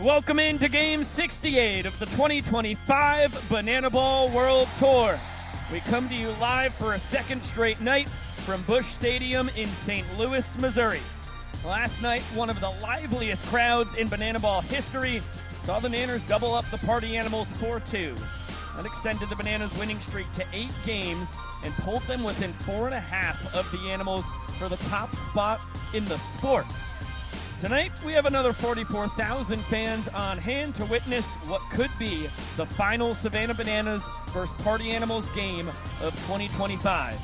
Welcome into Game 68 of the 2025 Banana Ball World Tour. We come to you live for a second straight night from Busch Stadium in St. Louis, Missouri. Last night, one of the liveliest crowds in Banana Ball history saw the Nanners double up the Party Animals 4-2. That extended the Bananas' winning streak to 8 games and pulled them within 4.5 of the Animals for the top spot in the sport. Tonight, we have another 44,000 fans on hand to witness what could be the final Savannah Bananas versus Party Animals game of 2025.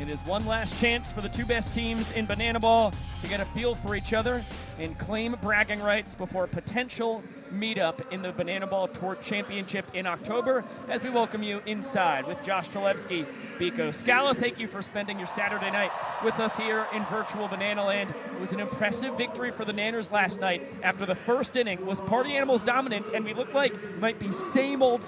It is one last chance for the two best teams in Banana Ball to get a feel for each other and claim bragging rights before a potential meetup in the Banana Ball Tour Championship in October as we welcome you inside with Josh Talevsky, Biko Scala. Thank you for spending your Saturday night with us here in virtual Banana Land. It was an impressive victory for the Nanners last night after the first inning was Party Animals' dominance, and we looked like might be same old,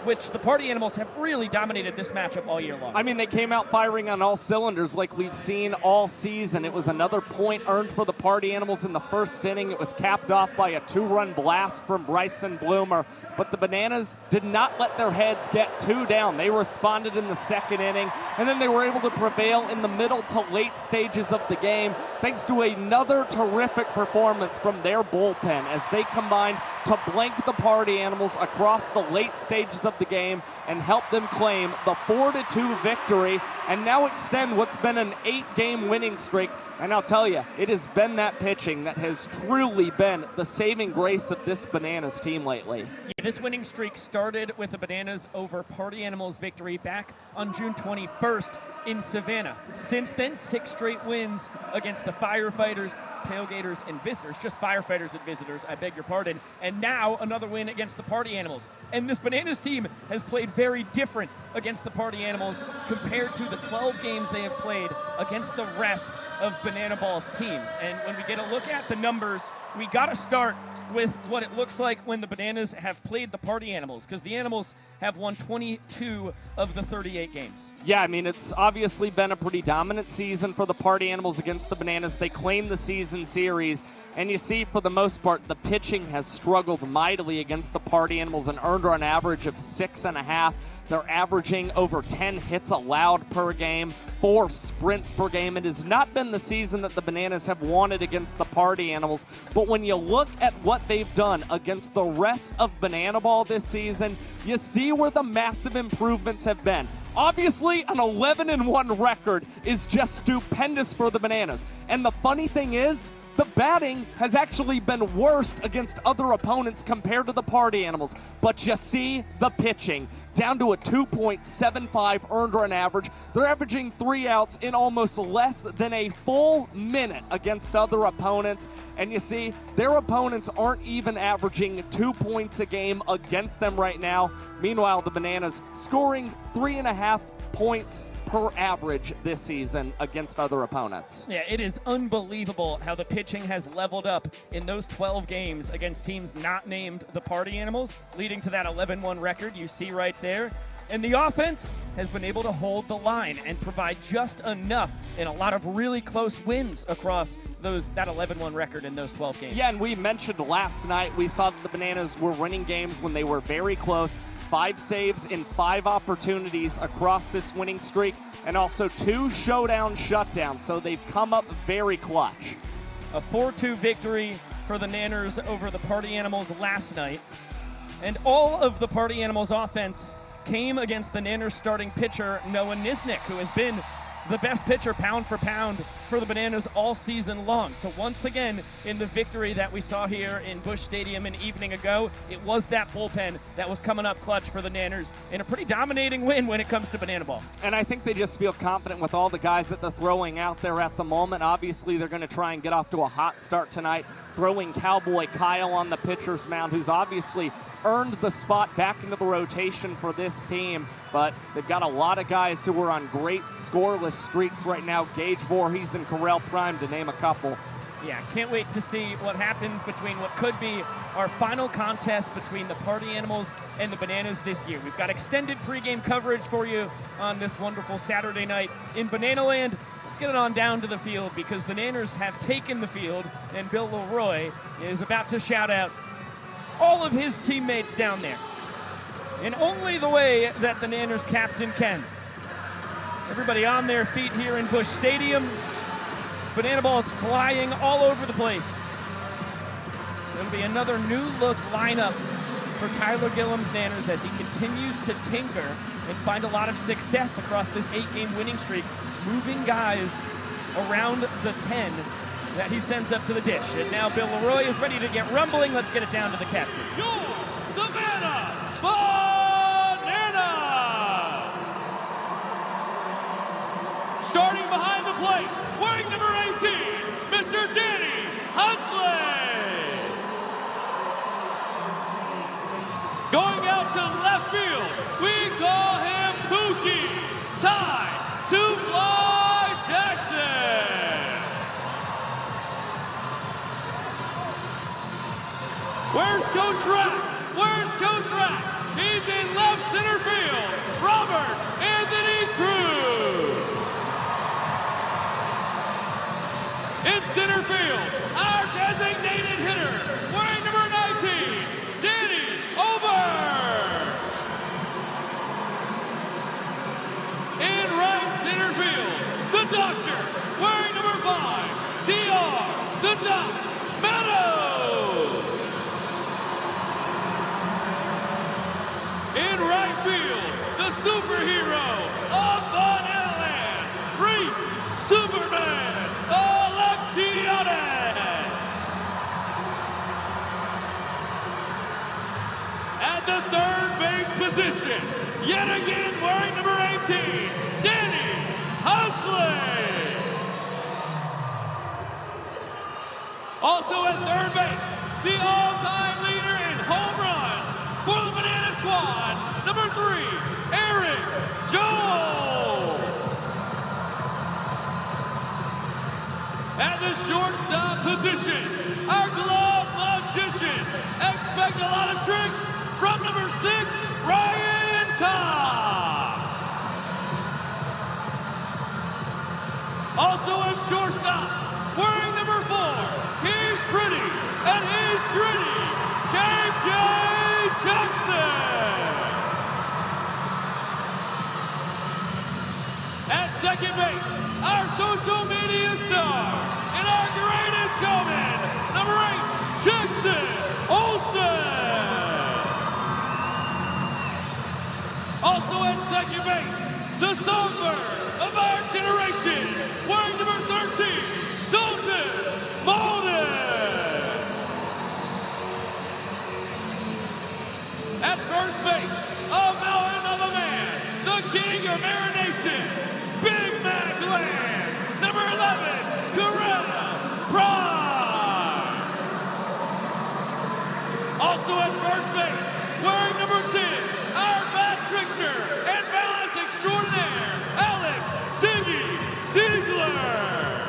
which the Party Animals have really dominated this matchup all year long. I mean, they came out firing on all cylinders like we've seen all season. It was another point earned for the Party Animals in the first inning. It was capped off by a 2-run blast from Bryson Bloomer, but the Bananas did not let their heads get too down. They responded in the second inning, and then they were able to prevail in the middle to late stages of the game thanks to another terrific performance from their bullpen as they combined to blank the Party Animals across the late stages of the game and help them claim the 4-2 victory and now extend what's been an 8-game winning streak. And I'll tell you, it has been that pitching that has truly been the saving grace of this Bananas team lately. Yeah, this winning streak started with the Bananas over Party Animals victory back on June 21st in Savannah. Since then, 6 straight wins against the Firefighters, Tailgaters, and Visitors. Just Firefighters and Visitors, I beg your pardon. And now another win against the Party Animals. And this Bananas team has played very different against the Party Animals compared to the 12 games they have played against the rest of Banana Ball's teams. And when we get a look at the numbers, we got to start with what it looks like when the Bananas have played the Party Animals, because the Animals have won 22 of the 38 games. Yeah, I mean, it's obviously been a pretty dominant season for the Party Animals against the Bananas. They claim the season series, and you see, for the most part, the pitching has struggled mightily against the Party Animals, an earned run average of 6.5. They're averaging over 10 hits allowed per game, 4 sprints per game. It has not been the season that the Bananas have wanted against the Party Animals, but when you look at what they've done against the rest of Banana Ball this season, you see where the massive improvements have been. Obviously, an 11-1 record is just stupendous for the Bananas. And the funny thing is, the batting has actually been worse against other opponents compared to the Party Animals. But you see the pitching, down to a 2.75 earned run average. They're averaging 3 outs in almost less than a full minute against other opponents. And you see, their opponents aren't even averaging 2 points a game against them right now. Meanwhile, the Bananas scoring 3.5 points per average this season against other opponents. Yeah, it is unbelievable how the pitching has leveled up in those 12 games against teams not named the Party Animals, leading to that 11-1 record you see right there. And the offense has been able to hold the line and provide just enough in a lot of really close wins across that 11-1 record in those 12 games. Yeah, and we mentioned last night, we saw that the Bananas were winning games when they were very close. 5 saves in 5 opportunities across this winning streak, and also 2 showdown shutdowns, so they've come up very clutch. A 4-2 victory for the Nanners over the Party Animals last night, and all of the Party Animals offense came against the Nanners starting pitcher, Noah Nisnik, who has been the best pitcher pound for pound for the Bananas all season long. So once again, in the victory that we saw here in Busch Stadium an evening ago, it was that bullpen that was coming up clutch for the Nanners in a pretty dominating win when it comes to Banana Ball. And I think they just feel confident with all the guys that they're throwing out there at the moment. Obviously, they're going to try and get off to a hot start tonight, throwing Cowboy Kyle on the pitcher's mound, who's obviously earned the spot back into the rotation for this team. But they've got a lot of guys who are on great scoreless streaks right now. Gage Voorhees and Correll Prime, to name a couple. Yeah, can't wait to see what happens between what could be our final contest between the Party Animals and the Bananas this year. We've got extended pregame coverage for you on this wonderful Saturday night in Banana Land. Let's get it on down to the field because the Nanners have taken the field and Bill Leroy is about to shout out all of his teammates down there in only the way that the Nanners captain can. Everybody on their feet here in Busch Stadium. Banana balls flying all over the place. It'll be another new look lineup for Tyler Gillam's Nanners as he continues to tinker and find a lot of success across this 8-game winning streak, moving guys around the 10 that he sends up to the dish. And now Bill Leroy is ready to get rumbling. Let's get it down to the captain. Your Savannah Bananas! Starting behind the plate, wearing number 18, Mr. Danny Husley. Going out to left field, we call him Pookie. Ty to Fly Jackson. Where's Coach Rack? Where's Coach Rack? He's in left center field. Robert Anthony Cruz. In center field, our designated hitter, wearing number 19, Danny Oberst. In right center field, the doctor, wearing number 5, DR, the Doc Meadows. In right field, the superhero of Banana Land, Reese Superman Alexiades. At the third base position, yet again wearing number 18, Danny Husley. Also at third base, the all-time leader in home runs for the Banana Squad, number 3, Eric Jones. At the shortstop position, our glove magician. Expect a lot of tricks from number 6, Ryan Cox. Also at shortstop, wearing number 4, he's pretty and he's gritty, KJ Jackson. At second base, our social media star and our greatest showman, number 8, Jackson Olsen. Also at second base, the songbird of our generation, wearing number 13, Dalton Malden. At first base, a mountain of a man, the king of marination, Big Mac Land, number 11, Coretta Prime. Also at first base, wearing number 10, our bad trickster and balance extraordinaire, Alex Ziggy Ziegler.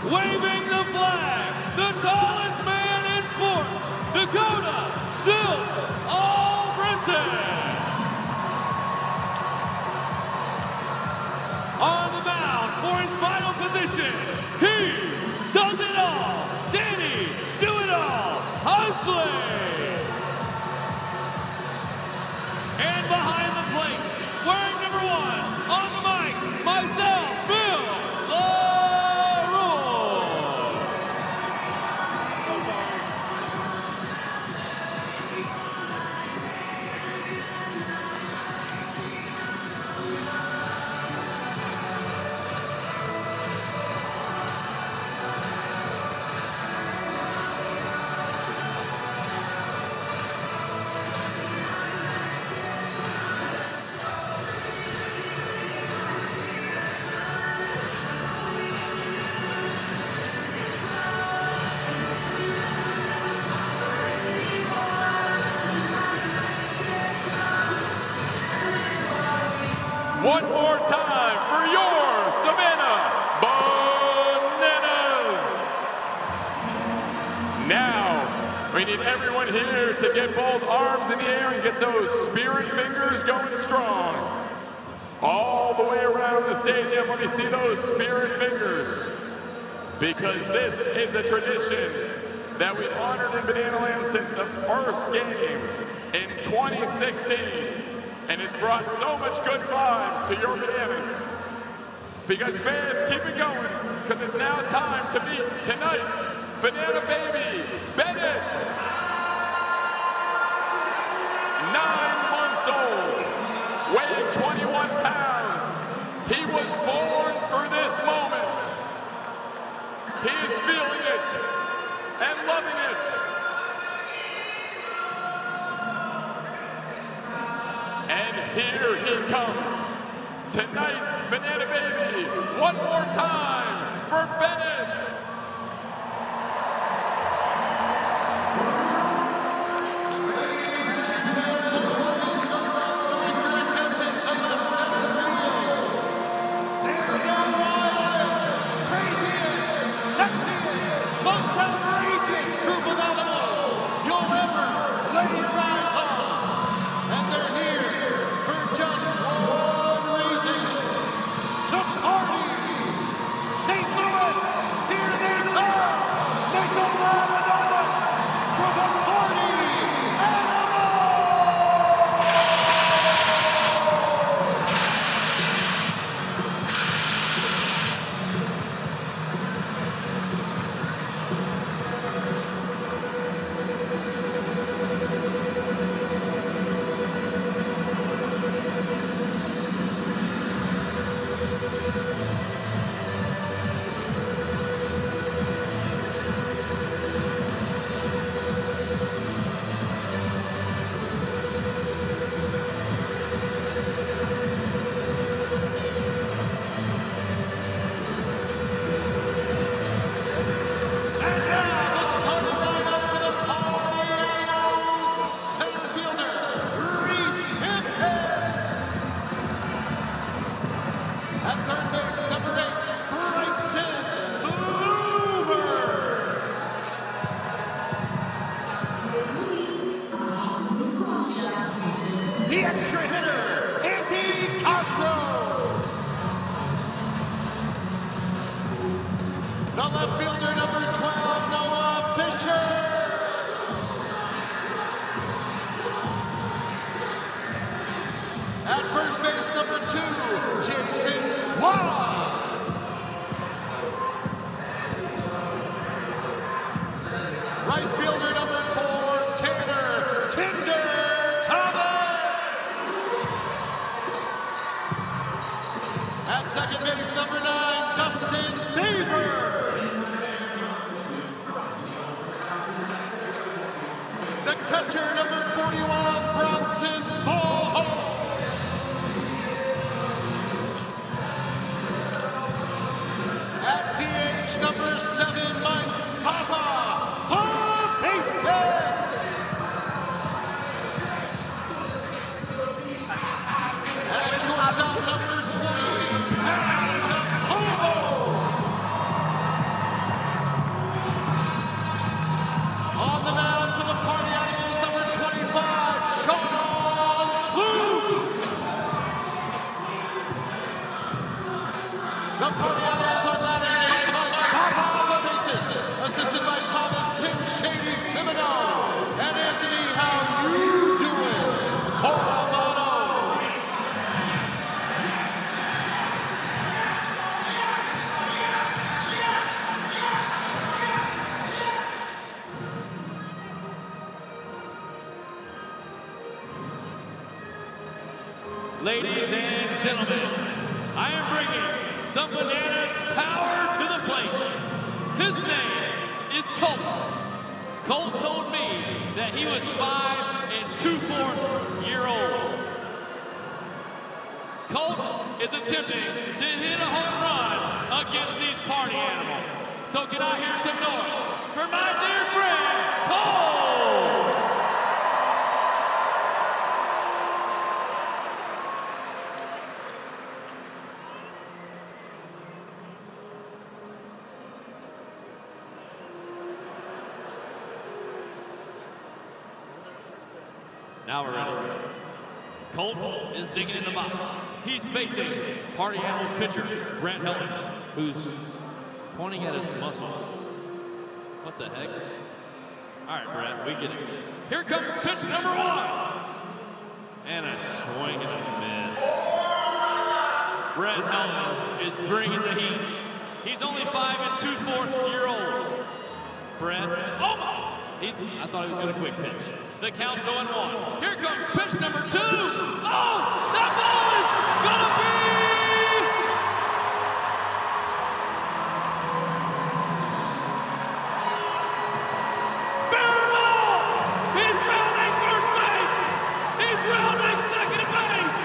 Waving the flag, the tallest man in sports, Dakota Stilts Albritton. On the mound for his final position, he does it all. Danny Do It All Husley. And behind the plate, wearing number 1 on the mic, myself, Bill Leroy. One more time for your Savannah Bananas. Now, we need everyone here to get both arms in the air and get those spirit fingers going strong. All the way around the stadium, let me see those spirit fingers. Because this is a tradition that we've honored in Banana Land since the first game in 2016. And it's brought so much good vibes to your Bananas. Because fans, keep it going, because it's now time to meet tonight's Banana Baby, Bennett. 9 months old, weighing 21 pounds. He was born for this moment. He is feeling it and loving it. And here he comes. Tonight's Banana Baby, one more time for Bennett. Ladies and gentlemen, I am bringing some Bananas power to the plate. His name is Colt. Colt told me that he was 5 2/4 years old. Colt is attempting to hit a home run against these party animals. So can I hear some noise for my dear friend, Colt? Now we're ready. Colt is digging in the box. He's facing Party Animals pitcher, Grant Helton, who's pointing at his muscles. What the heck? All right, Brett, we get it. Here comes pitch number 1. And a swing and a miss. Brett Helen is bringing the heat. He's only 5 2/4-year-old. Brett, I thought he was going to quick pitch. The count's 0-1. Here comes pitch number 2. Oh, that ball is going to be fair ball. He's rounding first base. He's rounding second base.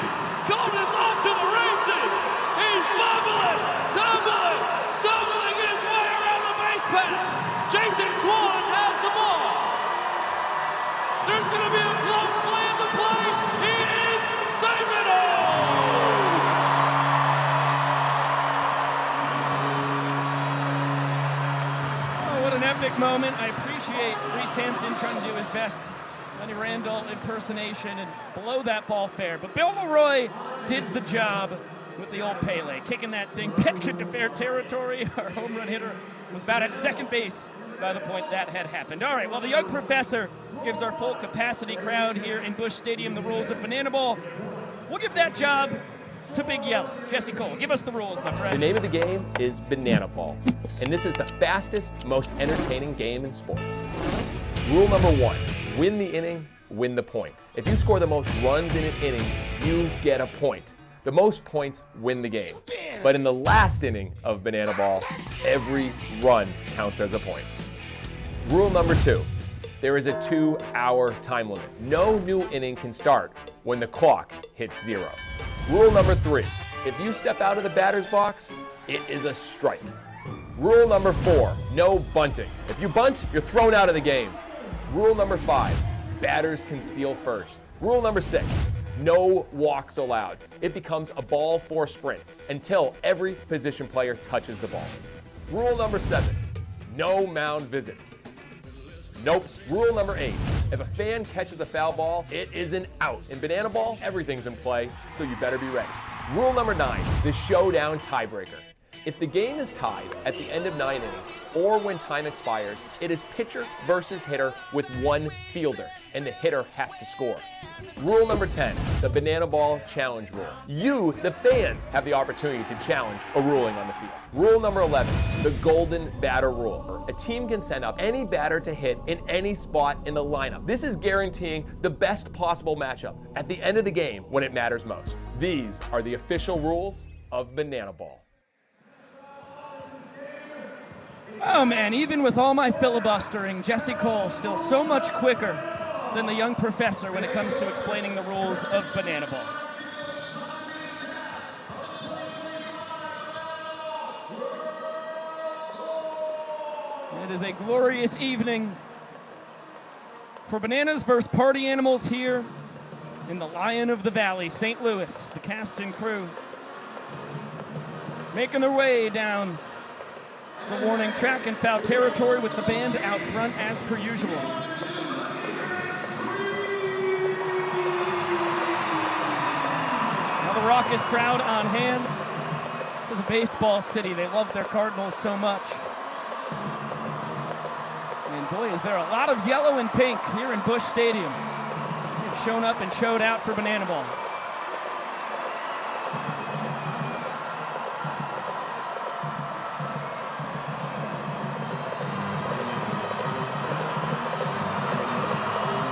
Gold is off to the races. He's bubbling, tumbling, stumbling his way around the base pass. Jason Swan has the ball. There's going to be a close play at the plate. He is saving it all. Oh, what an epic moment. I appreciate Reese Hampton trying to do his best Lenny Randall impersonation and blow that ball fair. But Bill Leroy did the job with the old Pele, kicking that thing back into fair territory. Our home run hitter was about at second base by the point that had happened. All right, well, the young professor gives our full capacity crowd here in Busch Stadium the rules of Banana Ball. We'll give that job to Big Yellow. Jesse Cole, give us the rules, my friend. The name of the game is Banana Ball, and this is the fastest, most entertaining game in sports. Rule number 1, win the inning, win the point. If you score the most runs in an inning, you get a point. The most points win the game. But in the last inning of Banana Ball, every run counts as a point. Rule number 2, there is a 2-hour time limit. No new inning can start when the clock hits 0. Rule number 3, if you step out of the batter's box, it is a strike. Rule number 4, no bunting. If you bunt, you're thrown out of the game. Rule number 5, batters can steal first. Rule number 6, no walks allowed. It becomes a ball 4 sprint until every position player touches the ball. Rule number 7, no mound visits. Nope. Rule number 8, if a fan catches a foul ball, it is an out. In Banana Ball, everything's in play, so you better be ready. Rule number 9, the showdown tiebreaker. If the game is tied at the end of 9 innings, or when time expires, it is pitcher versus hitter with 1 fielder, and the hitter has to score. Rule number 10, the Banana Ball challenge rule. You, the fans, have the opportunity to challenge a ruling on the field. Rule number 11, the golden batter rule. A team can send up any batter to hit in any spot in the lineup. This is guaranteeing the best possible matchup at the end of the game when it matters most. These are the official rules of Banana Ball. Oh man, even with all my filibustering, Jesse Cole still so much quicker than the young professor when it comes to explaining the rules of Banana Ball. It is a glorious evening for Bananas versus Party Animals here in the Lion of the Valley, St. Louis. The cast and crew making their way down the warning track in foul territory with the band out front as per usual. Now the raucous crowd on hand. This is a baseball city. They love their Cardinals so much. And boy, is there a lot of yellow and pink here in Busch Stadium. They've shown up and showed out for Banana Ball.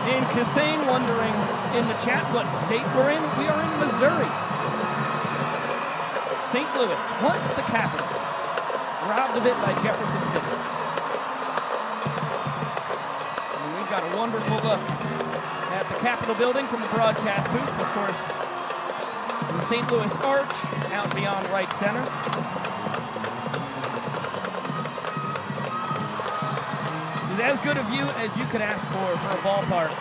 In Cassane wondering in the chat what state we're in. We are in Missouri. St. Louis, once the capital, robbed of it by Jefferson City. And we've got a wonderful look at the Capitol building from the broadcast booth, of course, in the St. Louis Arch, out beyond right center. This is as good a view as you could ask for a ballpark.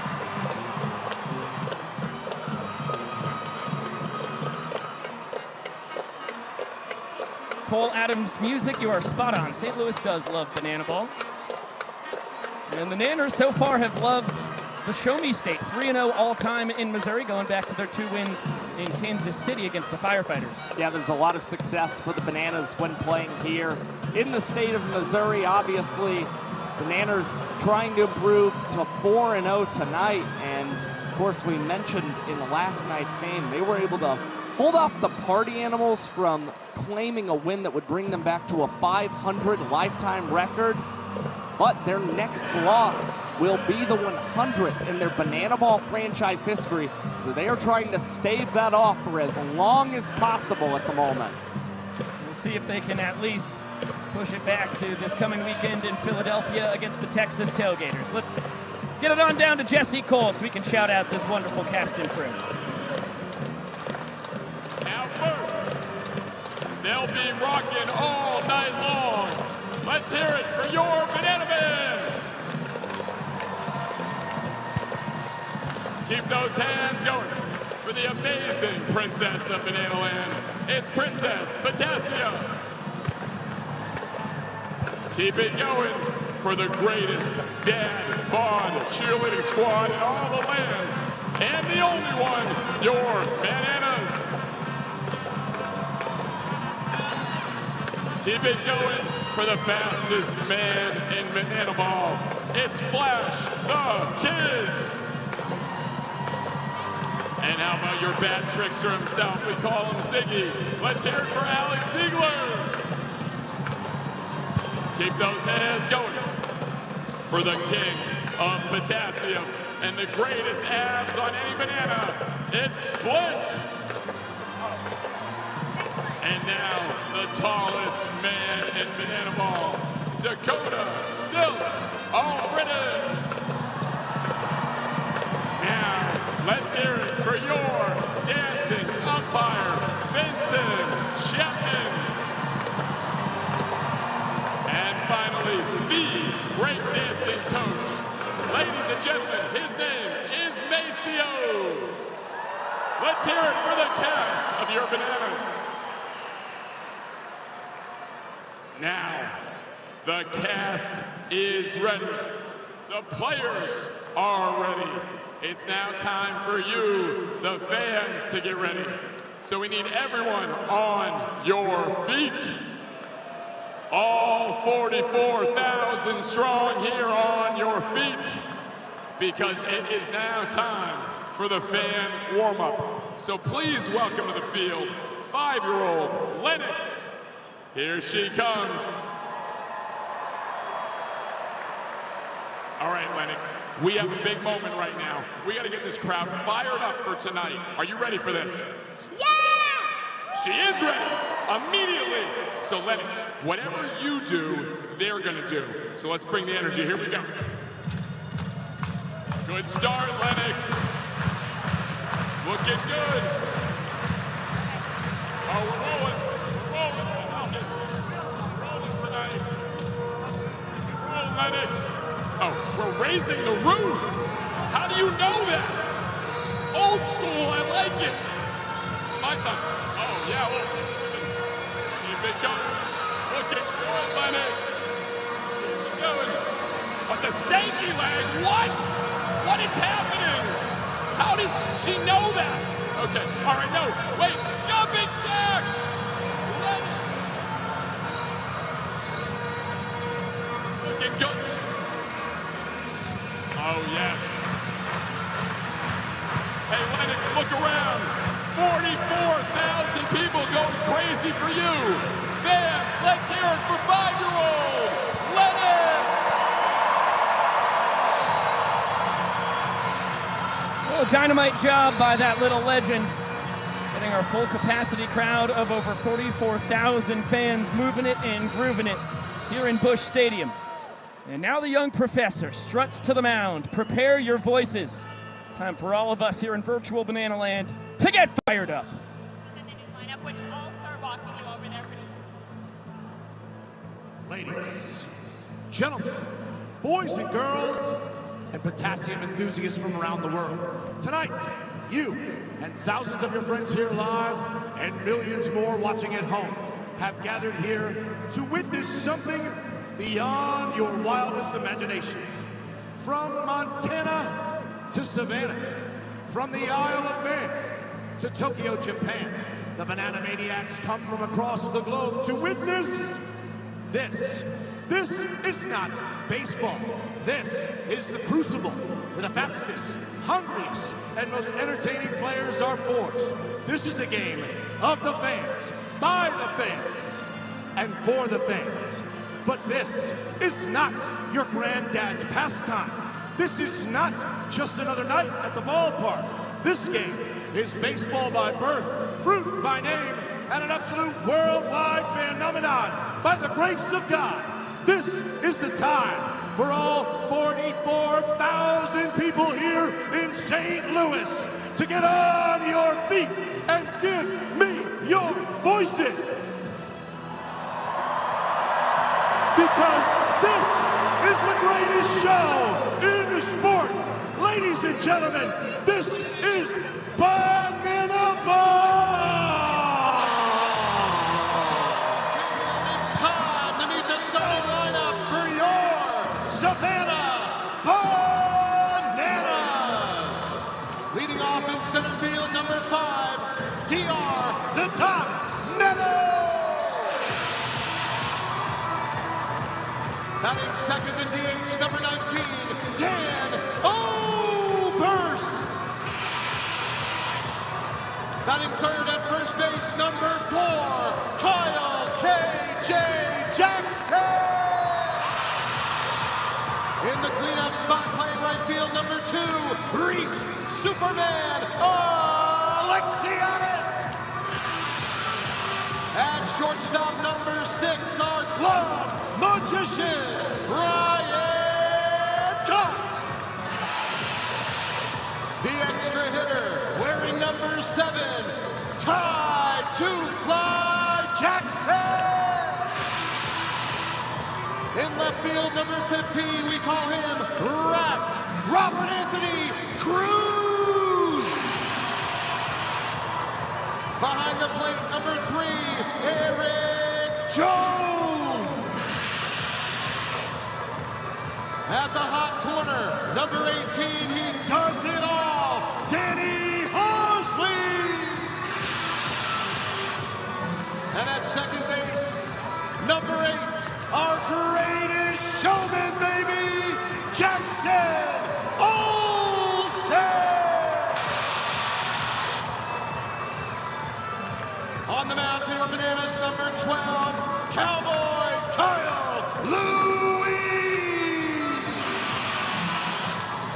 Cole Adams music, you are spot on. St. Louis does love Banana Ball. And the Nanners so far have loved the Show Me State, 3-0 all-time in Missouri, going back to their 2 wins in Kansas City against the Firefighters. Yeah, there's a lot of success for the Bananas when playing here in the state of Missouri. Obviously, Bananas trying to improve to 4-0 tonight, and of course we mentioned in last night's game they were able to hold off the Party Animals from claiming a win that would bring them back to a 500 lifetime record. But their next loss will be the 100th in their Banana Ball franchise history, so they are trying to stave that off for as long as possible at the moment. We'll see if they can at least push it back to this coming weekend in Philadelphia against the Texas Tailgaters. Let's get it on down to Jesse Cole so we can shout out this wonderful cast and crew. Now first, they'll be rocking all night long. Let's hear it for your Banana Band. Keep those hands going for the amazing princess of Banana Land. It's Princess Potassia. Keep it going for the greatest dad bod cheerleading squad in all the land. And the only one, your Bananas. Keep it going for the fastest man in Banana Ball. It's Flash the Kid. And how about your bad trickster himself? We call him Ziggy. Let's hear it for Alex Ziegler. Keep those hands going for the king of potassium and the greatest abs on any banana. It's Split. And now, the tallest man in Banana Ball, Dakota Stilts Allbritton. Now, let's hear it for your dancing umpire, Vincent Chapman. And finally, the break dancing coach. Ladies and gentlemen, his name is Maceo. Let's hear it for the cast of your Bananas. Now, the cast is ready. The players are ready. It's now time for you, the fans, to get ready. So we need everyone on your feet. All 44,000 strong here on your feet, because it is now time for the fan warm-up. So please welcome to the field 5-year-old Lennox. Here she comes. All right, Lennox, we have a big moment right now. We got to get this crowd fired up for tonight. Are you ready for this? Yeah! She is ready, immediately. So Lennox, whatever you do, they're gonna do. So let's bring the energy, here we go. Good start, Lennox. Looking good. Oh, we're rolling. Rolling tonight. Roll, Lennox. Oh, we're raising the roof. How do you know that? Old school, I like it. It's my time. Oh, yeah, well, keep it going. Looking good, Lennox. Keep it going. But the stanky leg, what? What is happening? How does she know that? Okay, all right, no, wait, jumping jacks. Looking good. Oh, yes. Hey, Lennox, look around. 44,000 people going crazy for you. Fans, let's hear it for 5-year-old Lennox. Oh, dynamite job by that little legend. Getting our full capacity crowd of over 44,000 fans moving it and grooving it here in Busch Stadium. And now the young professor struts to the mound. Prepare your voices. Time for all of us here in virtual Banana Land to get fired up. And then you line up, which I'll start walking you over there. Ladies, gentlemen, boys and girls, and potassium enthusiasts from around the world. Tonight, you and thousands of your friends here live and millions more watching at home have gathered here to witness something beyond your wildest imagination. From Montana to Savannah, from the Isle of Man to Tokyo, Japan, the Banana Maniacs come from across the globe to witness this. This is not baseball. This is the crucible where the fastest, hungriest, and most entertaining players are forged. This is a game of the fans, by the fans, and for the fans. But this is not your granddad's pastime. This is not just another night at the ballpark. This game is baseball by birth, fruit by name, and an absolute worldwide phenomenon by the grace of God. This is the time for all 44,000 people here in St. Louis to get on your feet and give me your voices. Because this is the greatest show in sports. Ladies and gentlemen, this is Banana Ball! It's time to meet the starting lineup for your Savannah Bananas! Leading off in center field, number 5, DR, the Top Meadow! Batting second in DH, number 19, Dan Oberst. Batting third at first base, number 4, Kyle K.J. Jackson. In the cleanup spot, playing right field, number 2, Reese Superman Alexianis. At shortstop, number 6, our glove magician, Brian Cox. The extra hitter, wearing number 7, Ty Two-Fly Jackson. In left field, number 15, we call him Rack Robert Anthony Cruz. Behind the plate, number 3, Eric Jones. At the hot corner, number 18, he does it all, Danny Hosley. And at second base, number 8, our greatest showman, baby, Jackson Olsen. On the mound for your Bananas, number 12, Cowboy Kyle Louis.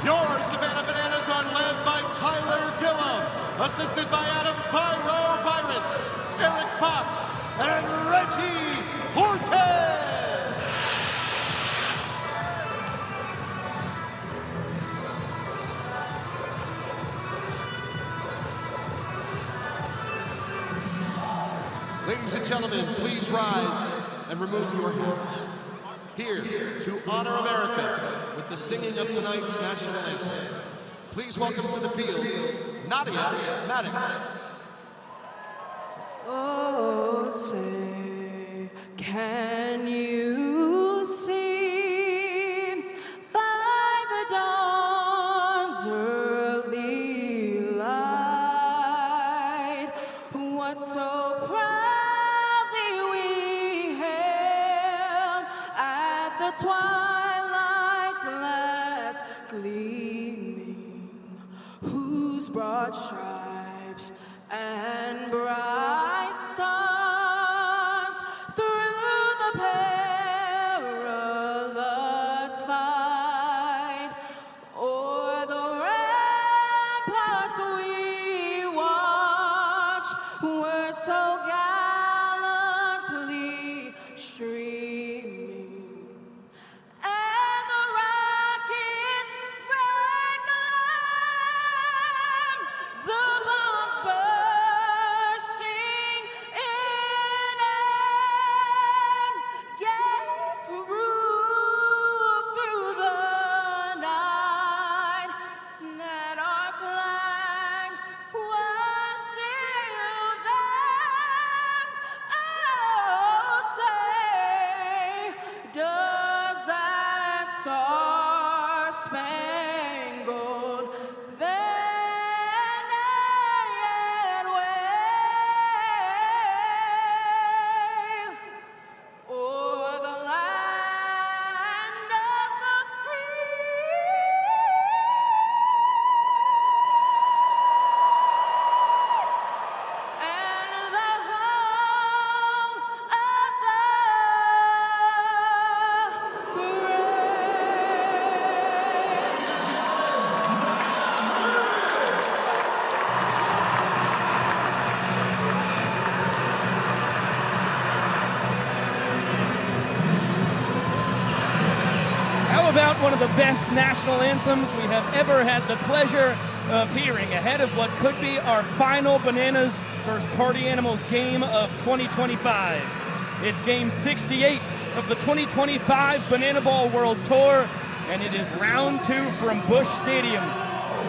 Your Savannah Bananas are led by Tyler Gillum, assisted by Adam Pyro Virant, Eric Fox, and Reggie Horton. Ladies and gentlemen, please rise and remove your hats. Here to honor America with the singing of tonight's national anthem. Please welcome to the field, Nadia Maddox. Oh, say, can you see by the dawn's early light what so proudly we hailed at the twilight's last gleaming, whose broad stripes and bright stars through the perilous fight o'er the ramparts we watched were so gallantly streaming, and the rockets' red gleam, the bombs bursting in air, gave proof through the night that our flag was still there. one of the best national anthems we have ever had the pleasure of hearing ahead of what could be our final Bananas vs. Party Animals game of 2025. It's game 68 of the 2025 Banana Ball World Tour, and it is round 2 from Busch Stadium,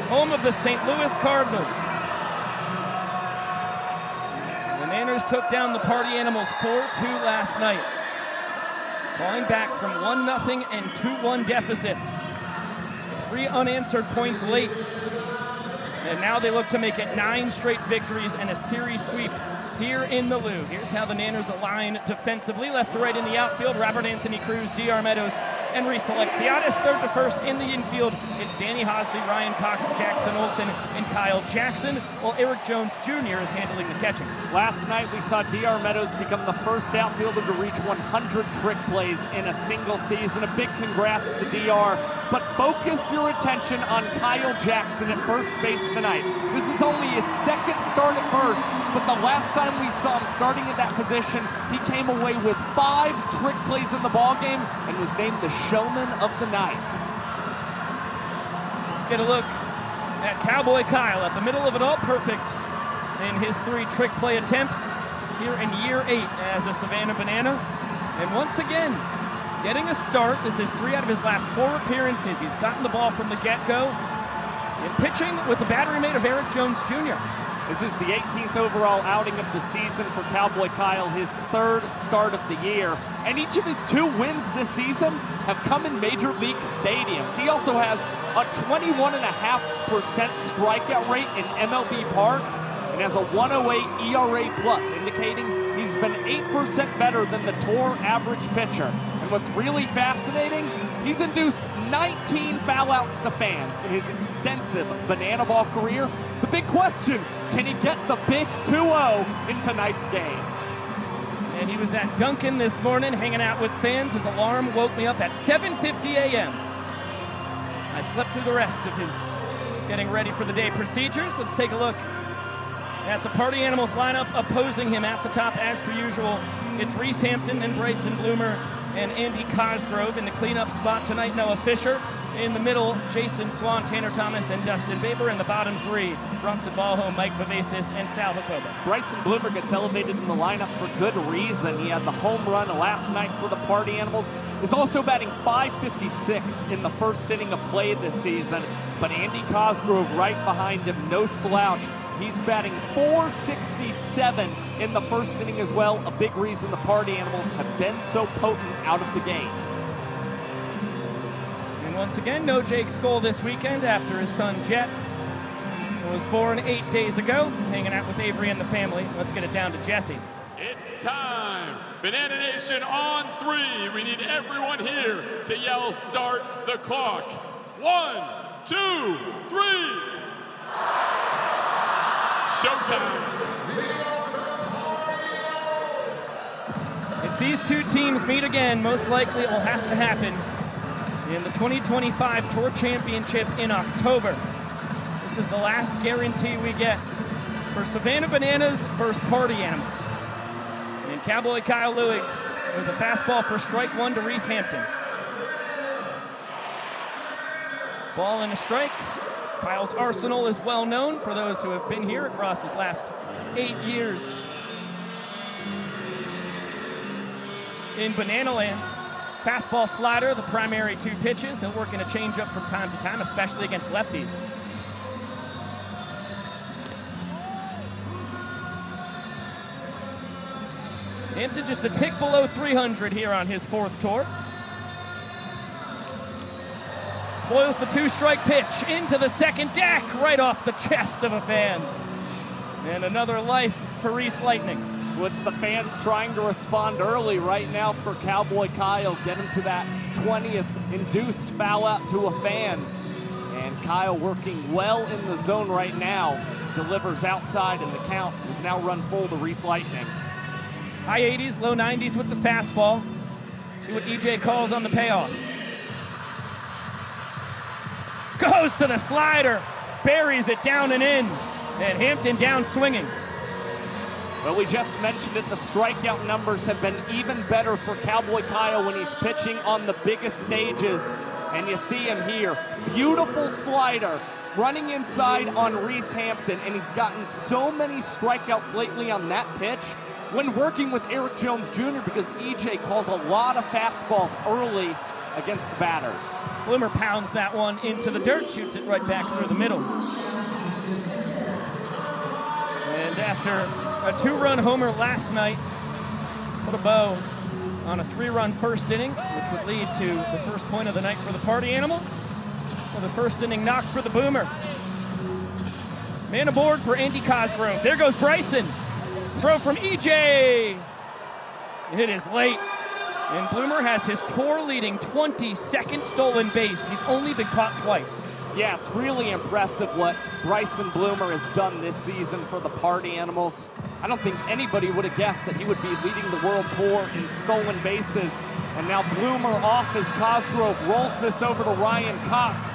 home of the St. Louis Cardinals. The Bananas took down the Party Animals 4-2 last night, falling back from 1-0 and 2-1 deficits. 3 unanswered points late. And now they look to make it 9 straight victories and a series sweep here in the Lou. Here's how the Nanners align defensively. Left to right in the outfield, Robert Anthony Cruz, D.R. Meadows, and Reese Alexiadis. Third to first in the infield, it's Danny Hosley, Ryan Cox, Jackson Olsen, and Kyle Jackson, while Eric Jones Jr. is handling the catching. Last night we saw D.R. Meadows become the first outfielder to reach 100 trick plays in a single season. A big congrats to D.R., but focus your attention on Kyle Jackson at first base tonight. This is only his second start at first, but the last time we saw him starting at that position, he came away with 5 trick plays in the ballgame and was named the showman of the night. Let's get a look at Cowboy Kyle at the middle of it all, perfect in his 3 trick play attempts here in year 8 as a Savannah Banana. And once again, getting a start. This is 3 out of his last 4 appearances. He's gotten the ball from the get-go and pitching with the battery mate of Eric Jones Jr. This is the 18th overall outing of the season for Cowboy Kyle, his 3rd start of the year. And each of his 2 wins this season have come in major league stadiums. He also has a 21.5% strikeout rate in MLB parks and has a 108 ERA plus, indicating he's been 8% better than the tour average pitcher. And what's really fascinating, he's induced 19 foul-outs to fans in his extensive banana ball career. The big question, can he get the big 2-0 in tonight's game? And he was at Duncan this morning hanging out with fans. His alarm woke me up at 7:50 a.m. I slept through the rest of his getting ready for the day procedures. Let's take a look at the Party Animals lineup opposing him at the top as per usual. It's Reese Hampton, then Bryson Bloomer, and Andy Cosgrove. In the cleanup spot tonight, Noah Fisher. In the middle, Jason Swan, Tanner Thomas, and Dustin Baber. In the bottom 3, Bronson Balho, Mike Vivacis, and Sal Jacoba. Bryson Bloomer gets elevated in the lineup for good reason. He had the home run last night for the Party Animals. He's also batting .556 in the first inning of play this season. But Andy Cosgrove right behind him, no slouch. He's batting .467 in the first inning as well. A big reason the Party Animals have been so potent out of the gate. And once again, no Jake Skoll this weekend after his son Jet was born 8 days ago, hanging out with Avery and the family. Let's get it down to Jesse. It's time. Banana Nation on 3. We need everyone here to yell start the clock. 1, 2, 3. Showtime. If these 2 teams meet again, most likely it will have to happen in the 2025 Tour Championship in October. This is the last guarantee we get for Savannah Bananas versus Party Animals. And Cowboy Kyle Lewigs with a fastball for strike 1 to Reese Hampton. Ball and a strike. Kyle's arsenal is well known for those who have been here across his last 8 years in Banana Land. Fastball, slider, the primary 2 pitches. He'll work in a changeup from time to time, especially against lefties. Hampton just a tick below 300 here on his 4th tour. Spoils the 2-strike pitch into the second deck, right off the chest of a fan. And another life for Reese Lightning. With the fans trying to respond early right now for Cowboy Kyle, get him to that 20th induced foul out to a fan. And Kyle working well in the zone right now, delivers outside, and the count is now run full to Reese Lightning. High 80s, low 90s with the fastball. See what EJ calls on the payoff. Goes to the slider, buries it down and in, and Hampton down swinging. Well, we just mentioned it, the strikeout numbers have been even better for Cowboy Kyle when he's pitching on the biggest stages. And you see him here. Beautiful slider. Running inside on Reese Hampton, and he's gotten so many strikeouts lately on that pitch when working with Eric Jones Jr. because EJ calls a lot of fastballs early against batters. Bloomer pounds that one into the dirt, shoots it right back through the middle. And after a 2-run homer last night, put a bow on a 3-run first inning, which would lead to the first point of the night for the Party Animals. Well, the first inning knock for the Boomer. Man aboard for Andy Cosgrove. There goes Bryson. Throw from EJ. It is late. And Bloomer has his tour-leading 22nd stolen base. He's only been caught twice. Yeah, it's really impressive what Bryson Bloomer has done this season for the Party Animals. I don't think anybody would have guessed that he would be leading the World Tour in stolen bases. And now Bloomer off as Cosgrove rolls this over to Ryan Cox.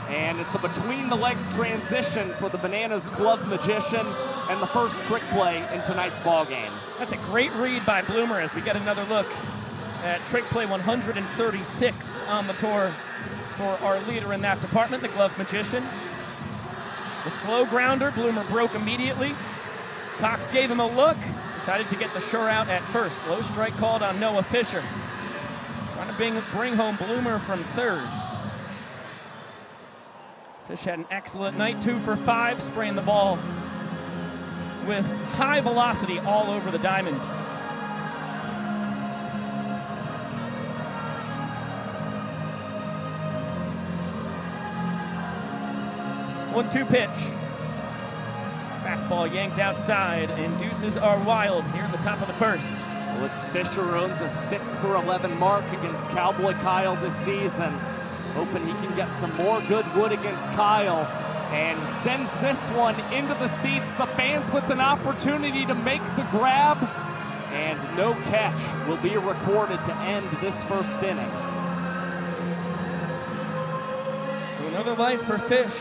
And it's a between-the-legs transition for the Bananas glove magician and the first trick play in tonight's ballgame. That's a great read by Bloomer as we get another look at trick play 136 on the tour for our leader in that department, the glove magician. The slow grounder, Bloomer broke immediately. Cox gave him a look, decided to get the sure out at first. Low strike called on Noah Fisher. Trying to bring home Bloomer from third. Fish had an excellent night, 2 for 5, spraying the ball with high velocity all over the diamond. One-two pitch. Fastball yanked outside, and deuces are wild here in the top of the first. Well, it's Fisher who owns a 6 for 11 mark against Cowboy Kyle this season. Hoping he can get some more good wood against Kyle, and sends this one into the seats. The fans with an opportunity to make the grab, and no catch will be recorded to end this first inning. So another life for Fish.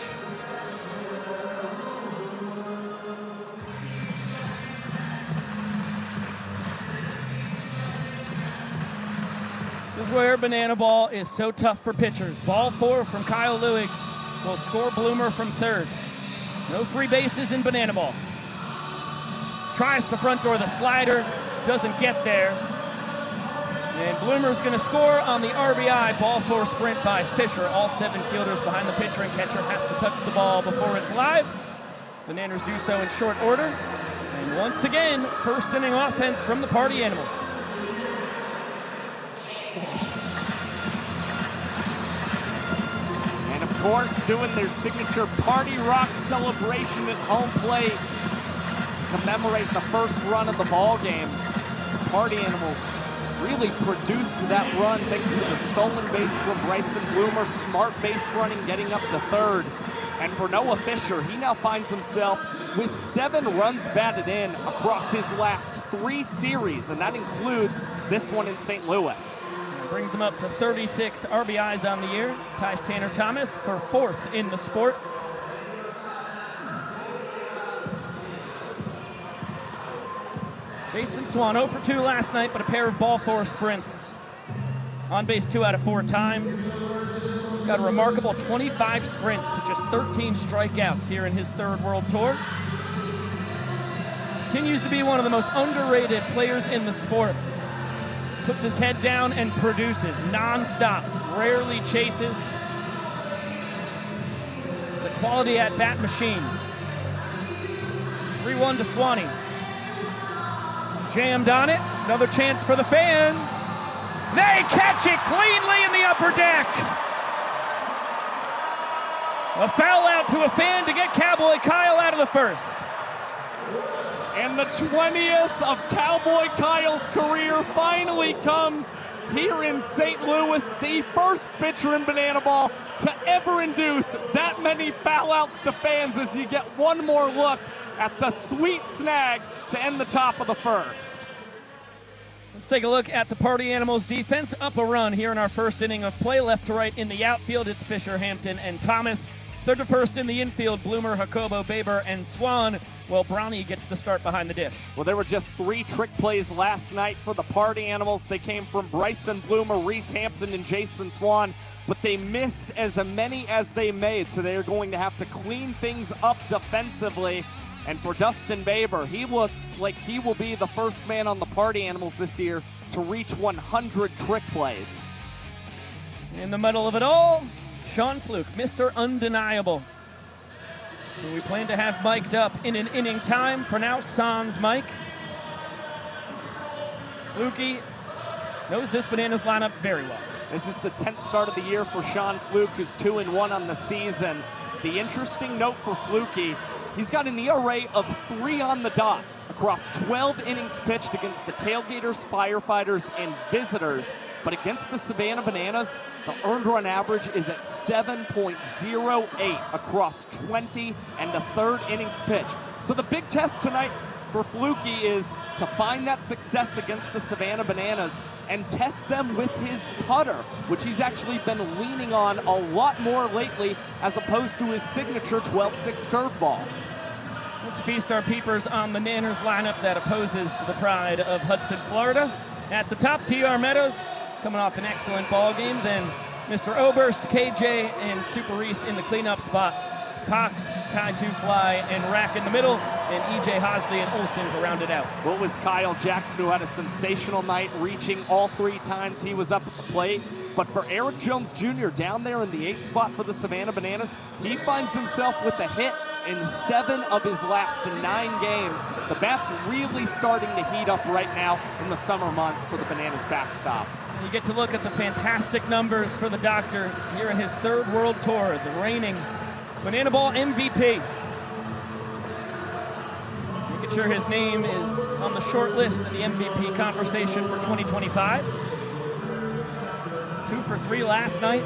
This is where Banana Ball is so tough for pitchers. Ball 4 from Kyle Lewigs will score Bloomer from third. No free bases in Banana Ball. Tries to front door the slider, doesn't get there. And Bloomer's gonna score on the RBI. Ball 4 sprint by Fisher. All 7 fielders behind the pitcher and catcher have to touch the ball before it's live. Bananas do so in short order. And once again, first inning offense from the Party Animals. And of course, doing their signature Party Rock celebration at home plate to commemorate the first run of the ball game. The Party Animals really produced that run thanks to the stolen base from Bryson Bloomer, smart base running, getting up to third. And for Noah Fisher, he now finds himself with 7 runs batted in across his last 3 series, and that includes this one in St. Louis. Brings him up to 36 RBIs on the year. Ties Tanner Thomas for 4th in the sport. Jason Swan 0 for 2 last night, but a pair of ball 4 sprints. On base 2 out of 4 times. Got a remarkable 25 sprints to just 13 strikeouts here in his 3rd World Tour. Continues to be one of the most underrated players in the sport. Puts his head down and produces non-stop, rarely chases. It's a quality at-bat machine. 3-1 to Swanee. Jammed on it, another chance for the fans. They catch it cleanly in the upper deck. A foul out to a fan to get Cowboy Kyle out of the first. And the 20th of Cowboy Kyle's career finally comes here in St. Louis, the first pitcher in Banana Ball to ever induce that many foul outs to fans as you get one more look at the sweet snag to end the top of the first. Let's take a look at the Party Animals defense. Up a run here in our first inning of play. Left to right in the outfield, it's Fisher, Hampton, and Thomas. Third to first in the infield, Bloomer, Jacobo, Baber, and Swan. Well, Brownie gets the start behind the dish. Well, there were just 3 trick plays last night for the Party Animals. They came from Bryson Bloomer, Reese Hampton, and Jason Swan. but they missed as many as they made, so they're going to have to clean things up defensively. And for Dustin Baber, he looks like he will be the first man on the Party Animals this year to reach 100 trick plays. In the middle of it all, Sean Fluke, Mr. Undeniable, who we plan to have mic'd up in an inning time. For now, sans mic. Flukey knows this Bananas lineup very well. This is the 10th start of the year for Sean Fluke, who's 2-1 on the season. The interesting note for Flukey, he's got an ERA of 3 on the dot across 12 innings pitched against the Tailgaters, Firefighters, and Visitors. But against the Savannah Bananas, the earned run average is at 7.08 across 20 and a third innings pitched. So the big test tonight for Flukey is to find that success against the Savannah Bananas and test them with his cutter, which he's actually been leaning on a lot more lately as opposed to his signature 12-6 curveball. Let's feast our peepers on the Nanners lineup that opposes the pride of Hudson, Florida. At the top, DR Meadows, coming off an excellent ball game. Then Mr. Oberst, KJ, and Super Reese in the cleanup spot. Cox, Ty Two Fly, and Rack in the middle, and EJ Hosley and Olsen to round it out. What was Kyle Jackson, who had a sensational night, reaching all 3 times he was up at the plate. But for Eric Jones Jr. down there in the 8th spot for the Savannah Bananas, he finds himself with a hit in 7 of his last 9 games. The bat's really starting to heat up right now in the summer months for the Bananas backstop. You get to look at the fantastic numbers for the Doctor here in his 3rd World Tour, the reigning Banana Ball MVP. Making sure his name is on the short list of the MVP conversation for 2025. 2 for 3 last night,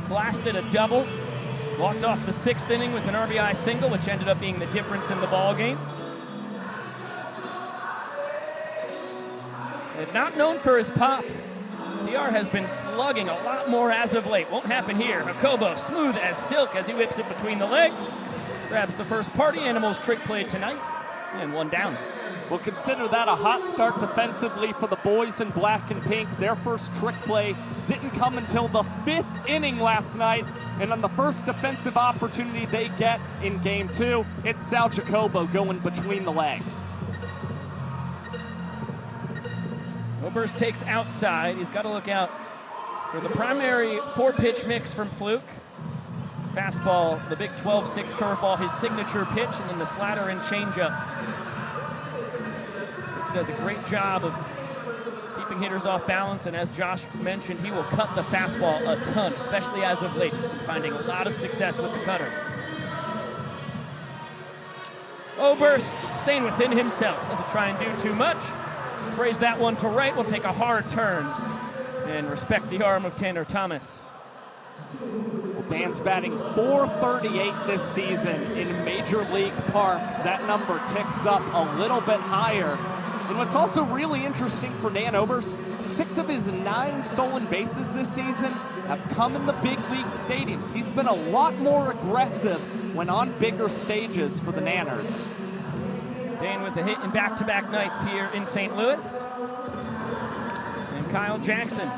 blasted a double, walked off the 6th inning with an RBI single, which ended up being the difference in the ball game. And not known for his pop, DR has been slugging a lot more as of late. Won't happen here. Jacobo, smooth as silk as he whips it between the legs. Grabs the first Party Animals trick play tonight, and 1 down. Well, consider that a hot start defensively for the boys in black and pink. Their first trick play didn't come until the 5th inning last night. And on the first defensive opportunity they get in game 2, it's Sal Jacobo going between the legs. Oberst takes outside. He's got to look out for the primary 4-pitch mix from Fluke. Fastball, the big 12-6 curveball, his signature pitch, and then the slider and changeup. He does a great job of keeping hitters off balance, and as Josh mentioned, he will cut the fastball a ton, especially as of late. He's been finding a lot of success with the cutter. Oberst staying within himself, doesn't try and do too much. Sprays that one to right, will take a hard turn and respect the arm of Tanner Thomas. Well, Dan's batting .438 this season in Major League Parks. That number ticks up a little bit higher. And what's also really interesting for Dan Oberst, 6 of his 9 stolen bases this season have come in the big league stadiums. He's been a lot more aggressive when on bigger stages for the Nanners. Dan with a hit in back-to-back nights here in St. Louis. And Kyle Jackson,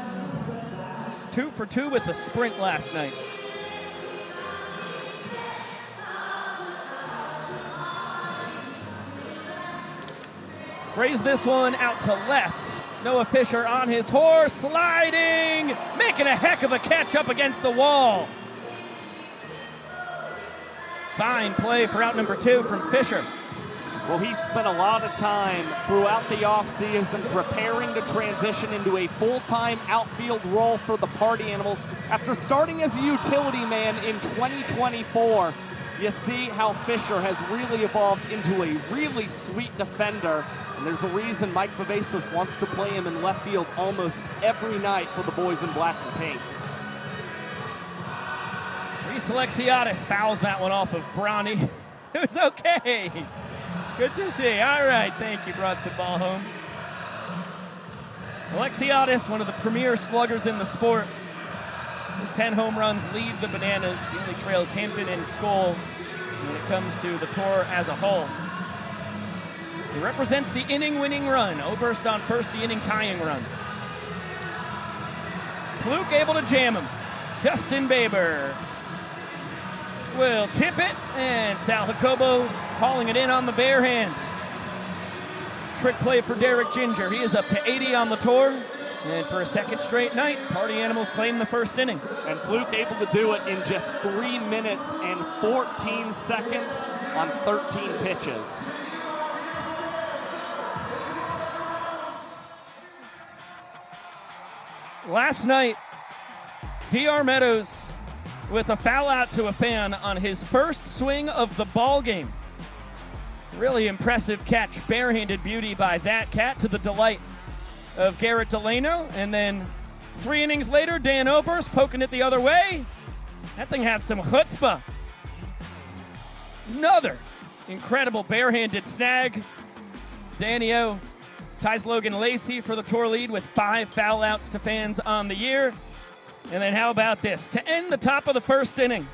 2 for 2 with a sprint last night. Sprays this one out to left. Noah Fisher on his horse, sliding, making a heck of a catch up against the wall. Fine play for out number 2 from Fisher. Well, he spent a lot of time throughout the offseason preparing to transition into a full-time outfield role for the Party Animals. After starting as a utility man in 2024, you see how Fisher has really evolved into a really sweet defender. And there's a reason Mike Vivasas wants to play him in left field almost every night for the boys in black and pink. Reese Alexiadis fouls that one off of Bronny. It was okay. Good to see. All right, thank you. Brought some ball home. Alexiadis, one of the premier sluggers in the sport. His 10 home runs lead the Bananas. He only trails Hampton and Skoll when it comes to the tour as a whole. He represents the inning-winning run. Oberst on first, the inning-tying run. Fluke able to jam him. Dustin Baber will tip it, and Sal Jacobo calling it in on the bare hand. Trick play for Derek Ginger. He is up to 80 on the tour. And for a second straight night, Party Animals claim the first inning. And Fluke able to do it in just 3 minutes and 14 seconds on 13 pitches. Last night, D.R. Meadows with a foul out to a fan on his first swing of the ball game. Really impressive catch, barehanded beauty by that cat to the delight of Garrett Delano. And then 3 innings later, Dan Oberst poking it the other way. That thing had some chutzpah. Another incredible barehanded snag. Danny O ties Logan Lacey for the tour lead with 5 foul outs to fans on the year. And then how about this? To end the top of the first inning,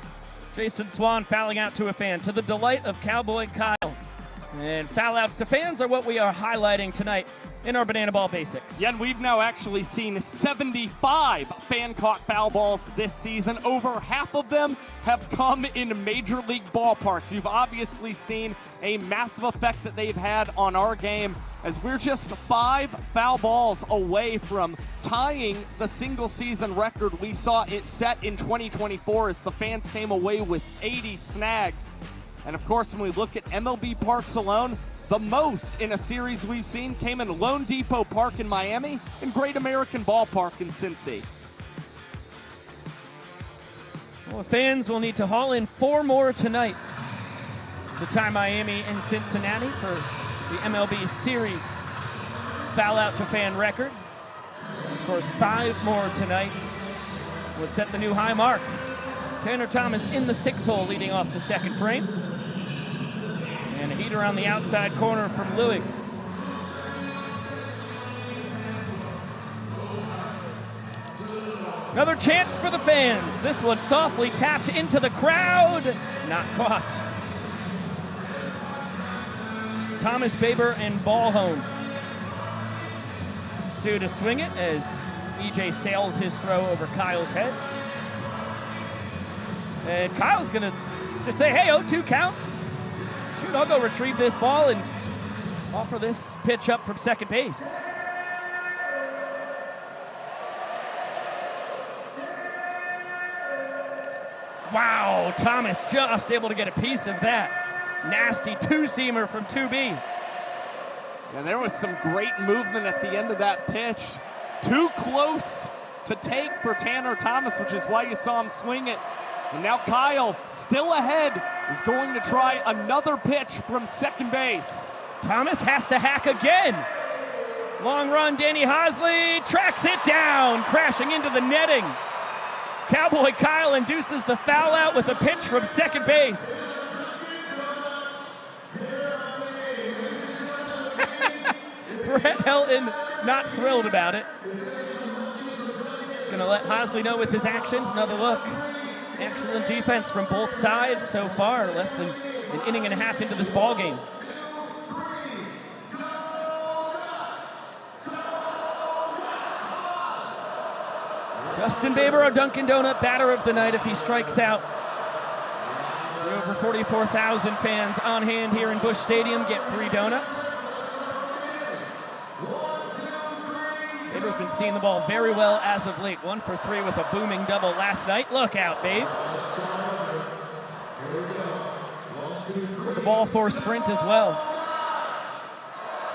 Jason Swan fouling out to a fan to the delight of Cowboy Kyle. And foul outs to fans are what we are highlighting tonight in our Banana Ball Basics. Yeah, and we've now actually seen 75 fan-caught foul balls this season. Over half of them have come in major league ballparks. You've obviously seen a massive effect that they've had on our game, as we're just 5 foul balls away from tying the single season record we saw it set in 2024 as the fans came away with 80 snags. And of course, when we look at MLB parks alone, the most in a series we've seen came in Lone Depot Park in Miami and Great American Ballpark in Cincy. Well, fans will need to haul in 4 more tonight to tie Miami and Cincinnati for the MLB series foul out to fan record. Of course, 5 more tonight would set the new high mark. Tanner Thomas in the 6-hole leading off the second frame. And a heater on the outside corner from Lewis. Another chance for the fans. This one softly tapped into the crowd. Not caught. It's Thomas Baber and ball home. Due to swing it as EJ sails his throw over Kyle's head. And Kyle's gonna just say, hey, 0-2 count. Shoot, I'll go retrieve this ball and offer this pitch up from second base. Wow, Thomas just able to get a piece of that. Nasty 2-seamer from 2B. And there was some great movement at the end of that pitch. Too close to take for Tanner Thomas, which is why you saw him swing it. And now Kyle, still ahead, is going to try another pitch from second base. Thomas has to hack again. Long run, Danny Hosley tracks it down, crashing into the netting. Cowboy Kyle induces the foul out with a pitch from second base. Brett Helton not thrilled about it. He's going to let Hosley know with his actions. Another look. Excellent defense from both sides so far. Less than an inning and a half into this ball game. Dustin Baber, our Dunkin' Donut batter of the night if he strikes out. The over 44,000 fans on hand here in Busch Stadium get 3 donuts. Baber's been seeing the ball very well as of late. 1 for 3 with a booming double last night. Look out, Babes. The ball 4 sprint as well.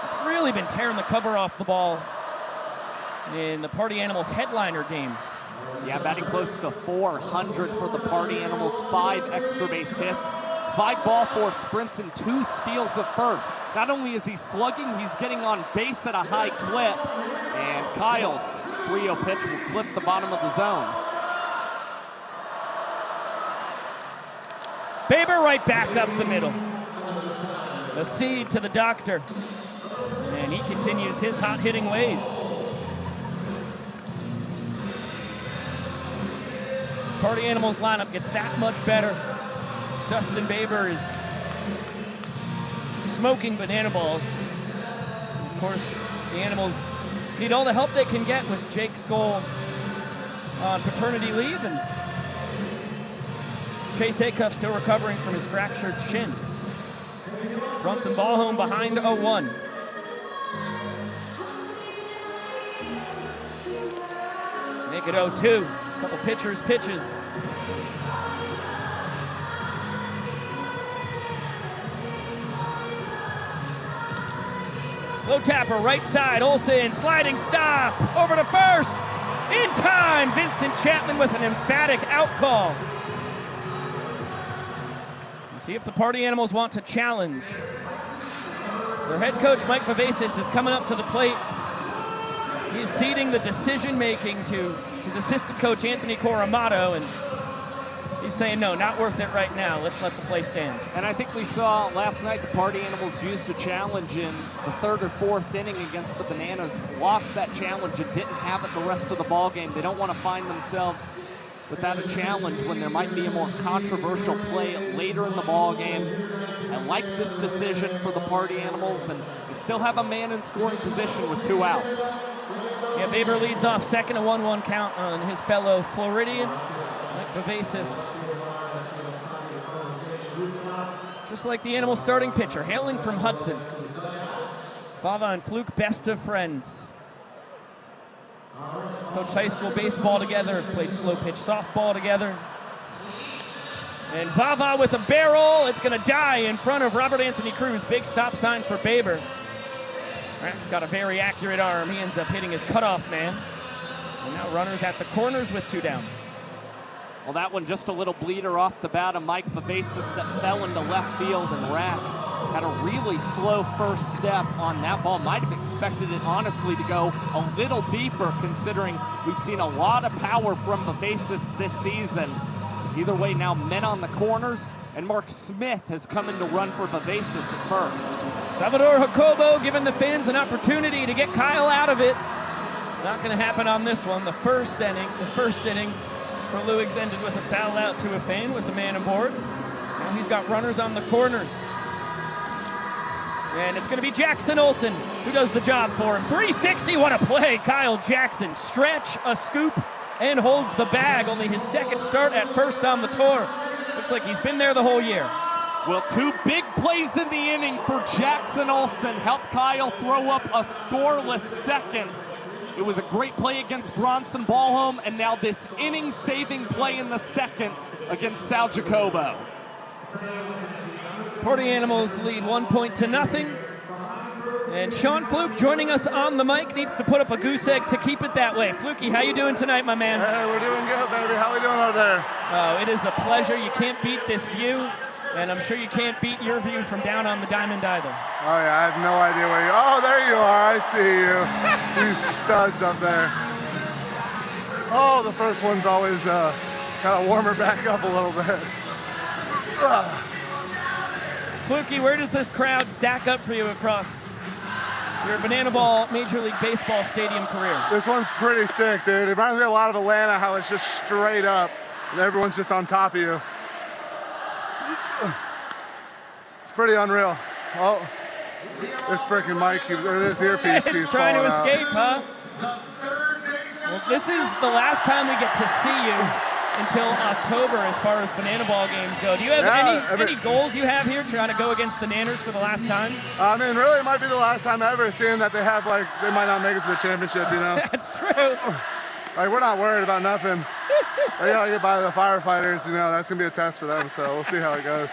He's really been tearing the cover off the ball in the Party Animals headliner games. Yeah, batting close to 400 for the Party Animals. 5 extra base hits, 5 ball 4 sprints, and 2 steals at first. Not only is he slugging, he's getting on base at a high clip. And Kyle's 3-0 pitch will clip the bottom of the zone. Baber right back up the middle. A seed to the doctor. And he continues his hot hitting ways. This Party Animals lineup gets that much better. Dustin Baber is smoking banana balls. Of course, the Animals need all the help they can get with Jake Skoll on paternity leave, and Chase Acuff still recovering from his fractured shin. Brunson Ballhome behind 0-1. Make it 0-2. A couple pitchers pitches. Slow tapper, right side, Olsen, sliding stop, over to first, in time, Vincent Chapman with an emphatic out call. Let's see if the Party Animals want to challenge. Their head coach, Mike Vivacis, is coming up to the plate. He's ceding the decision-making to his assistant coach, Anthony Coramato, and he's saying, no, not worth it right now. Let's let the play stand. And I think we saw last night the Party Animals used a challenge in the 3rd or 4th inning against the Bananas, lost that challenge and didn't have it the rest of the ball game. They don't want to find themselves without a challenge when there might be a more controversial play later in the ball game. I like this decision for the Party Animals, and they still have a man in scoring position with 2 outs. Yeah, Baber leads off second, a 1-1 count on his fellow Floridian. Mike Vivacis. Just like the Animal starting pitcher, hailing from Hudson. Vava and Fluke, best of friends. Coached high school baseball together, played slow pitch softball together. And Vava with a barrel, it's gonna die in front of Robert Anthony Cruz. Big stop sign for Baber. Rack's got a very accurate arm. He ends up hitting his cutoff man. And now runners at the corners with 2 down. Well, that one just a little bleeder off the bat of Mike Vivacis that fell into left field, and Rack had a really slow first step on that ball. Might have expected it, honestly, to go a little deeper, considering we've seen a lot of power from Vivacis this season. Either way, now men on the corners, and Mark Smith has come in to run for Vivacis at first. Salvador Jacobo giving the fans an opportunity to get Kyle out of it. It's not going to happen on this one. The first inning for Lewis ended with a foul out to a fan with the man aboard. Now he's got runners on the corners. And it's going to be Jackson Olsen who does the job for him. 360, what a play. Kyle Jackson, stretch, a scoop, and holds the bag. Only his 2nd start at first on the tour. Looks like he's been there the whole year. Well, 2 big plays in the inning for Jackson Olsen. Helped Kyle throw up a scoreless 2nd. It was a great play against Bronson Ballhome, and now this inning-saving play in the 2nd against Sal Jacobo. Party Animals lead 1-0. And Sean Fluke joining us on the mic, needs to put up a goose egg to keep it that way. Flukey, how you doing tonight, my man? Hey, we're doing good, baby. How we doing out there? Oh, it is a pleasure. You can't beat this view, and I'm sure you can't beat your view from down on the diamond either. Oh, yeah, I have no idea where you are. Oh, there you are. I see you. You studs up there. Oh, the first one's always kind of warm her back up a little bit. Flukey, where does this crowd stack up for you across your Banana Ball Major League Baseball stadium career? This one's pretty sick, dude. It reminds me a lot of Atlanta, how it's just straight up and everyone's just on top of you. It's pretty unreal. Oh, this freaking mic, or this earpiece keeps it's trying to falling escape, huh? Well, this is the last time we get to see you until October as far as Banana Ball games go. Do you have any goals you have here trying to go against the Nanners for the last time? I mean, really, it might be the last time ever, seeing that they have, like, they might not make it to the championship, you know? That's true. Like, we're not worried about nothing. They gotta get by the firefighters, you know, that's gonna be a test for them, so we'll see how it goes.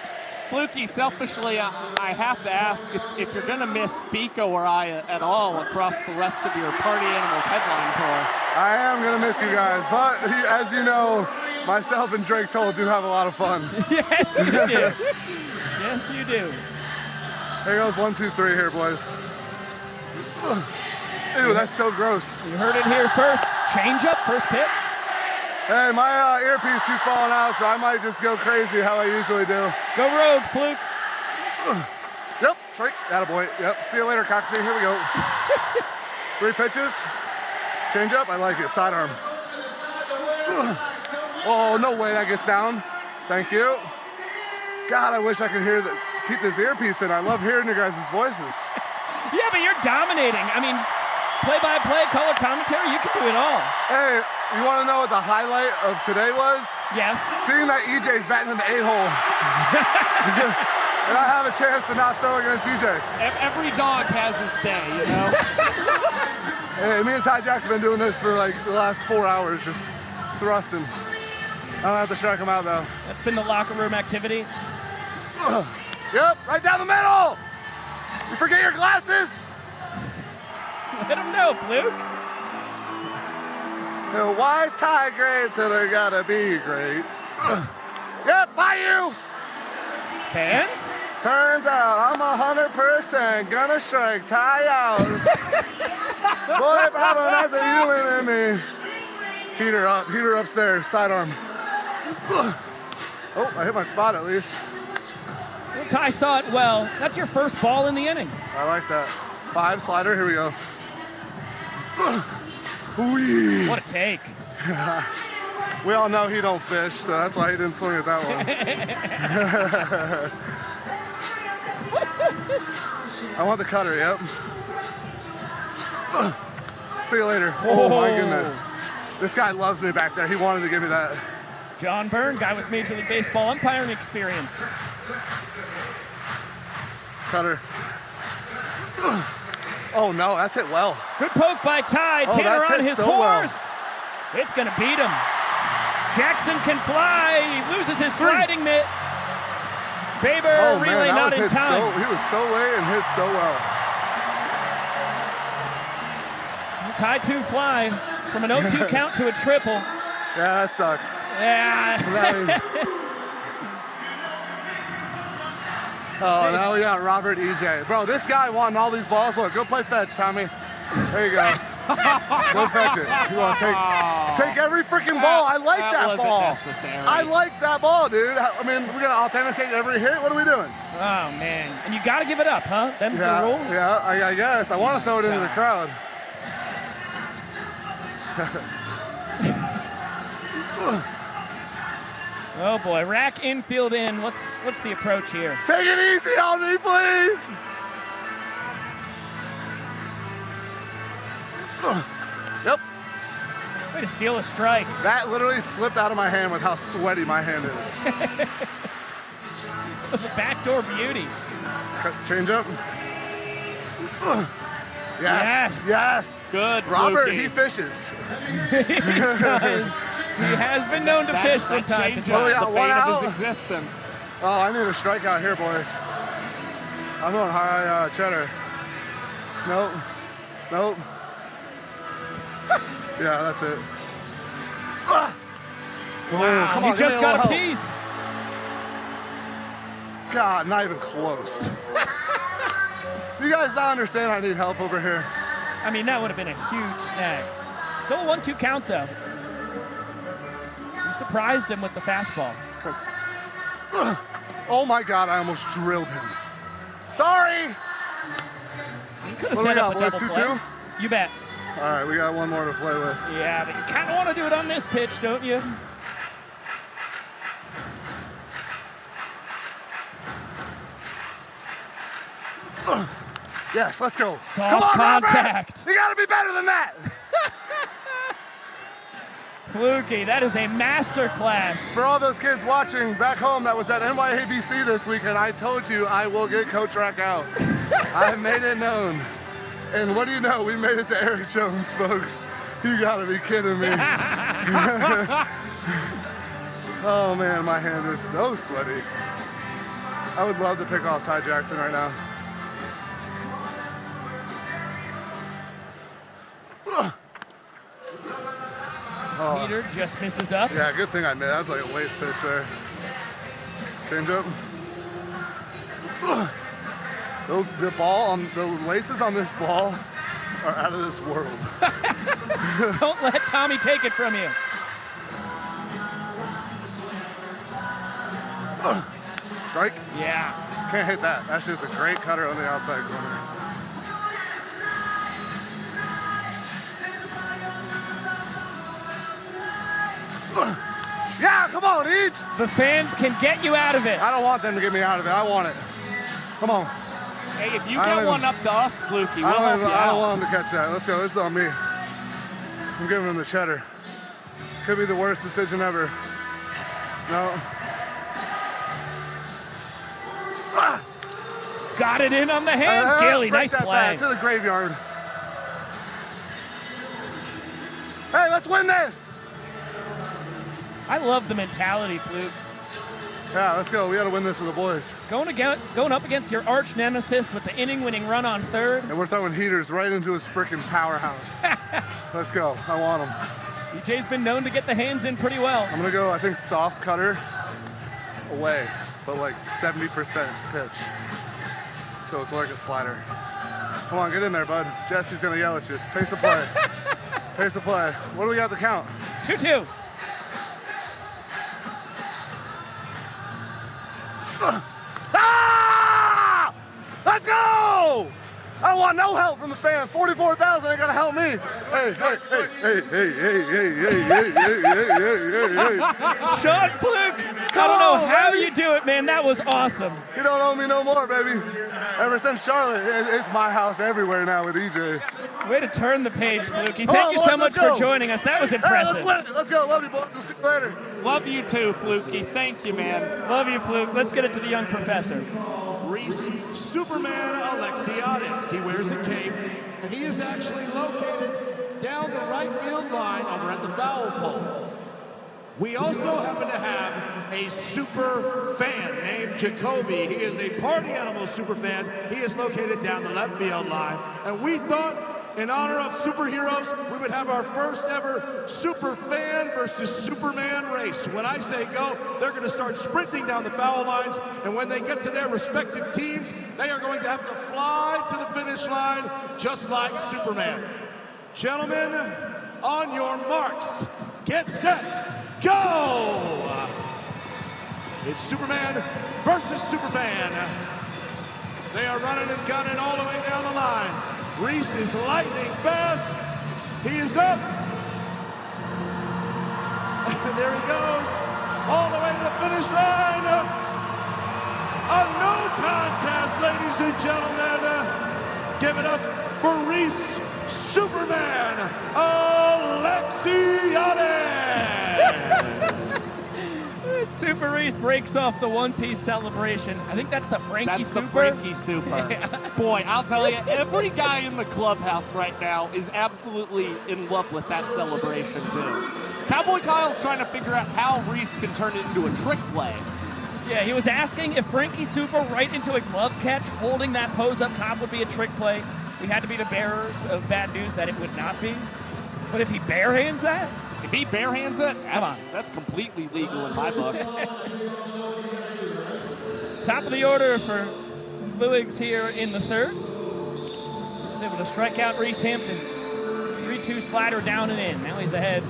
Flukey, selfishly, I have to ask if you're gonna miss Biko or I at all across the rest of your Party Animals headline tour. I am gonna miss you guys, but as you know, myself and Drake Toll do have a lot of fun. Yes, you do. Yes, you do. Here goes 1, 2, 3 here, boys. Ew, that's so gross. You heard it here first. Change up, first pitch. Hey, my earpiece keeps falling out, so I might just go crazy how I usually do. Go rogue, Fluke. Yep, straight. Attaboy. Yep, see you later, Coxie. Here we go. 3 pitches. Change up, I like it. Sidearm. Oh, no way that gets down. Thank you. God, I wish I could keep this earpiece in. I love hearing your guys' voices. Yeah, but you're dominating. I mean, play-by-play, color commentary, you can do it all. Hey, You want to know what the highlight of today was? Yes. Seeing that EJ's batting in the 8-hole. And I have a chance to not throw against EJ. Every dog has his day, you know? Hey, me and Ty Jackson have been doing this for like the last 4 hours, just thrusting. I don't have to strike him out though. That's been the locker room activity. Yep, right down the middle. You forget your glasses? Let him know, Fluke. You know, why is Ty great till they gotta be great? Yep, by you. Fans? Turns out I'm 100% gonna strike Ty out. Boy, Papa, that's a human in me. Heater up, heater upstairs, sidearm. Oh, I hit my spot at least. Well, Ty saw it well. That's your first ball in the inning. I like that. 5 slider, here we go. Whee. What a take. We all know he don't fish, so that's why he didn't swing at that one. I want the cutter, yep. See you later. Oh my goodness. This guy loves me back there. He wanted to give me that. John Byrne, guy with Major League Baseball umpiring experience. Cutter. Oh no, that's hit well. Good poke by Ty. Oh, Tanner that's on hit his so well. horse. It's gonna beat him. Jackson can fly. He loses his sliding mitt. Baber relay that not was in hit time. He was so late and hit so well. Ty 2 fly from an 0-2 count to a triple. Yeah, that sucks. Yeah. Oh, now we got Robert EJ. Bro, this guy won all these balls. Look, go play fetch, Tommy. There you go. Go fetch it. You want to take every freaking ball. I like that ball. Necessary. I like that ball, dude. I mean, we're going to authenticate every hit. What are we doing? Oh, man. And you got to give it up, huh? Them's the rules? Yeah, I guess. I want to throw it into the crowd. Oh boy, rack infield in. What's the approach here? Take it easy on me, please. Yep. Way to steal a strike. That literally slipped out of my hand with how sweaty my hand is. It was a backdoor beauty. Change up. Yes. Yes. Good, Robert, Fluky. he fishes. He does. He has been known to fish from time to changes time. we got the one bait out. of his existence. Oh, I need a strikeout here, boys. I'm going high cheddar. Nope. Nope. Yeah, that's it. Wow, come he on, just give me got a little piece. help. God, not even close. You guys don't understand I need help over here. I mean, that would have been a huge snag. Still a 1-2 count, though. You surprised him with the fastball. Oh my God, I almost drilled him. Sorry. You could have What do we set up a got, double boys? play. 2-2? You bet. All right, we got one more to play with. Yeah, but you kind of want to do it on this pitch, don't you? Yes, let's go. Soft Come on, contact. Robert! You gotta be better than that. Fluky, that is a master class. For all those kids watching back home that was at NYABC this weekend, I told you I will get Coach Rack out. I made it known. And what do you know? We made it to Eric Jones, folks. You gotta be kidding me. Oh man, my hand is so sweaty. I would love to pick off Ty Jackson right now. Oh. Peter just misses up. Yeah, good thing I made. That was like a waste pitch there. Change up. The laces on this ball are out of this world. Don't let Tommy take it from you. Strike? Yeah. Can't hit that. That's just a great cutter on the outside corner. Yeah, come on, Each. The fans can get you out of it. I don't want them to get me out of it. I want it. Come on. Hey, if you get one up to us, Fluky, we'll help you I don't out. want him to catch that. Let's go. This is on me. I'm giving him the cheddar. Could be the worst decision ever. No. Got it in on the hands, Gailey. Nice play. To the graveyard. Hey, let's win this. I love the mentality, Fluke. Yeah, let's go. We got to win this for the boys. Going up against your arch nemesis with the inning-winning run on third. And we're throwing heaters right into his freaking powerhouse. Let's go. I want him. EJ's been known to get the hands in pretty well. I'm going to go, I think, soft cutter away, but like 70% pitch. So it's like a slider. Come on, get in there, bud. Jesse's going to yell at you. Pace of play. Pace of play. What do we got to count? 2-2. Ah! Let's go! I want no help from the fans. 44,000 ain't gonna help me. Hey. Sean Fluke, I don't know how you do it, man. That was awesome. You don't owe me no more, baby. Ever since Charlotte, it's my house everywhere now with EJ. Way to turn the page, Flukie. Thank you so much for joining us. That was impressive. Hey, let's go. Love you, boys. We'll see you later. Love you too, Flukie. Thank you, man. Love you, Fluke. Let's get it to the young professor. Reese Superman Alexiades. He wears a cape, and he is actually located down the right field line over at the foul pole. We also happen to have a super fan named Jacoby. He is a party animal super fan. He is located down the left field line. And we thought, in honor of superheroes, we would have our first ever super fan versus Superman race. When I say go, they're going to start sprinting down the foul lines, and when they get to their respective teams, they are going to have to fly to the finish line just like Superman. Gentlemen, on your marks, get set, go! It's Superman versus Superfan. They are running and gunning all the way down the line. Reese is lightning fast. He is up. And there he goes, all the way to the finish line. A no contest, ladies and gentlemen. Give it up for Reese Superman Alexiades. Super Reese breaks off the one-piece celebration. I think that's the Frankie Super. That's the Frankie Super. Yeah. Boy, I'll tell you, every guy in the clubhouse right now is absolutely in love with that celebration, too. Cowboy Kyle's trying to figure out how Reese can turn it into a trick play. Yeah, he was asking if Frankie Super right into a glove catch, holding that pose up top would be a trick play. We had to be the bearers of bad news that it would not be. But if he barehands that, if he barehands it, that's completely legal in my book. Top of the order for Fluigs here in the third. He's able to strike out Reese Hampton. 3-2 slider down and in. Now he's ahead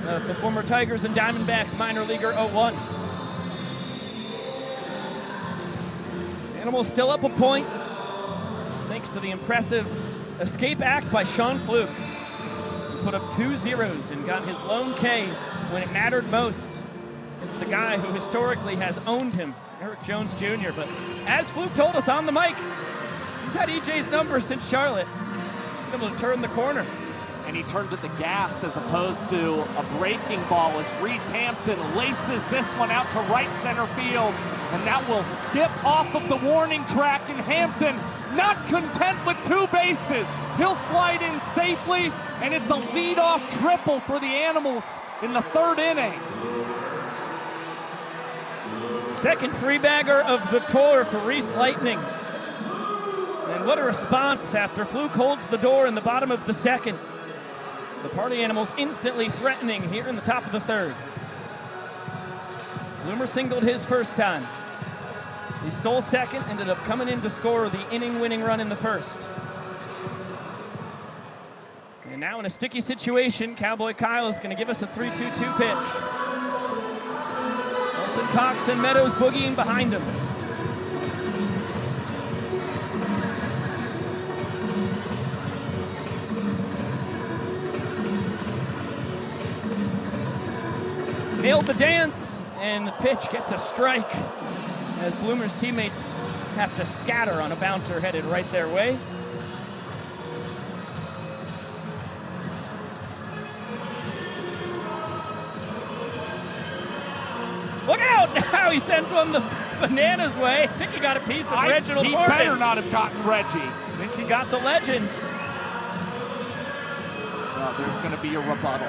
of the former Tigers and Diamondbacks minor leaguer 0-1. Animals still up a point, thanks to the impressive escape act by Sean Fluke. Put up 2 zeros and got his lone K when it mattered most. It's the guy who historically has owned him, Eric Jones Jr. But as Fluke told us on the mic, he's had EJ's number since Charlotte. He's able to turn the corner. And he turned to the gas as opposed to a breaking ball as Reese Hampton laces this one out to right center field. And that will skip off of the warning track, and Hampton not content with 2 bases. He'll slide in safely, and it's a leadoff triple for the Animals in the 3rd inning. Second 3-bagger of the tour for Reese Lightning. And what a response after Fluke holds the door in the bottom of the 2nd. The Party Animals instantly threatening here in the top of the 3rd. Bloomer singled his first time. He stole second, ended up coming in to score the inning-winning run in the 1st. And now in a sticky situation, Cowboy Kyle is going to give us a 3-2-2 pitch. Wilson, Cox, and Meadows boogieing behind him. Nailed the dance, and the pitch gets a strike as Bloomer's teammates have to scatter on a bouncer headed right their way. Look out! Now he sends one the Bananas way. I think he got a piece of Reginald He Morgan. better not have gotten Reggie. I think he got the legend. Oh, there's going to be a rebuttal.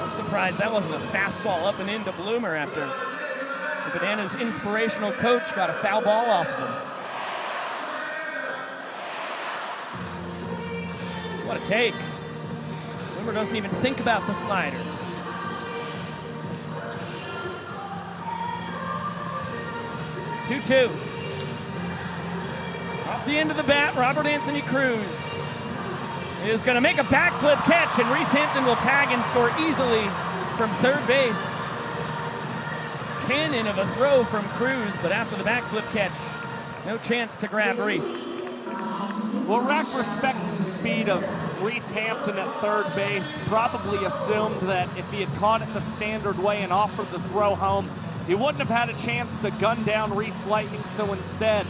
I'm surprised that wasn't a fastball up and into Bloomer after the Bananas' inspirational coach got a foul ball off of him. What a take. Bloomer doesn't even think about the slider. Two-two. Off the end of the bat, Robert Anthony Cruz is going to make a backflip catch, and Reese Hampton will tag and score easily from third base. Cannon of a throw from Cruz, but after the backflip catch, no chance to grab Reese. Well, Rack respects the speed of Reese Hampton at third base. Probably assumed that if he had caught it the standard way and offered the throw home, he wouldn't have had a chance to gun down Reese Lightning, so instead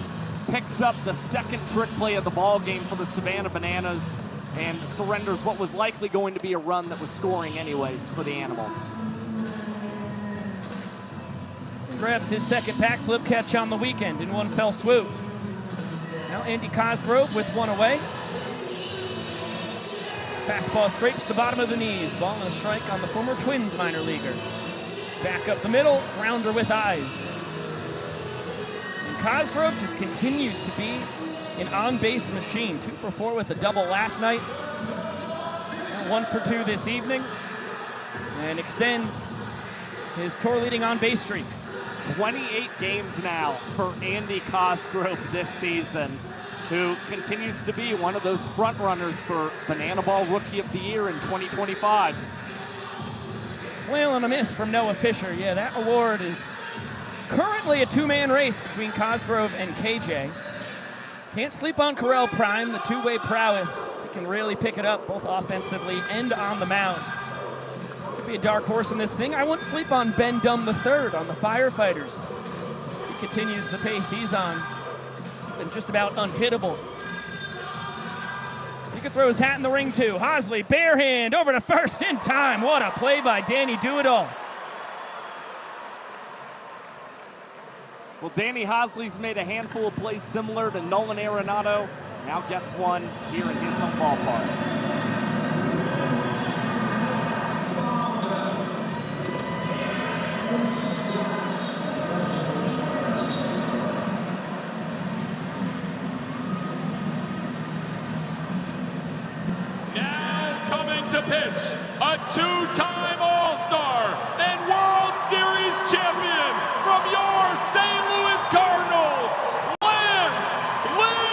picks up the second trick play of the ball game for the Savannah Bananas and surrenders what was likely going to be a run that was scoring anyways for the Animals. Grabs his second backflip catch on the weekend in one fell swoop. Now Andy Cosgrove with one away. Fastball scrapes the bottom of the knees. Ball and a strike on the former Twins minor leaguer. Back up the middle, grounder with eyes. And Cosgrove just continues to be an on-base machine. 2 for 4 with a double last night. 1 for 2 this evening. And extends his tour-leading on-base streak. 28 games now for Andy Cosgrove this season, who continues to be one of those front runners for Banana Ball Rookie of the Year in 2025. Flail and a miss from Noah Fisher. Yeah, that award is currently a two-man race between Cosgrove and KJ. Can't sleep on Correll Prime, the two-way prowess. He can really pick it up both offensively and on the mound. Could be a dark horse in this thing. I wouldn't sleep on Ben Dunn III on the Firefighters. He continues the pace he's on. He's been just about unhittable. He could throw his hat in the ring too. Hosley, bare hand, over to first in time. What a play by Danny Do-It-All. Well, Danny Hosley's made a handful of plays similar to Nolan Arenado. Now gets one here in his home ballpark. Now coming to pitch, a two-time All-Star and World Series champion from your St. Louis Cardinals, Lance Lynn!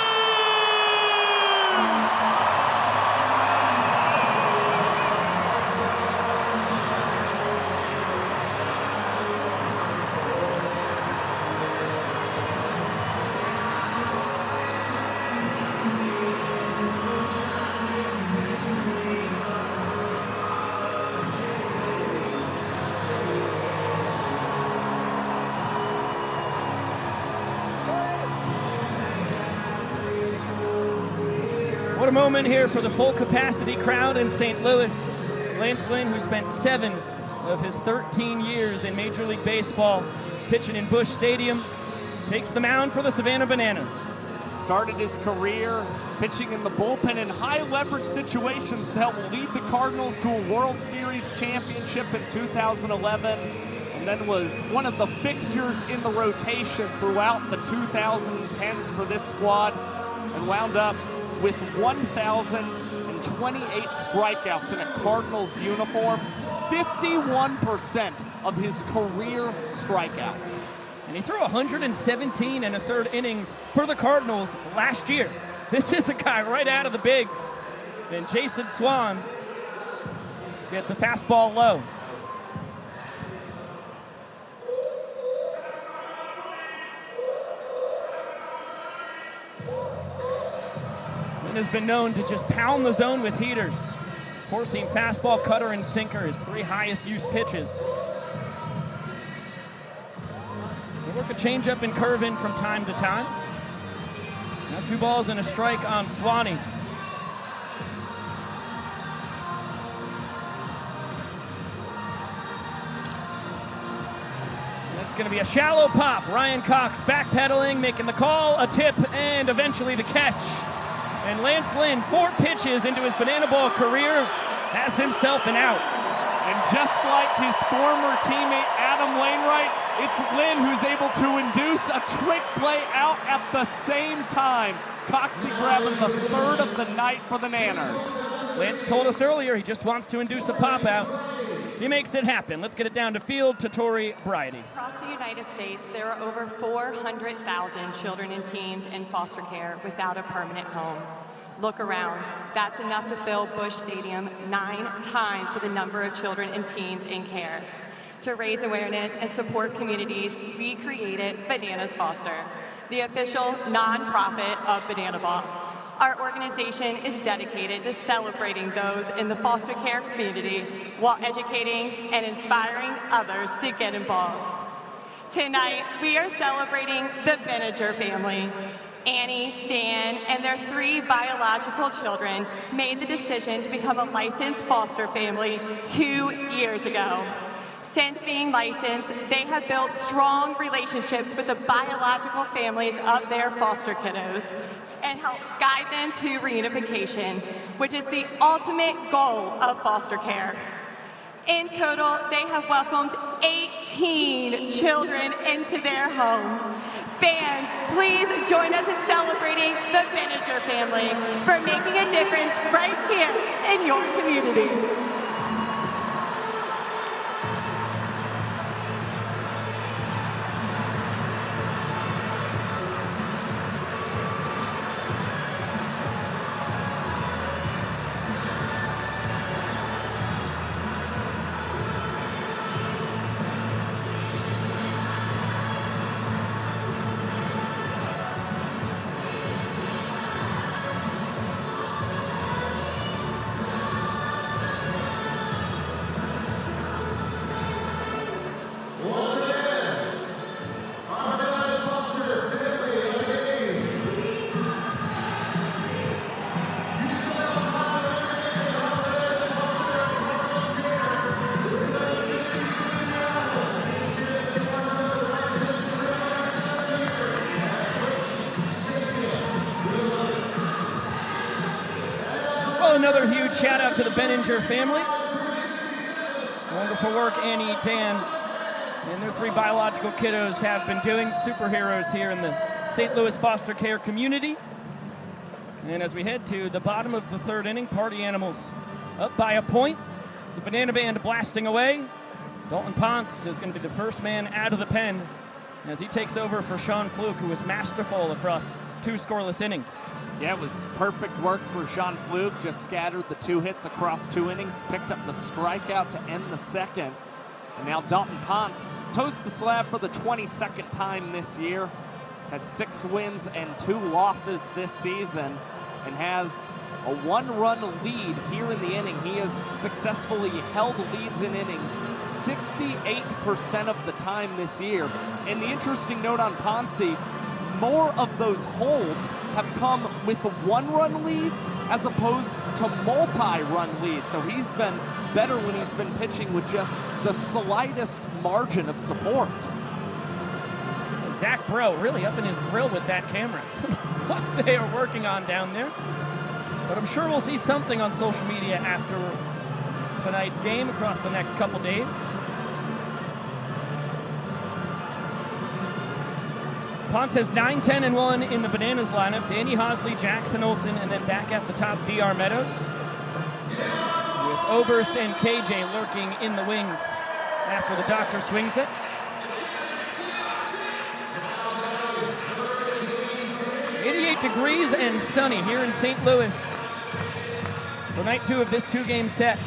What a moment here for the full capacity crowd in St. Louis. Lance Lynn, who spent 7 of his 13 years in Major League Baseball pitching in Busch Stadium, takes the mound for the Savannah Bananas. Started his career pitching in the bullpen in high leverage situations to help lead the Cardinals to a World Series championship in 2011, and then was one of the fixtures in the rotation throughout the 2010s for this squad, and wound up with 1,028 strikeouts in a Cardinals uniform, 51% of his career strikeouts. And he threw 117 and a third innings for the Cardinals last year. This is a guy right out of the bigs. And Jason Swan gets a fastball low. Has been known to just pound the zone with heaters, forcing fastball, cutter, and sinker, his 3 highest use pitches. He'll work a changeup and curve in from time to time. Now 2 balls and a strike on Swanee. It's going to be a shallow pop. Ryan Cox backpedaling, making the call, a tip, and eventually the catch. And Lance Lynn, 4 pitches into his banana ball career, has himself an out. And just like his former teammate Adam Wainwright, it's Lynn who's able to induce a trick play out at the same time. Coxie grabbing the 3rd of the night for the Nanners. Lance told us earlier he just wants to induce a pop out. He makes it happen. Let's get it down to field to Tori Bryety. Across the United States, there are over 400,000 children and teens in foster care without a permanent home. Look around. That's enough to fill Busch Stadium 9 times with the number of children and teens in care. To raise awareness and support communities, we created Bananas Foster, the official nonprofit of Banana Ball. Our organization is dedicated to celebrating those in the foster care community while educating and inspiring others to get involved. Tonight, we are celebrating the Benninger family. Annie, Dan, and their 3 biological children made the decision to become a licensed foster family 2 years ago. Since being licensed, they have built strong relationships with the biological families of their foster kiddos and help guide them to reunification, which is the ultimate goal of foster care. In total, they have welcomed 18 children into their home. Fans, please join us in celebrating the Benninger family for making a difference right here in your community. Another huge shout out to the Benninger family. Wonderful work Annie, Dan, and their 3 biological kiddos have been doing. Superheroes here in the St. Louis foster care community. And as we head to the bottom of the 3rd inning, Party Animals up by a point. The Banana Band blasting away. Dalton Ponce is going to be the first man out of the pen as he takes over for Sean Fluke, who was masterful across 2 scoreless innings. Yeah, it was perfect work for Sean Fluke. Just scattered the 2 hits across 2 innings, picked up the strikeout to end the 2nd. And now Dalton Ponce toes the slab for the 22nd time this year. Has 6 wins and 2 losses this season and has a 1-run lead here in the inning. He has successfully held leads in innings 68% of the time this year. And the interesting note on Ponce, more of those holds have come with the 1-run leads as opposed to multi-run leads. So he's been better when he's been pitching with just the slightest margin of support. Zach Bro really up in his grill with that camera. What they are working on down there. But I'm sure we'll see something on social media after tonight's game across the next couple days. Ponce has 9-10-1 in the Bananas lineup. Danny Hosley, Jackson Olsen, and then back at the top, DR Meadows. With Oberst and KJ lurking in the wings after the doctor swings it. Degrees and sunny here in St. Louis for night 2 of this 2-game set.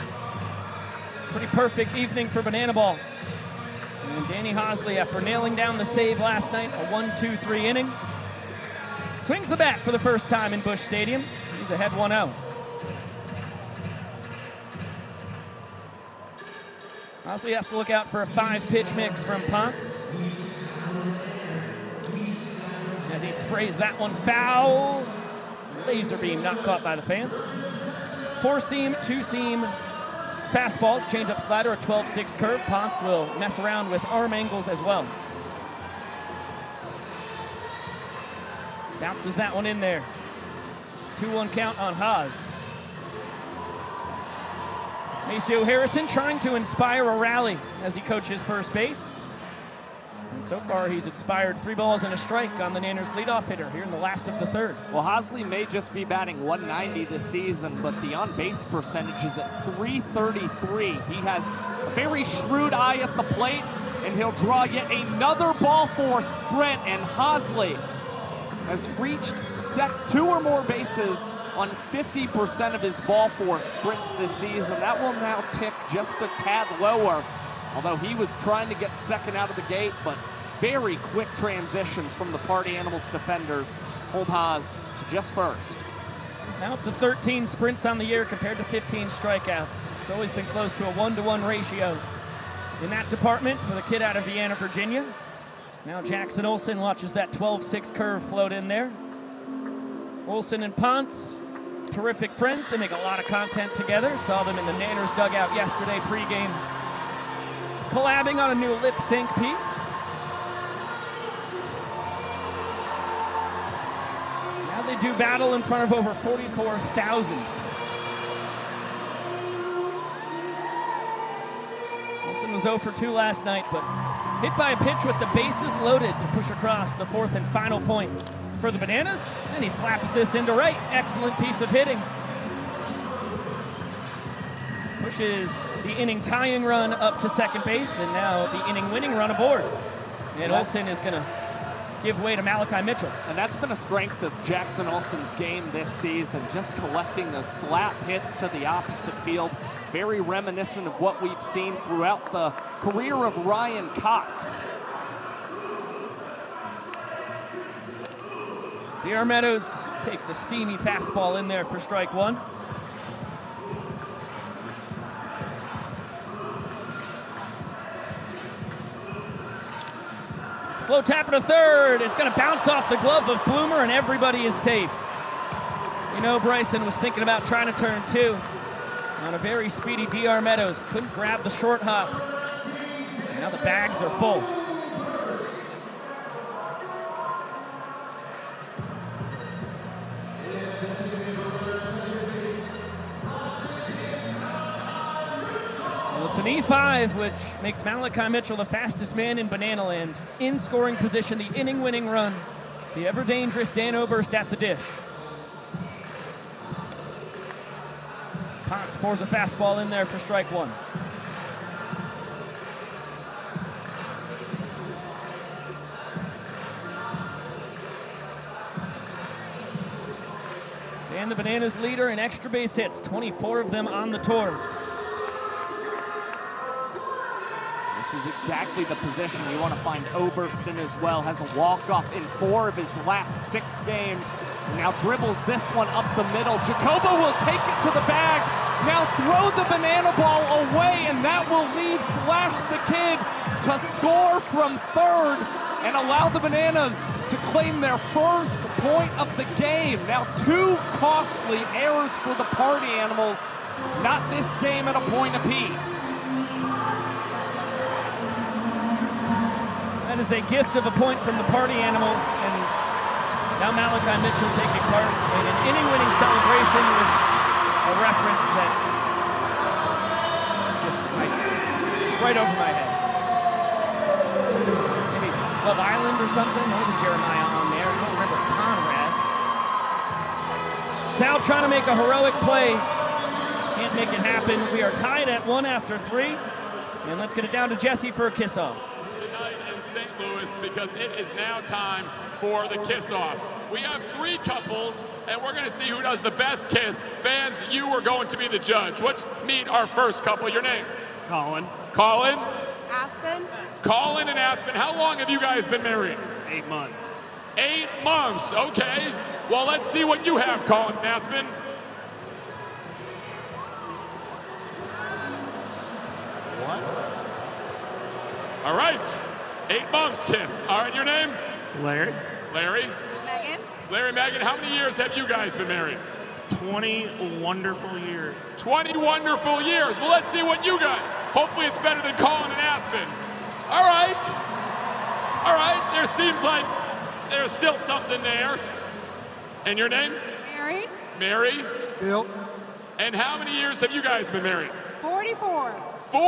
Pretty perfect evening for Banana Ball. And Danny Hosley, after nailing down the save last night, a 1-2-3 inning, swings the bat for the first time in Busch Stadium. He's ahead 1-0. Hosley has to look out for a 5-pitch mix from Ponce. As he sprays that one foul. Laser beam not caught by the fans. 4-seam, 2-seam fastballs, change-up slider, a 12-6 curve. Ponce will mess around with arm angles as well. Bounces that one in there. 2-1 count on Haas. Maceo Harrison trying to inspire a rally as he coaches first base. And so far, he's inspired 3 balls and a strike on the Nanners leadoff hitter here in the last of the third. Well, Hosley may just be batting 190 this season, but the on-base percentage is at 333. He has a very shrewd eye at the plate, and he'll draw yet another ball for sprint, and Hosley has reached 2 or more bases on 50% of his ball four sprints this season. That will now tick just a tad lower, although he was trying to get second out of the gate, but very quick transitions from the Party Animals defenders hold Haas to just first. He's now up to 13 sprints on the year compared to 15 strikeouts. It's always been close to a 1-to-1 ratio in that department for the kid out of Vienna, Virginia. Now Jackson Olsen watches that 12-6 curve float in there. Olsen and Ponce, terrific friends. They make a lot of content together. Saw them in the Nanners dugout yesterday pregame, collabing on a new lip sync piece. Now they do battle in front of over 44,000. Olsen was 0 for 2 last night, but hit by a pitch with the bases loaded to push across the 4th and final point for the Bananas, and he slaps this into right. Excellent piece of hitting. Pushes the inning tying run up to second base, and now the inning winning run aboard. And Olsen is gonna give way to Malachi Mitchell. And that's been a strength of Jackson Olsen's game this season, just collecting those slap hits to the opposite field. Very reminiscent of what we've seen throughout the career of Ryan Cox. D.R. Meadows takes a steamy fastball in there for strike 1. Slow tap to third. It's going to bounce off the glove of Bloomer, and everybody is safe. You know, Bryson was thinking about trying to turn 2 on a very speedy D.R. Meadows. Couldn't grab the short hop. And now the bags are full. It's an E5, which makes Malachi Mitchell the fastest man in Banana Land. In scoring position, the inning-winning run. The ever-dangerous Dan Oberst at the dish. Ponce pours a fastball in there for strike 1. And the Bananas leader in extra base hits, 24 of them on the tour. This is exactly the position you want to find Oberst in as well. Has a walk-off in 4 of his last 6 games. Now dribbles this one up the middle. Jacobo will take it to the bag. Now throw the banana ball away, and that will lead Flash the Kid to score from third and allow the Bananas to claim their first point of the game. Now 2 costly errors for the Party Animals. Not this game at a point apiece. That is a gift of a point from the Party Animals, and now Malachi Mitchell taking part in an inning-winning celebration with a reference that just right over my head. Maybe Love Island or something? There was a Jeremiah on there. I don't remember Conrad. Sal trying to make a heroic play. Can't make it happen. We are tied at 1 after 3. And let's get it down to Jesse for a kiss-off. Tonight in St. Louis, because it is now time for the kiss-off. We have 3 couples, and we're going to see who does the best kiss. Fans, you are going to be the judge. Let's meet our first couple. Your name? Colin. Colin? Aspen. Colin and Aspen. How long have you guys been married? 8 months. 8 months, okay. Well, let's see what you have, Colin and Aspen. What? All right, 8 months kiss. All right, your name? Larry. Larry? Megan. Larry, Megan, how many years have you guys been married? 20 wonderful years. 20 wonderful years. Well, let's see what you got. Hopefully it's better than Colin and Aspen. All right. All right, there seems like there's still something there. And your name? Mary. Mary. Bill. And how many years have you guys been married? 44. 44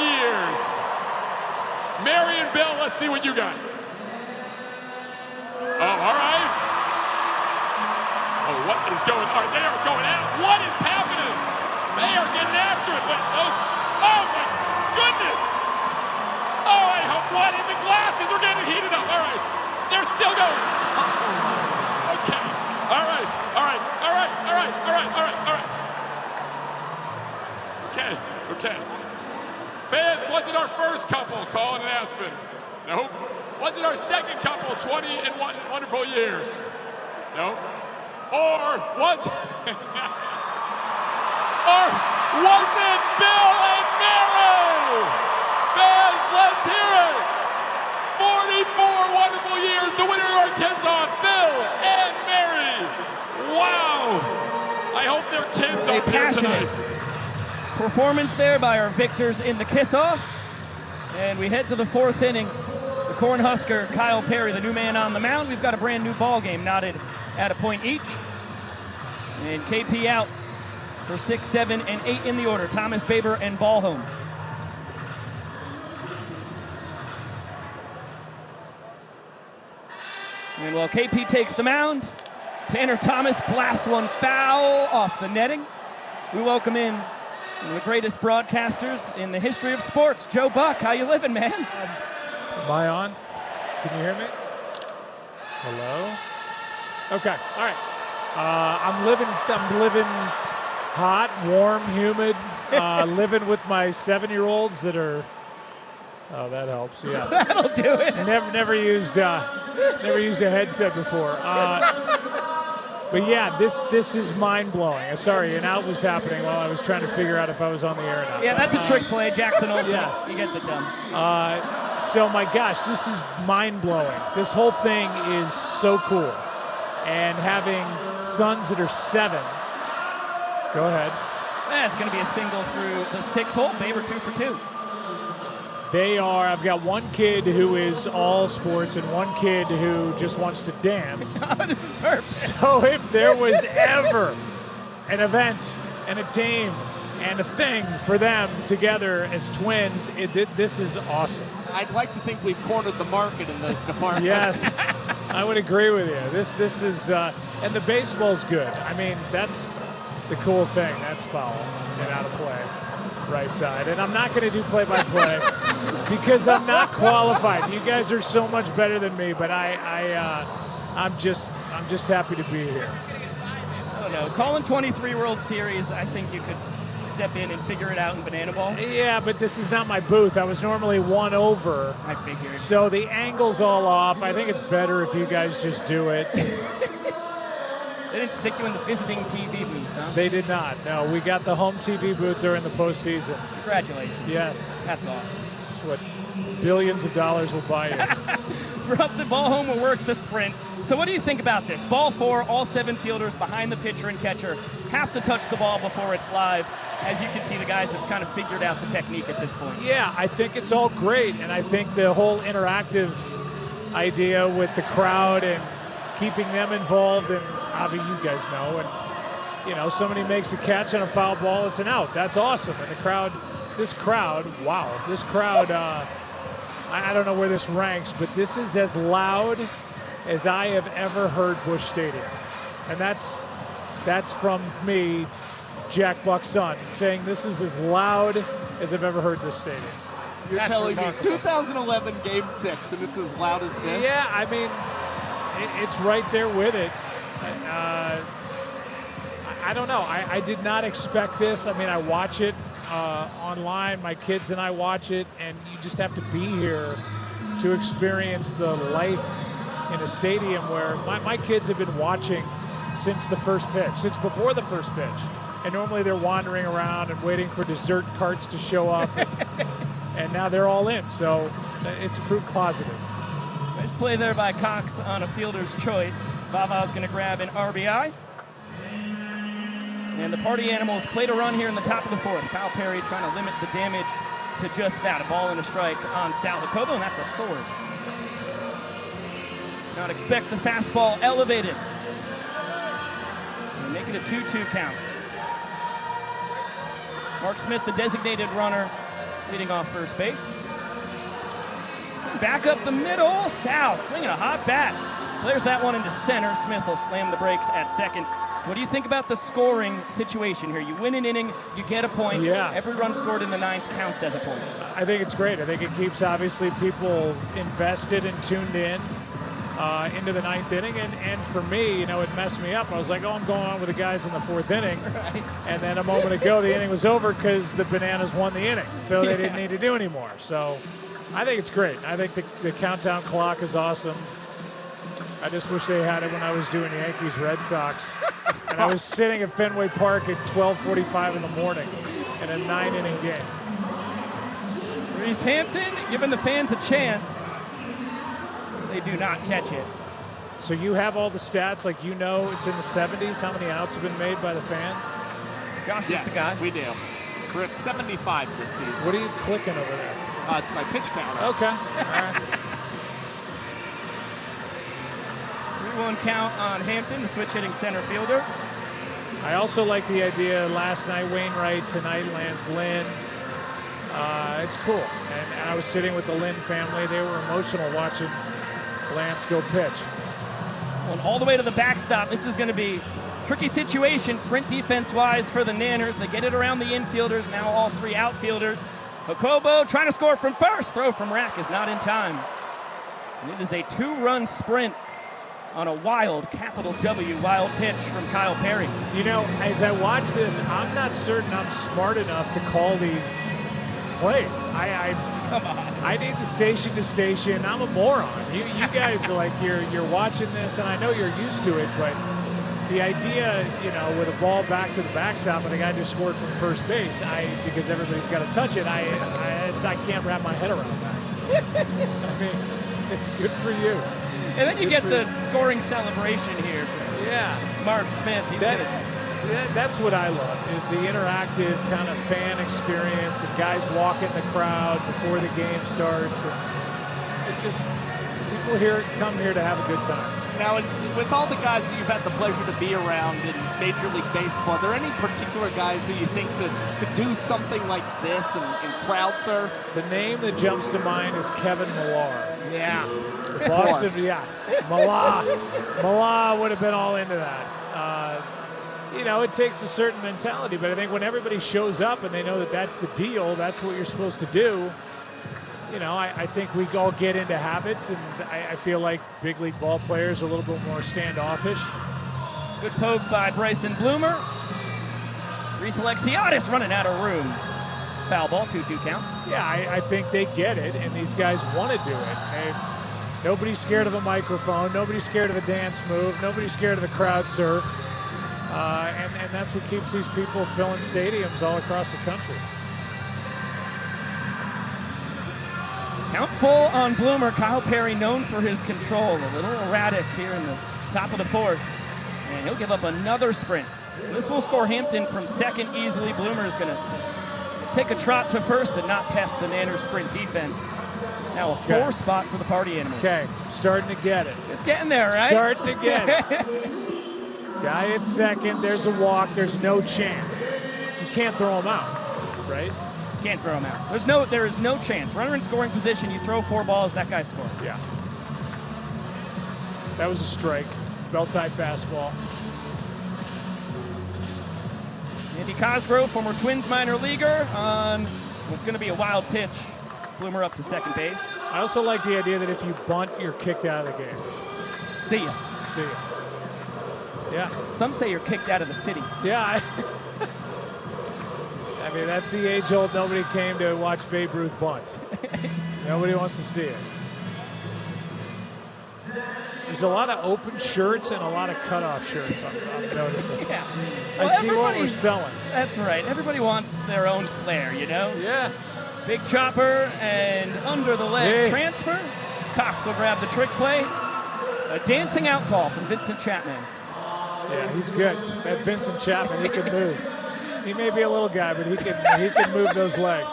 years. Mary and Bill, let's see what you got. Oh, all right. Oh, what is going on? They are going out. What is happening? They are getting after it. But those, oh my goodness. Oh, I hope what? The glasses are getting heated up. All right. They're still going. Okay. All right. All right. All right. All right. All right. All right. All right. Okay. Okay. Fans, was it our first couple, Colin and Aspen? Nope. Was it our second couple, 20 and wonderful years? Nope. Or was it Bill and Mary? Fans, let's hear it. 44 wonderful years, the winner of our kiss-off, Bill and Mary. Wow. I hope their kids are here tonight. Performance there by our victors in the kiss-off. And we head to the fourth inning. The Cornhusker, Kyle Perry, the new man on the mound. We've got a brand new ball game knotted at a point each. And KP out for 6, 7, and 8 in the order. Thomas, Baber, and Ballholm. And while KP takes the mound, Tanner Thomas blasts one foul off the netting. We welcome in one of the greatest broadcasters in the history of sports, Joe Buck. How you living, man? Am I on? Can you hear me? Hello? Okay, all right. I'm living hot, warm, humid, living with my 7-year-olds that are, oh, that helps, yeah. That'll do it. Never used a headset before. But yeah, this is mind-blowing. Sorry, an out was happening while I was trying to figure out if I was on the air or not. Yeah, that's a trick play. Jackson Olsen, yeah. He gets it done. So my gosh, this is mind-blowing. This whole thing is so cool. And having sons that are 7, go ahead. It's going to be a single through the 6-hole. Baber 2 for 2. They are, I've got one kid who is all sports and one kid who just wants to dance. This is perfect. So if there was ever an event and a team and a thing for them together as twins, this is awesome. I'd like to think we've cornered the market in this department. Yes, I would agree with you. This is, and the baseball's good. I mean, that's the cool thing. That's foul and out of play. Right side, and I'm not going to do play-by-play because I'm not qualified. You guys are so much better than me, but I'm just happy to be here. I don't know. Calling 23 World Series, I think you could step in and figure it out in Banana Ball. Yeah, but this is not my booth. I was normally 1 over. I figured. So the angle's all off. I think it's better if you guys just do it. They didn't stick you in the visiting TV booth, huh? They did not. No, we got the home TV booth during the postseason. Congratulations. Yes. That's awesome. That's what billions of dollars will buy you. Brunson Ballholm will work the sprint. So what do you think about this? Ball 4, all 7 fielders behind the pitcher and catcher have to touch the ball before it's live. As you can see, the guys have kind of figured out the technique at this point. Yeah, I think it's all great, and I think the whole interactive idea with the crowd and keeping them involved, and obviously you guys know, and you know, somebody makes a catch on a foul ball, it's an out. That's awesome. And the crowd, this crowd, wow, this crowd, I don't know where this ranks, but this is as loud as I have ever heard Busch Stadium. And that's from me, Jack Buck's son, saying this is as loud as I've ever heard this stadium. You're telling me 2011 Game 6 and it's as loud as this? Yeah, I mean, it's right there with it. I don't know. I did not expect this. I mean, I watch it online. My kids and I watch it, and you just have to be here to experience the life in a stadium where my kids have been watching since the first pitch, since before the first pitch. And normally they're wandering around and waiting for dessert carts to show up, and now they're all in. So it's proof positive. Nice play there by Cox on a fielder's choice. Vava's going to grab an RBI. And the Party Animals played a run here in the top of the 4th. Kyle Perry trying to limit the damage to just that. A ball and a strike on Sal Jacobo, and that's a sword. Not expect the fastball elevated. And make it a 2-2 count. Mark Smith, the designated runner, leading off first base. Back up the middle, Sal swinging a hot bat. Flares that one into center. Smith will slam the brakes at second. So what do you think about the scoring situation here? You win an inning, you get a point. Yeah. Every run scored in the ninth counts as a point. I think it's great. I think it keeps, obviously, people invested and tuned in into the ninth inning. And for me, it messed me up. I was like, oh, I'm going on with the guys in the fourth inning. Right. And then a moment ago, the inning was over because the Bananas won the inning. So they didn't need to do anymore. So I think it's great. I think the countdown clock is awesome. I just wish they had it when I was doing Yankees Red Sox. And I was sitting at Fenway Park at 12:45 in the morning in a 9-inning game. Reese Hampton giving the fans a chance. They do not catch it. So you have all the stats, like it's in the 70s. How many outs have been made by the fans? Josh is the guy. We do. We're at 75 this season. What are you clicking over there? It's my pitch counter. Okay. All right. 3-1 count on Hampton, the switch-hitting center fielder. I also like the idea last night, Wainwright, tonight Lance Lynn. It's cool. And I was sitting with the Lynn family. They were emotional watching Lance go pitch. Well, all the way to the backstop. This is going to be a tricky situation, sprint defense-wise for the Nanners. They get it around the infielders, now all three outfielders. Hokobo trying to score from first. Throw from Rack is not in time. And it is a 2-run sprint on a wild, capital W, wild pitch from Kyle Perry. As I watch this, I'm not certain I'm smart enough to call these plays. Come on. I need the station to station. I'm a moron. You guys are like, you're watching this, and I know you're used to it, but the idea, with a ball back to the backstop and the guy just scored from first base, because everybody's got to touch it, I can't wrap my head around that. I mean, it's good for you. And then you get the scoring celebration here from Mark Smith. That's what I love, is the interactive kind of fan experience and guys walk in the crowd before the game starts. And it's just, people come here to have a good time. Now, with all the guys that you've had the pleasure to be around in Major League Baseball, are there any particular guys who you think could do something like this and crowd surf? The name that jumps to mind is Kevin Millar. Yeah. Boston, Millar would have been all into that. It takes a certain mentality, but I think when everybody shows up and they know that that's the deal, that's what you're supposed to do, I think we all get into habits, and I feel like big league ball players are a little bit more standoffish. Good poke by Bryson Bloomer. Reese Alexiadis running out of room. Foul ball, 2-2 count. Yeah, I think they get it, and these guys want to do it. Nobody's scared of a microphone. Nobody's scared of a dance move. Nobody's scared of the crowd surf. And that's what keeps these people filling stadiums all across the country. Count full on Bloomer. Kyle Perry known for his control. A little erratic here in the top of the fourth. And he'll give up another sprint. So this will score Hampton from second easily. Bloomer is going to take a trot to first and not test the Nanners sprint defense. Now a 4 spot for the Party Animals. Okay, starting to get it. It's getting there, right? Starting to get it. Guy at second, there's a walk, there's no chance. You can't throw him out, right? Can't throw him out. There is no chance. Runner in scoring position, you throw 4 balls, that guy scored. Yeah. That was a strike. Bell-tie fastball. Andy Cosgrove, former Twins minor leaguer, on what's going to be a wild pitch. Bloomer up to second base. I also like the idea that if you bunt, you're kicked out of the game. See ya. See ya. Yeah. Some say you're kicked out of the city. Yeah. I mean, that's the age-old, nobody came to watch Babe Ruth bunt. Nobody wants to see it. There's a lot of open shirts and a lot of cutoff shirts, I'm noticing. Yeah. I see what we're selling. That's right. Everybody wants their own flair, Yeah. Big chopper and under the leg transfer. Cox will grab the trick play. A dancing out call from Vincent Chapman. Yeah, he's good. That Vincent Chapman, he can move. He may be a little guy, but he can move those legs.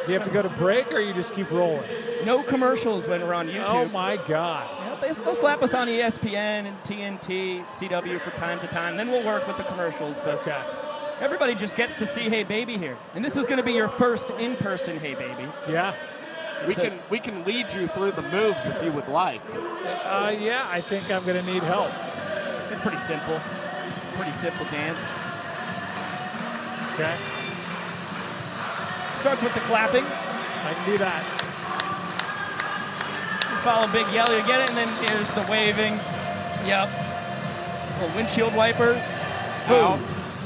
Do you have to go to break, or you just keep rolling? No commercials when we're on YouTube. Oh my God. Yeah, they'll slap us on ESPN and TNT, CW for time to time. Then we'll work with the commercials. But okay. Everybody just gets to see Hey Baby here. And this is going to be your first in-person Hey Baby. Yeah. We can lead you through the moves if you would like. Yeah, I think I'm going to need help. It's pretty simple. It's a pretty simple dance. Okay. Starts with the clapping. I can do that. You follow Big Yell, you get it, and then here's the waving. Yep. Little windshield wipers. Out.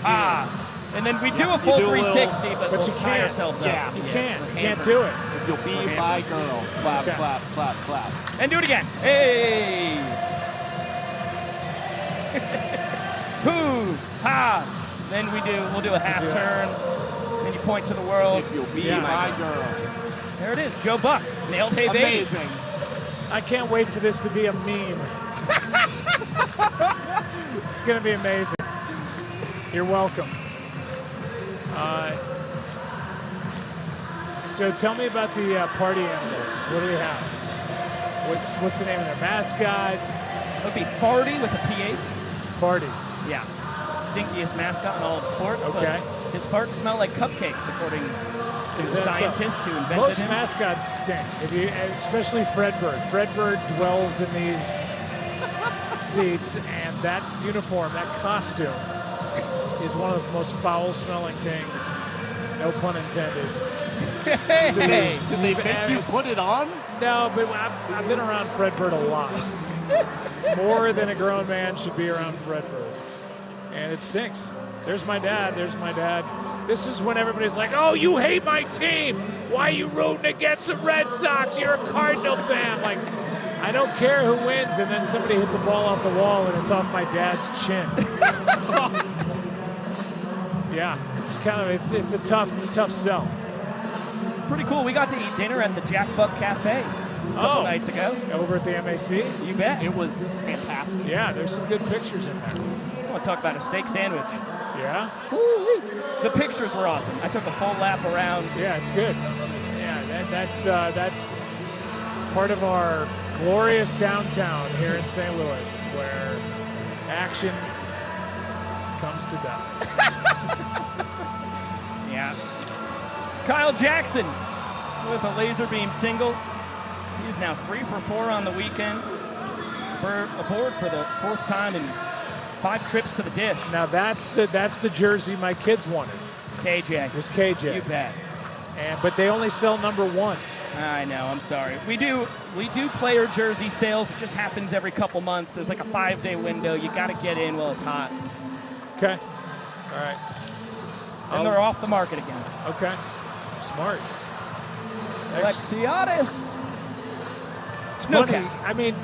Ah. And then we do a full 360, but you we'll tie can't. ourselves up. Yeah, you can't. You can't do it. You'll be my girl. Clap, clap, clap, clap. And do it again. Hey! Hoo! Ha! Then we'll do a half turn. Then you point to the world. If you'll be my girl. There it is. Joe Buck. Nailed Hey Baby. Amazing. I can't wait for this to be a meme. It's going to be amazing. You're welcome. So tell me about the party animals. What do we have? What's the name of their mascot? It would be Farty with a PH. Farty. Yeah. Stinkiest mascot in all of sports. Okay. But his farts smell like cupcakes, according to the scientist who invented Most him. mascots stink, especially Fredbird. Fredbird dwells in these seats, and that uniform, that costume, is one of the most foul-smelling things. No pun intended. Hey, did they make you put it on? No, but I've been around Fredbird a lot. More than a grown man should be around Fredbird. And it stinks. There's my dad. There's my dad. This is when everybody's like, oh, you hate my team. Why are you rooting against the Red Sox? You're a Cardinal fan. Like, I don't care who wins. And then somebody hits a ball off the wall and it's off my dad's chin. Yeah, it's kind of, it's a tough sell. It's pretty cool. We got to eat dinner at the Jack Buck Cafe a couple nights ago. Over at the MAC? You bet. It was fantastic. Yeah, there's some good pictures in there. I want to talk about a steak sandwich. Yeah? Woo-wee. The pictures were awesome. I took a full lap around. Yeah, it's good. Yeah, that's part of our glorious downtown here in St. Louis, where action comes to die. Yeah. Kyle Jackson with a laser beam single. He's now 3 for 4 on the weekend. Aboard for the 4th time in 5 trips to the dish. Now that's the jersey my kids wanted. KJ. It was KJ. You bet. But they only sell number 1. I know, I'm sorry. We do player jersey sales. It just happens every couple months. There's like a 5-day window. You got to get in while it's hot. Okay. All right. And they're off the market again. Okay. Smart. Alexiadis. It's No funny. catch. I mean,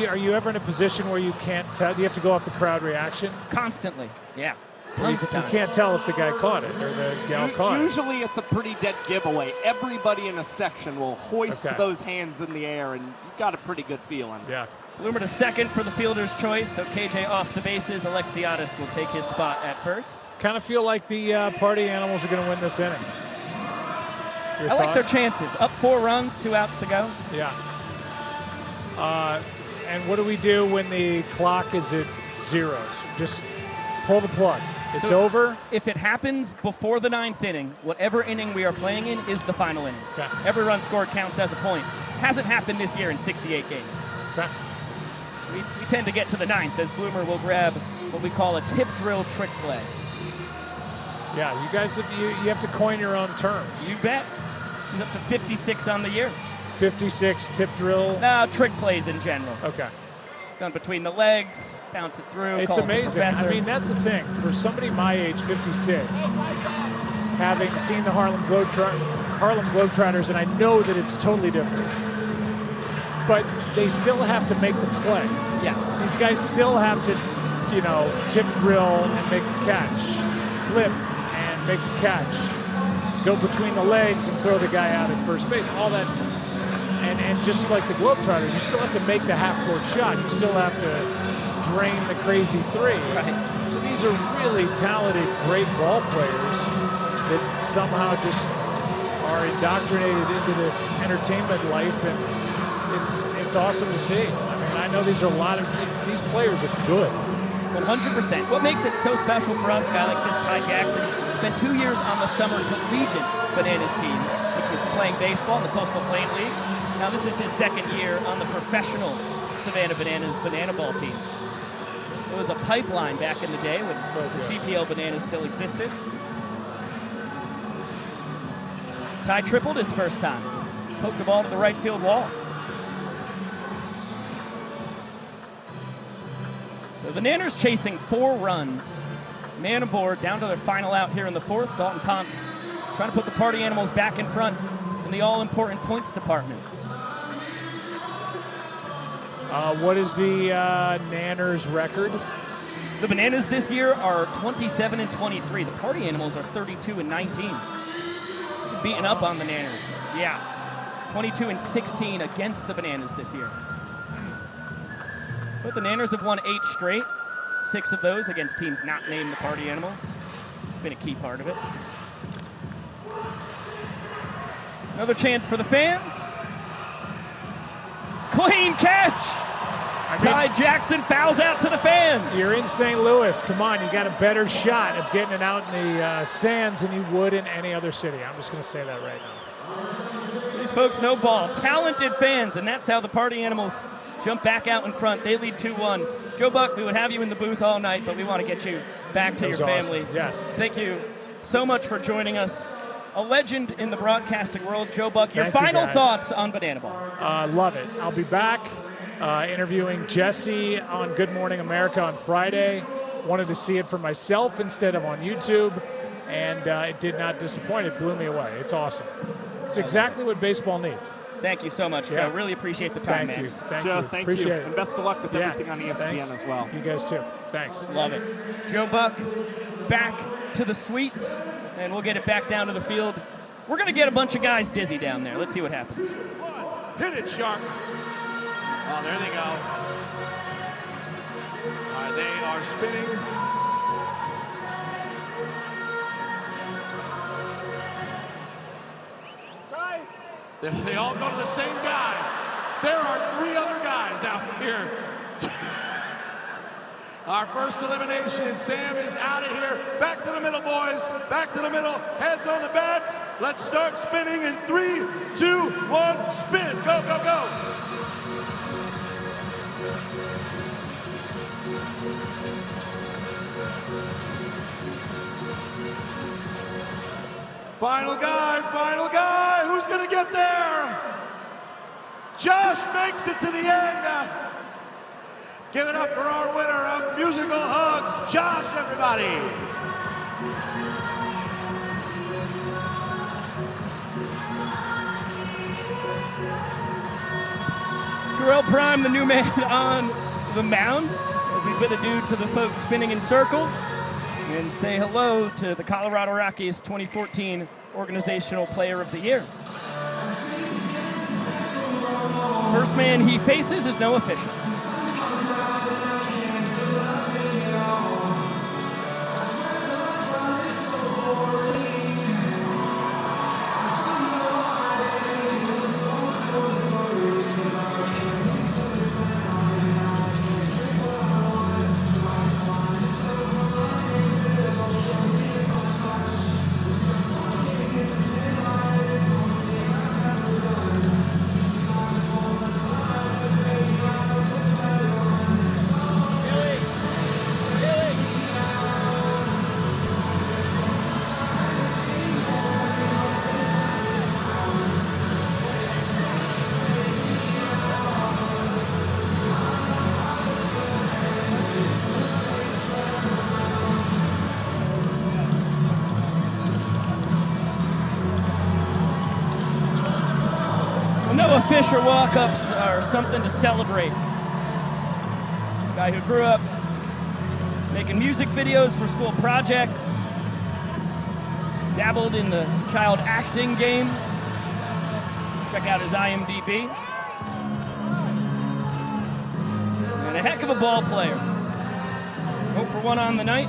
are you ever in a position where you can't tell? Do you have to go off the crowd reaction? Constantly. Yeah. Tons of You times. can't tell if the guy caught it or the gal caught it. Usually it's a pretty dead giveaway. Everybody in a section will hoist Okay. those hands in the air, and you've got a pretty good feeling. Yeah. Bloomer to second for the fielder's choice, so KJ off the bases. Alexiadis will take his spot at first. Kind of feel like the party animals are going to win this inning. Your I like their thoughts? chances. Up 4 runs, 2 outs to go. Yeah. And what do we do when the clock is at 0? Just pull the plug. It's So over. If it happens before the 9th inning, whatever inning we are playing in is the final inning. Okay. Every run scored counts as a point. Hasn't happened this year in 68 games. Okay. We tend to get to the 9th as Bloomer will grab what we call a tip drill trick play. Yeah, you guys you have to coin your own terms. You bet. He's up to 56 on the year. 56 tip drill. No, trick plays in general. Okay. It's gone between the legs, bounce it through. It's call it the amazing. I professor. mean, that's the thing. For somebody my age, 56, having seen the Harlem Globetrotters, and I know that it's totally different, but they still have to make the play. Yes. These guys still have to, tip drill and make a catch, flip and make a catch, go between the legs and throw the guy out at first base. All that. And just like the Globetrotters, you still have to make the half-court shot. You still have to drain the crazy 3. Right. So these are really talented, great ball players that somehow just are indoctrinated into this entertainment life, and it's awesome to see. I mean, I know these players are good. 100%. What makes it so special for us, a guy like this, Ty Jackson, spent 2 years on the summer collegiate Bananas team, which was playing baseball in the Coastal Plain League. Now this is his second year on the professional Savannah Bananas banana ball team. It was a pipeline back in the day when the CPL Bananas still existed. Ty tripled his first time. Poked the ball to the right field wall. So the Nanners chasing 4 runs. Man aboard, down to their final out here in the 4th. Dalton Ponce trying to put the Party Animals back in front in the all-important points department. What is the Nanners record? The Bananas this year are 27-23. The Party Animals are 32-19. Beating up on the Nanners. Yeah. 22-16 against the Bananas this year. But the Nanners have won 8 straight. 6 of those against teams not named the Party Animals. It's been a key part of it. Another chance for the fans. Clean catch! Ty Jackson fouls out to the fans. You're in St. Louis. Come on, you got a better shot of getting it out in the stands than you would in any other city. I'm just going to say that right now. These folks know ball. Talented fans, and that's how the Party Animals jump back out in front. They lead 2-1. Joe Buck, we would have you in the booth all night, but we want to get you back to your family. Awesome. Yes. Thank you so much for joining us. A legend in the broadcasting world, Joe Buck. Your final thoughts on Banana Ball? Love it. I'll be back interviewing Jesse on Good Morning America on Friday. Wanted to see it for myself instead of on YouTube, and it did not disappoint. It blew me away. It's awesome. It's exactly what baseball needs. Thank you so much, Joe. Really appreciate the time, Thank man. you. Thank Joe, you. thank Appreciate you. it. And best of luck with everything on ESPN Thanks. as well. You guys too. Thanks. Love it. Joe Buck back to the suites, and we'll get it back down to the field. We're going to get a bunch of guys dizzy down there. Let's see what happens. Hit it, Shark. Oh, there they go. All right, they are spinning. They all go to the same guy. There are 3 other guys out here. Our first elimination, Sam is out of here. Back to the middle, boys. Back to the middle. Heads on the bats. Let's start spinning in 3, 2, 1, spin. Go, go, go. Final guy, who's gonna get there? Josh makes it to the end. Give it up for our winner of Musical Hugs, Josh, everybody. Correll Prime, the new man on the mound. We bid adieu to the folks spinning in circles and say hello to the Colorado Rockies 2014 Organizational Player of the Year. First man he faces is Noah Fisher. Noah Fisher walk-ups are something to celebrate. A guy who grew up making music videos for school projects, dabbled in the child acting game. Check out his IMDb. And a heck of a ball player. 0 for 1 on the night.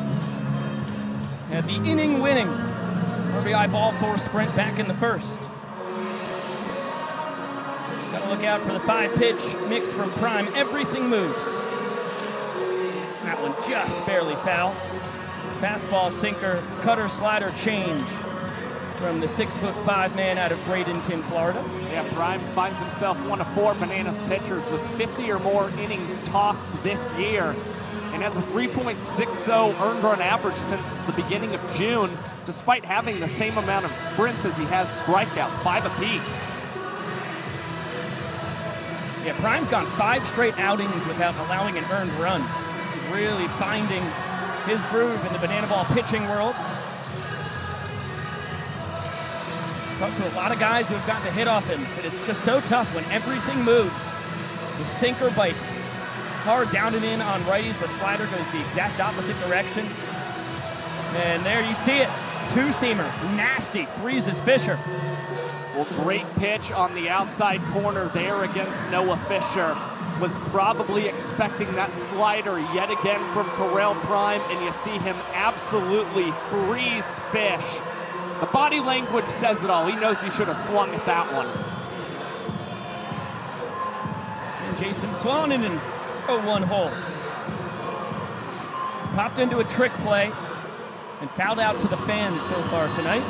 Had the inning-winning RBI ball 4 sprint back in the first. look out for the 5-pitch mix from Prime. Everything moves. That one just barely foul. Fastball, sinker, cutter, slider, change from the 6'5" man out of Bradenton, Florida. Yeah, Prime finds himself one of 4 Bananas pitchers with 50 or more innings tossed this year, and has a 3.60 earned run average since the beginning of June, despite having the same amount of sprints as he has strikeouts, 5 apiece. Yeah, Prime's gone 5 straight outings without allowing an earned run. He's really finding his groove in the banana ball pitching world. Talked to a lot of guys who have gotten to hit offense, and it's just so tough when everything moves. The sinker bites hard down and in on righties. The slider goes the exact opposite direction. And there you see it. 2-seamer, nasty, freezes Fisher. Well, great pitch on the outside corner there against Noah Fisher. Was probably expecting that slider yet again from Corral Prime, and you see him absolutely freeze Fish. The body language says it all. He knows he should have swung at that one. And Jason Swan in an 0-1 hole. He's popped into a trick play and fouled out to the fans so far tonight.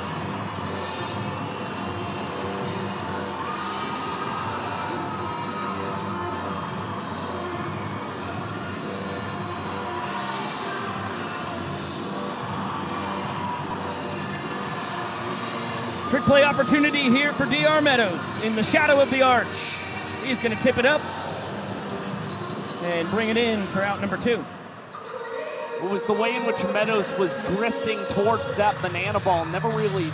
Trick play opportunity here for DR Meadows in the shadow of the arch. He's going to tip it up and bring it in for out number 2. It was the way in which Meadows was drifting towards that banana ball. Never really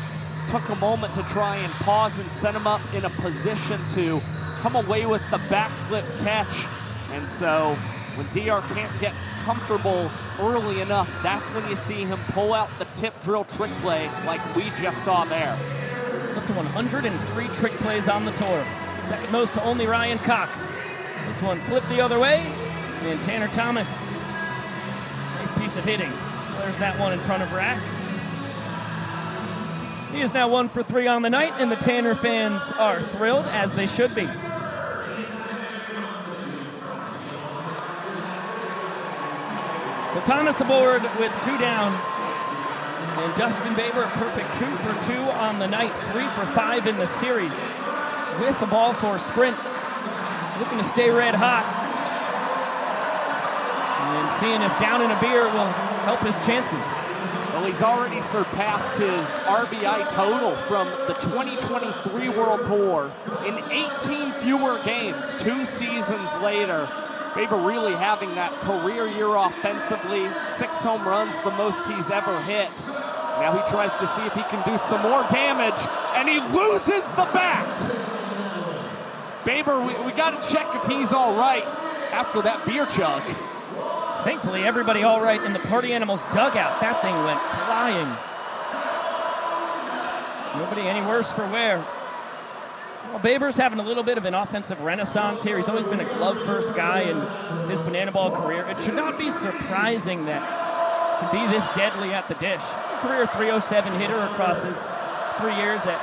took a moment to try and pause and set him up in a position to come away with the backflip catch. And so when DR can't get comfortable early enough, that's when you see him pull out the tip drill trick play like we just saw there. Up to 103 trick plays on the tour. Second most to only Ryan Cox. This one flipped the other way, and Tanner Thomas. Nice piece of hitting. There's that one in front of Rack. He is now 1 for 3 on the night, and the Tanner fans are thrilled, as they should be. So Thomas aboard with 2 down. And Dustin Baber, a perfect 2 for 2 on the night, 3 for 5 in the series. With the ball for sprint, looking to stay red hot. And seeing if down in a beer will help his chances. Well, he's already surpassed his RBI total from the 2023 World Tour in 18 fewer games, 2 seasons later. Baber really having that career year offensively, 6 home runs, the most he's ever hit. Now he tries to see if he can do some more damage, and he loses the bat. Baber, we got to check if he's all right after that beer chug. Thankfully, everybody all right in the Party Animals dugout. That thing went flying. Nobody any worse for wear. Well, Baber's having a little bit of an offensive renaissance here. He's always been a glove-first guy in his banana ball career. It should not be surprising that he can be this deadly at the dish. He's a career .307 hitter across his 3 years at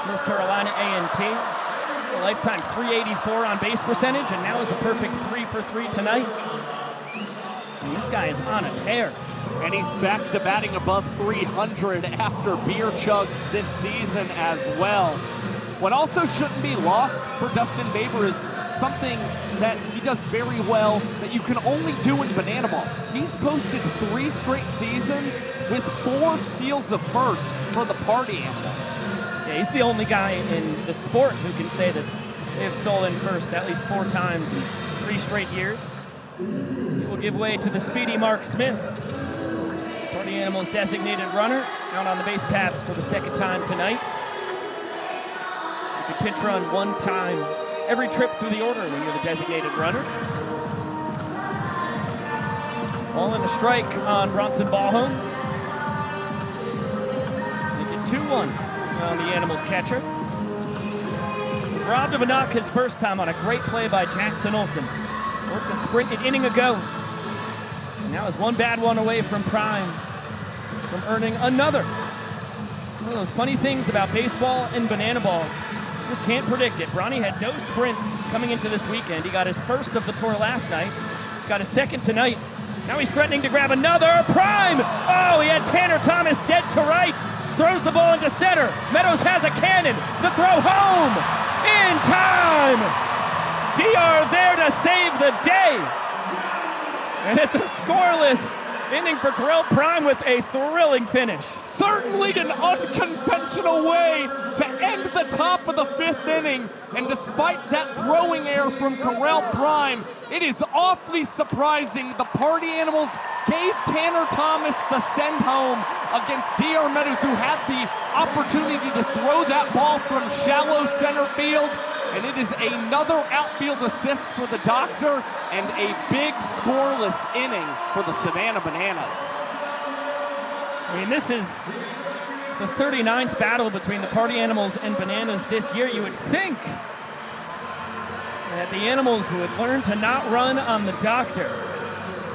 North Carolina A&T. A lifetime .384 on base percentage, and now is a perfect 3 for 3 tonight. And this guy is on a tear. And he's back to batting above 300 after beer chugs this season as well. What also shouldn't be lost for Dustin Baber is something that he does very well that you can only do in banana ball. He's posted 3 straight seasons with 4 steals of first for the Party Animals. Yeah, he's the only guy in the sport who can say that they have stolen first at least 4 times in 3 straight years. He will give way to the speedy Mark Smith. Party Animals designated runner out on the base paths for the 2nd time tonight. You can pitch run 1 time every trip through the order when you're the designated runner. Ball and a strike on Bronson Ballhome. Make it 2-1 on the Animals catcher. He's robbed of a knock his first time on a great play by Jackson Olsen. Worked a sprint an inning ago. And now is 1 bad one away from Prime from earning another. It's one of those funny things about baseball and banana ball. Just can't predict it. Bronny had no sprints coming into this weekend. He got his first of the tour last night. He's got his second tonight. Now he's threatening to grab another. Prime! Oh, he had Tanner Thomas dead to rights. Throws the ball into center. Meadows has a cannon. The throw home. In time. DR there to save the day. And it's a scoreless inning for Correll Prime with a thrilling finish. Certainly an unconventional way to end the top of the 5th inning. And despite that throwing error from Correll Prime, it is awfully surprising. The Party Animals gave Tanner Thomas the send home against DR Meadows, who had the opportunity to throw that ball from shallow center field. And it is another outfield assist for the Doctor and a big scoreless inning for the Savannah Bananas. I mean, this is the 39th battle between the Party Animals and Bananas this year. You would think that the Animals would learn to not run on the Doctor.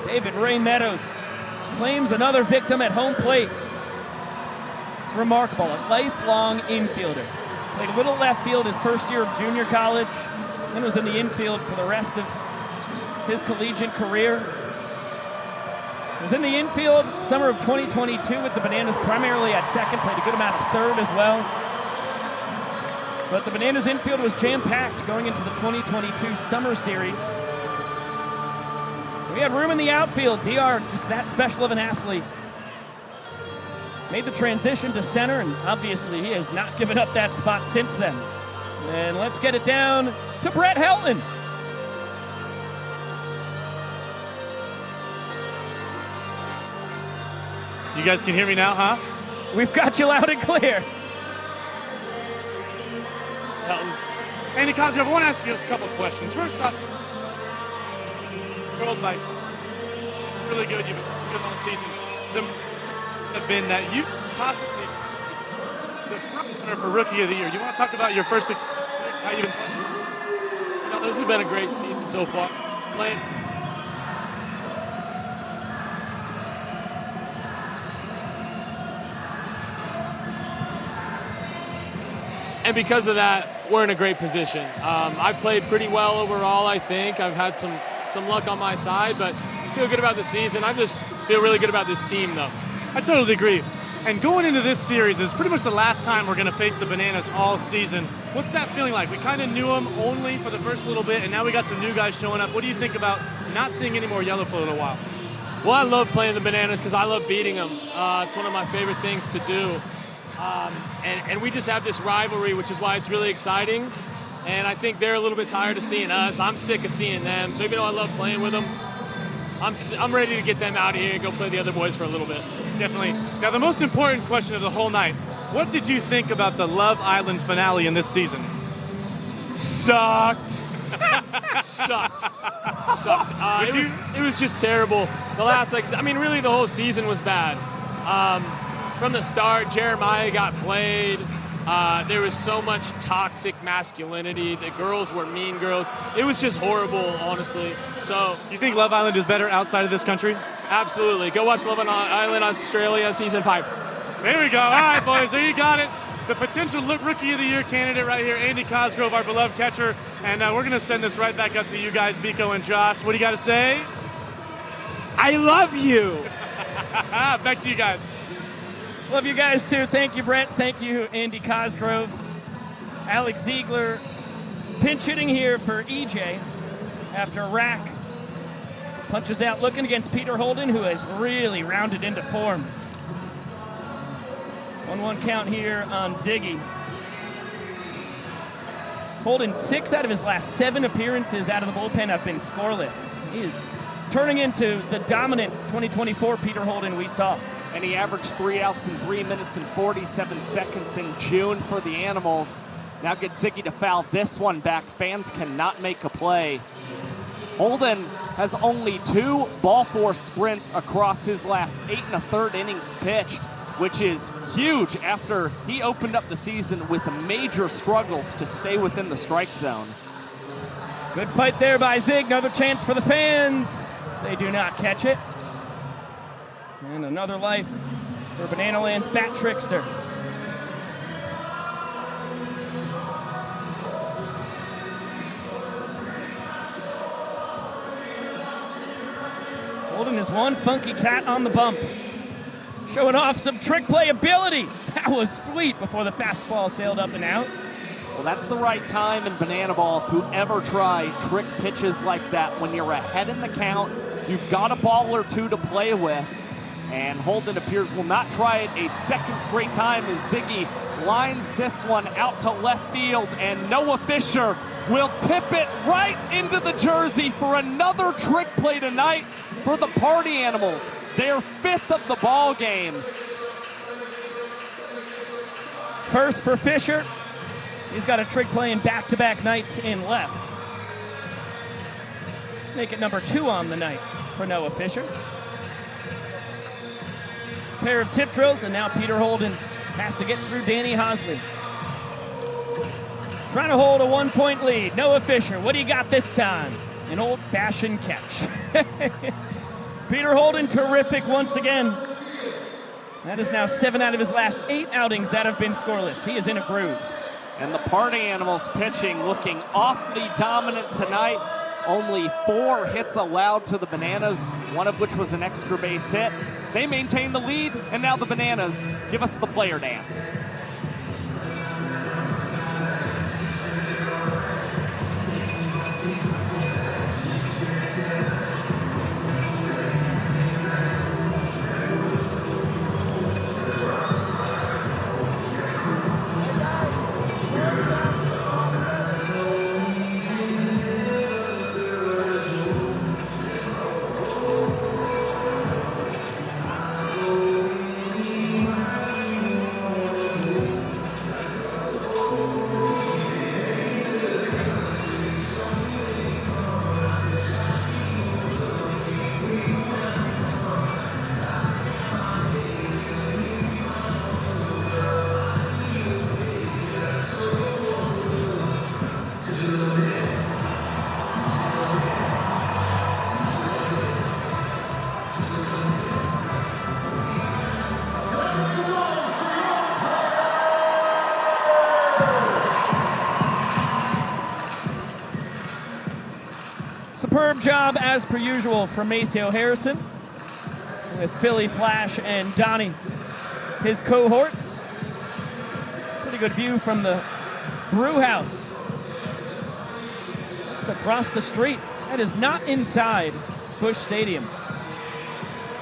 David Ray Meadows claims another victim at home plate. It's remarkable, a lifelong infielder. Played a little left field his first year of junior college, then was in the infield for the rest of his collegiate career. Was in the infield summer of 2022 with the Bananas, primarily at second, played a good amount of third as well. But the Bananas infield was jam-packed going into the 2022 summer series. We had room in the outfield. DR, just that special of an athlete. Made the transition to center, and obviously he has not given up that spot since then. And let's get it down to Brett Helton. You guys can hear me now, huh? We've got you loud and clear. Helton. Andy Cosgrove, I want to ask you a couple of questions. First off, your advice. Really good. You've been good all season. Have been that you possibly the front runner for Rookie of the Year. You want to talk about your first experience, how you've been playing? You know, this has been a great season so far. Playing. And because of that, we're in a great position. I've played pretty well overall, I think. I've had some luck on my side, but I feel good about the season. I just feel really good about this team, though. I totally agree. And going into this series is pretty much the last time we're going to face the Bananas all season. What's that feeling like? We kind of knew them only for the first little bit, and now we got some new guys showing up. What do you think about not seeing any more yellow flow in a while? Well, I love playing the Bananas because I love beating them. It's one of my favorite things to do. And we just have this rivalry, which is why it's really exciting. And I think they're a little bit tired of seeing us. I'm sick of seeing them. So even though I love playing with them, I'm ready to get them out of here and go play the other boys for a little bit. Definitely. Now, the most important question of the whole night, what did you think about the Love Island finale in this season? Sucked. Sucked. It was just terrible. The last, really the whole season was bad. From the start, Jeremiah got played. There was so much toxic masculinity. The girls were mean girls. It was just horrible, honestly. So, you think Love Island is better outside of this country? Absolutely. Go watch Love Island Australia season 5. There we go. All right, boys, there you got it. The potential Rookie of the Year candidate right here, Andy Cosgrove, our beloved catcher. And we're going to send this right back up to you guys, Biko and Josh. What do you got to say? I love you. Back to you guys. Love you guys too. Thank you, Brett. Thank you, Andy Cosgrove. Alex Ziegler pinch hitting here for EJ after Rack punches out looking against Peter Holden, who has really rounded into form. 1-1 count here on Ziggy. Holden, 6 out of his last 7 appearances out of the bullpen have been scoreless. He is turning into the dominant 2024 Peter Holden we saw. And he averaged 3 outs in 3 minutes and 47 seconds in June for the Animals. Now get Ziggy to foul this one back. Fans cannot make a play. Holden has only 2 ball 4 sprints across his last 8 1/3 innings pitched, which is huge after he opened up the season with major struggles to stay within the strike zone. Good fight there by Zig. Another chance for the fans. They do not catch it. And another life for Banana Land's Bat Trickster. There's one funky cat on the bump. Showing off some trick play ability. That was sweet before the fastball sailed up and out. Well, that's the right time in banana ball to ever try trick pitches like that. When you're ahead in the count, you've got a ball or two to play with. And Holden appears will not try it a second straight time as Ziggy lines this one out to left field, and Noah Fisher will tip it right into the jersey for another trick play tonight for the Party Animals, their 5th of the ball game. First for Fisher. He's got a trick play in back-to-back nights in left. Make it number 2 on the night for Noah Fisher. Pair of tip drills, and now Peter Holden has to get through Danny Hosley. Trying to hold a 1-point lead. Noah Fisher, what do you got this time? An old-fashioned catch. Peter Holden, terrific once again. That is now 7 out of his last 8 outings that have been scoreless. He is in a groove. And the Party Animals pitching looking awfully dominant tonight. Only 4 hits allowed to the Bananas, one of which was an extra base hit. They maintain the lead, and now the Bananas give us the player dance. Superb job, as per usual, from Maceo Harrison with Philly Flash and Donnie, his cohorts. Pretty good view from the brew house. It's across the street. That is not inside Busch Stadium.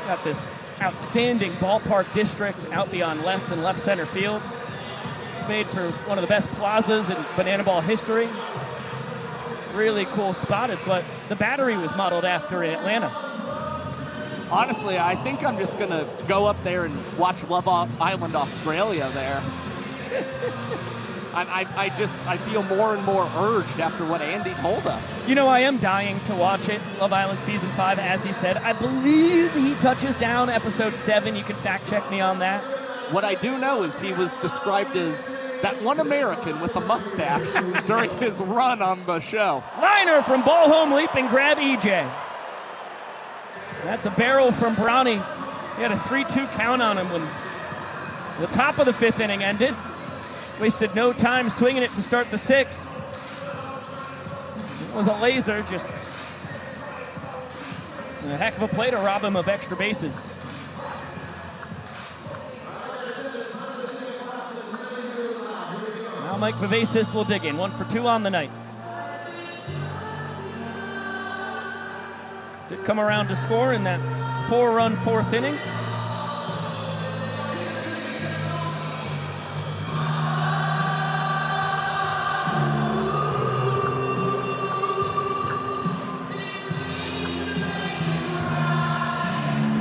Got this outstanding ballpark district out beyond left and left center field. It's made for one of the best plazas in banana ball history. Really cool spot. It's what the Battery was modeled after in Atlanta. Honestly, I think I'm just going to go up there and watch Love Island Australia there. I feel more and more urged after what Andy told us. You know, I am dying to watch it. Love Island Season 5, as he said. I believe he touches down episode 7. You can fact check me on that. What I do know is he was described as that one American with a mustache during his run on the show. Liner from ball home, leaping grab EJ. That's a barrel from Brownie. He had a 3-2 count on him when the top of the 5th inning ended. Wasted no time swinging it to start the 6th. It was a laser, just a heck of a play to rob him of extra bases. Now Mike Vivacis will dig in. 1 for 2 on the night. Did come around to score in that 4-run 4th inning.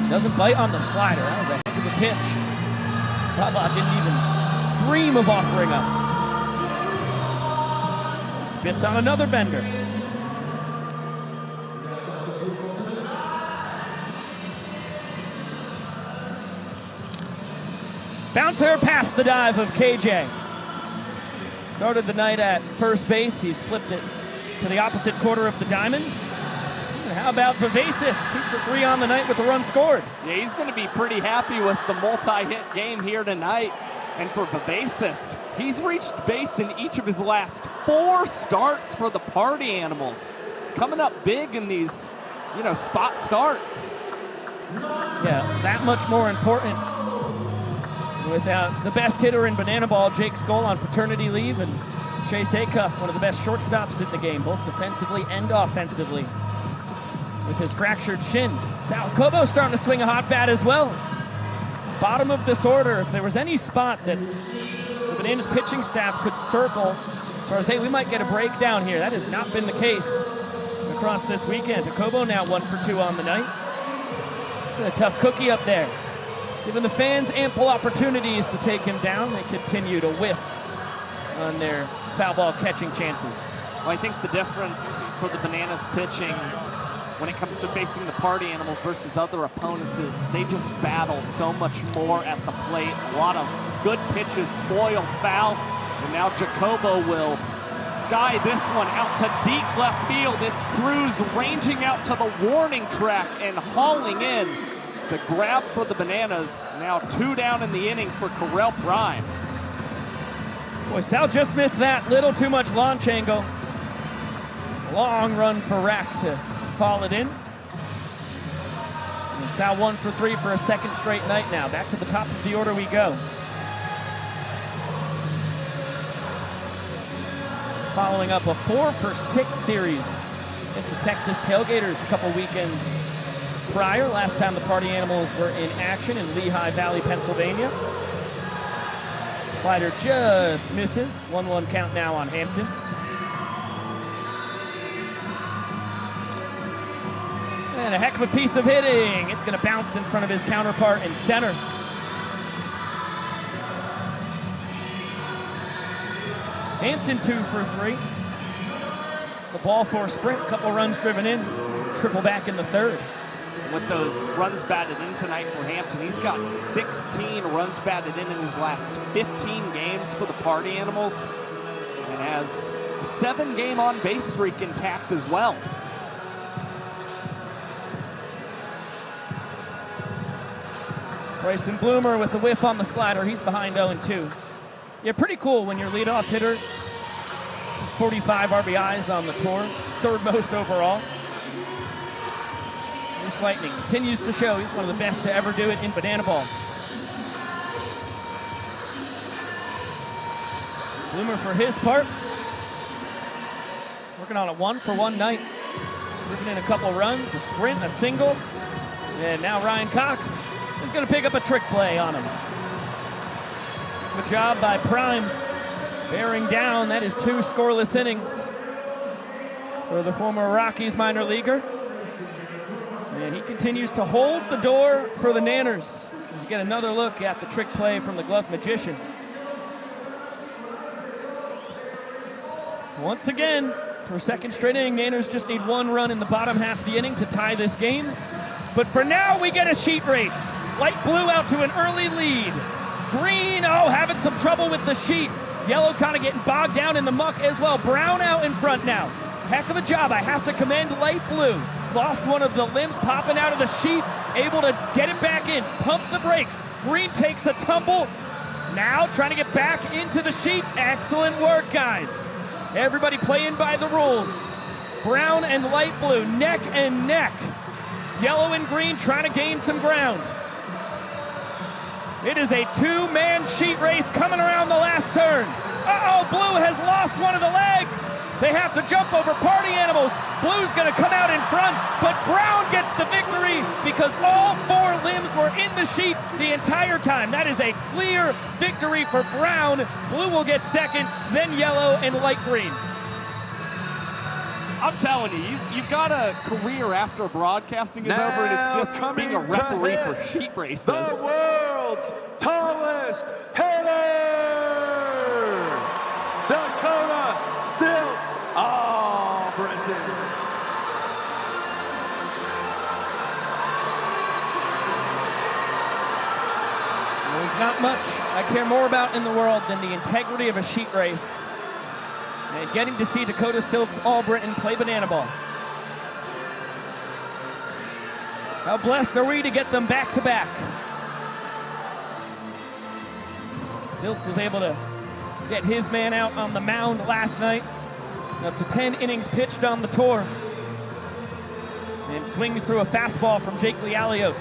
Doesn't bite on the slider. That was a heck of a pitch. Baba didn't even dream of offering up. Spits on another bender. Bouncer past the dive of KJ. Started the night at first base. He's flipped it to the opposite quarter of the diamond. And how about Vivacis? 2 for 3 on the night with a run scored. Yeah, he's going to be pretty happy with the multi-hit game here tonight. And for Vivacis, he's reached base in each of his last 4 starts for the Party Animals. Coming up big in these, spot starts. Yeah, that much more important. Without the best hitter in Banana Ball, Jake Skoll, on paternity leave, and Chase Acuff, one of the best shortstops in the game, both defensively and offensively. With his fractured shin. Sal Cobo starting to swing a hot bat as well. Bottom of this order, if there was any spot that the Bananas pitching staff could circle as far as, hey, we might get a breakdown here, that has not been the case across this weekend. Cobo now 1 for 2 on the night. A tough cookie up there. Giving the fans ample opportunities to take him down. They continue to whiff on their foul ball catching chances. Well, I think the difference for the Bananas pitching when it comes to facing the Party Animals versus other opponents is they just battle so much more at the plate. A lot of good pitches, spoiled foul, and now Jacobo will sky this one out to deep left field. It's Cruz ranging out to the warning track and hauling in the grab for the Bananas. Now 2 down in the inning for Correll Prime. Boy, Sal just missed that. Little too much launch angle. Long run for Rack to haul it in. And Sal 1 for 3 for a second straight night now. Back to the top of the order we go. It's following up a 4 for 6 series against the Texas Tailgaters a couple weekends prior. Last time the Party Animals were in action in Lehigh Valley, Pennsylvania. Slider just misses. 1-1 count now on Hampton. And a heck of a piece of hitting. It's going to bounce in front of his counterpart in center. Hampton 2 for 3. The ball for a sprint, couple runs driven in. Triple back in the third. With those runs batted in tonight for Hampton, he's got 16 runs batted in his last 15 games for the Party Animals, and has a 7-game on-base streak intact as well. Bryson Bloomer with the whiff on the slider. He's behind 0-2. Yeah, pretty cool when your leadoff hitter has 45 RBIs on the tour, 3rd most overall. This Lightning continues to show he's one of the best to ever do it in Banana Ball. Bloomer for his part, working on a 1-for-1 night. Driven in a couple runs, a sprint, a single, and now Ryan Cox is going to pick up a trick play on him. Good job by Prime, bearing down. That is 2 scoreless innings for the former Rockies minor leaguer. And he continues to hold the door for the Nanners as you get another look at the trick play from the glove magician. Once again, for a second straight inning, Nanners just need 1 run in the bottom half of the inning to tie this game. But for now, we get a sheet race. Light blue out to an early lead. Green, having some trouble with the sheet. Yellow kind of getting bogged down in the muck as well. Brown out in front now. Heck of a job. I have to commend light blue. Lost one of the limbs popping out of the sheet, able to get it back in, pump the brakes. Green takes a tumble. Now trying to get back into the sheet. Excellent work, guys. Everybody playing by the rules. Brown and light blue, neck and neck. Yellow and green trying to gain some ground. It is a 2-man sheet race coming around the last turn. Blue has lost one of the legs. They have to jump over Party Animals. Blue's gonna come out in front, but Brown gets the victory because all 4 limbs were in the sheet the entire time. That is a clear victory for Brown. Blue will get second, then yellow and light green. I'm telling you, you've got a career after broadcasting is over, and it's just being a referee for sheet races. The world's tallest hitter, Dakota Stilts. Brenton. There's not much I care more about in the world than the integrity of a sheet race. And getting to see Dakota Stilts All-Britain play Banana Ball. How blessed are we to get them back-to-back. Stilts was able to get his man out on the mound last night. Up to 10 innings pitched on the tour. and swings through a fastball from Jake Lialios.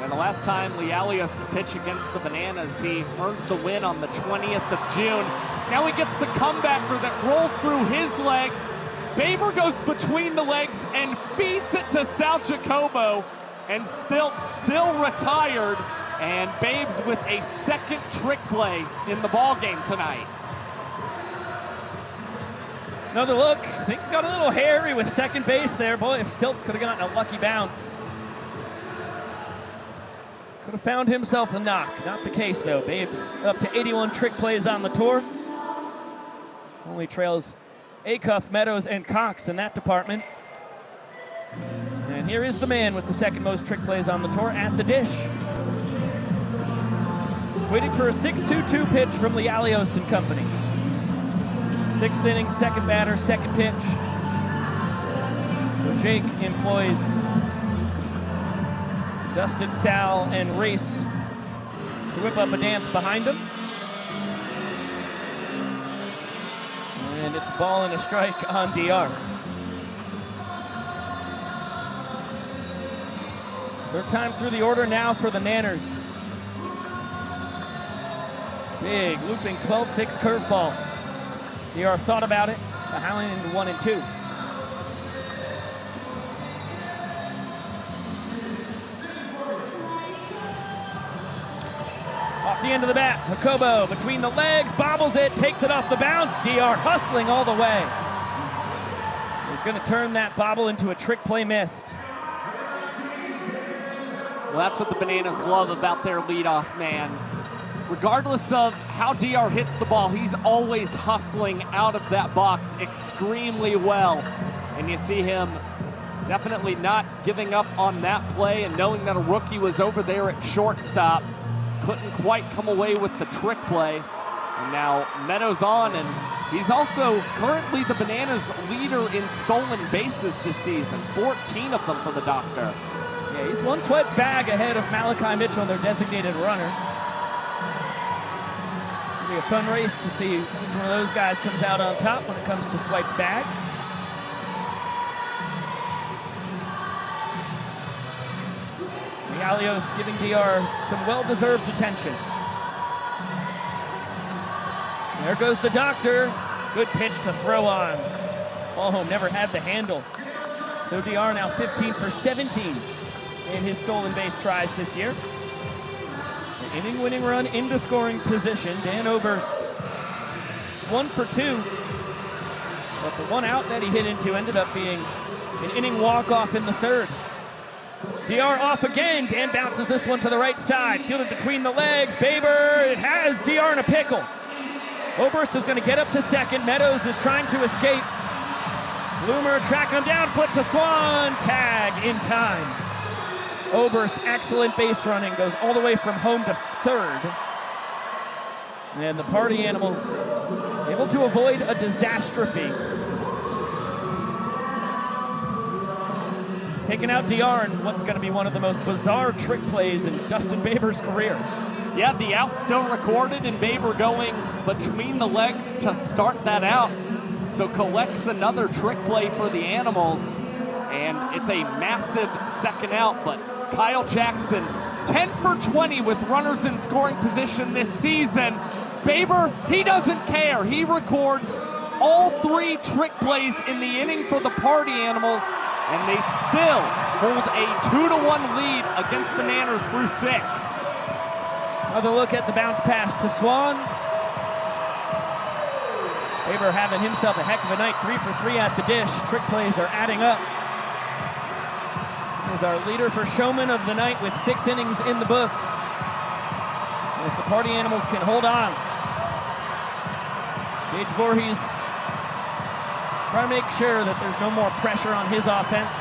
And the last time Lialios could pitch against the Bananas, he earned the win on the 20th of June. Now he gets the comebacker that rolls through his legs. Baber goes between the legs and feeds it to Sal Jacobo, and Stilts still retired, and Babes with a second trick play in the ball game tonight. Another look. Things got a little hairy with second base there. Boy, if Stilts could have gotten a lucky bounce. Could have found himself a knock. Not the case, though. Babes up to 81 trick plays on the tour. Only trails Acuff, Meadows, and Cox in that department. And here is the man with the second most trick plays on the tour at the dish. Waiting for a 6-2-2 pitch from Lialios and company. 6th inning, second batter, second pitch. So Jake employs Dustin, Sal, and Reese to whip up a dance behind him. And it's a ball and a strike on DR. Third time through the order now for the Nanners. Big looping 12-6 curveball. DR thought about it. It's behind into 1 and 2. Off the end of the bat, Jacobo between the legs, bobbles it, takes it off the bounce. DR hustling all the way. He's going to turn that bobble into a trick play missed. Well, that's what the Bananas love about their leadoff man. Regardless of how DR hits the ball, he's always hustling out of that box extremely well. And you see him definitely not giving up on that play, and knowing that a rookie was over there at shortstop, couldn't quite come away with the trick play. And now Meadows on, and he's also currently the Bananas leader in stolen bases this season, 14 of them for the Doctor. Yeah, he's one sweat bag ahead of Malachi Mitchell, their designated runner. It'll be a fun race to see which one of those guys comes out on top when it comes to swipe bags. Lialios giving DR some well-deserved attention. There goes the Doctor. Good pitch to throw on. Ball home, never had the handle. So DR now 15 for 17 in his stolen base tries this year. An inning-winning run into scoring position. Dan Oberst 1 for 2. But the one out that he hit into ended up being an inning walk-off in the third. DR off again. Dan bounces this one to the right side. Fielded between the legs. Baber, it has DR in a pickle. Oberst is going to get up to second. Meadows is trying to escape. Bloomer tracking him down. Flip to Swan. Tag in time. Oberst, excellent base running. Goes all the way from home to third. And the Party Animals able to avoid a disastrophe. Taking out DR in what's going to be one of the most bizarre trick plays in Dustin Baber's career. Yeah, the out still recorded, and Baber going between the legs to start that out. So collects another trick play for the Animals, and it's a massive second out. But Kyle Jackson, 10 for 20 with runners in scoring position this season. Baber, he doesn't care. He records all 3 trick plays in the inning for the Party Animals, and they still hold a 2-1 lead against the Nanners through 6. Another look at the bounce pass to Swan. Baber having himself a heck of a night, 3 for 3 at the dish. Trick plays are adding up. He is our leader for showman of the night with 6 innings in the books. And if the Party Animals can hold on, Gage Voorhees try to make sure that there's no more pressure on his offense.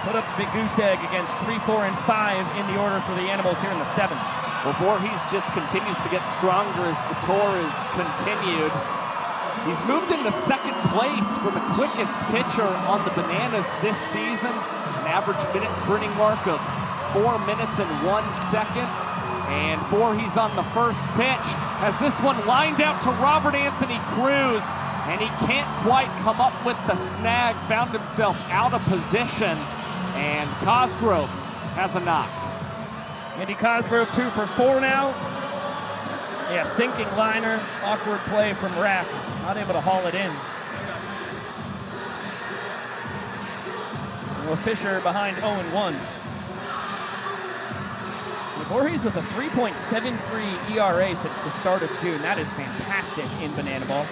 Put up a big goose egg against 3, 4, and 5 in the order for the Animals here in the 7th. Well, Voorhees just continues to get stronger as the tour is continued. He's moved into second place for the quickest pitcher on the Bananas this season. An average minute sprinting mark of 4 minutes and 1 second. And Voorhees on the first pitch has this one lined out to Robert Anthony Cruz, and he can't quite come up with the snag, found himself out of position. And Cosgrove has a knock. Andy Cosgrove 2 for 4 now. Yeah, sinking liner, awkward play from Rack, not able to haul it in. Well, Fisher behind 0-1. Voorhees with a 3.73 ERA since the start of June. That is fantastic in Banana Ball.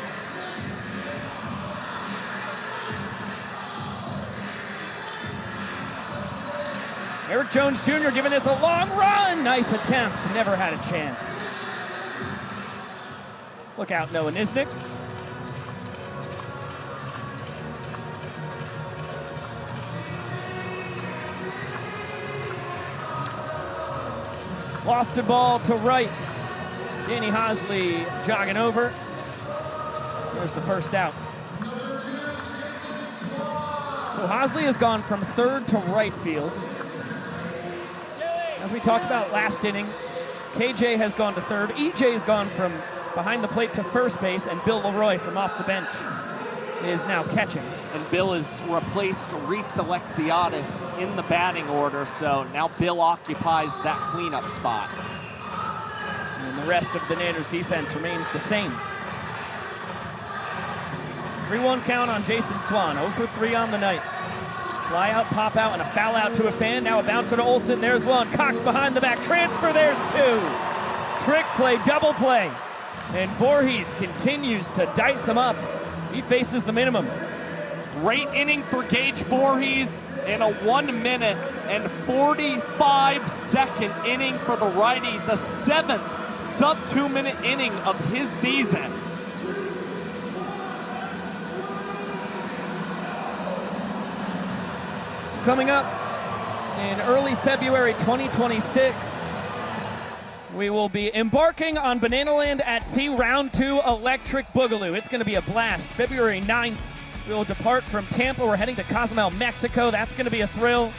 Eric Jones Jr. giving this a long run. Nice attempt, never had a chance. Look out, Noah Nisnik. Lofted ball to right. Danny Hosley jogging over. There's the first out. So Hosley has gone from third to right field. As we talked about last inning, KJ has gone to third. EJ has gone from behind the plate to first base, and Bill Leroy from off the bench is now catching. And Bill has replaced Reese Alexiadis in the batting order, so now Bill occupies that cleanup spot. And the rest of the Nanners defense remains the same. 3-1 count on Jason Swan, 0 for 3 on the night. Fly out, pop out, and a foul out to a fan. Now a bouncer to Olsen, there's one. Cox behind the back, transfer, there's 2. Trick play, double play. And Voorhees continues to dice him up. He faces the minimum. Great inning for Gage Voorhees in a 1 minute and 45 second inning for the righty, the 7th sub 2 minute inning of his season. Coming up in early February 2026, we will be embarking on Banana Land at Sea Round 2 Electric Boogaloo. It's going to be a blast. February 9th, we will depart from Tampa. We're heading to Cozumel, Mexico. That's going to be a thrill.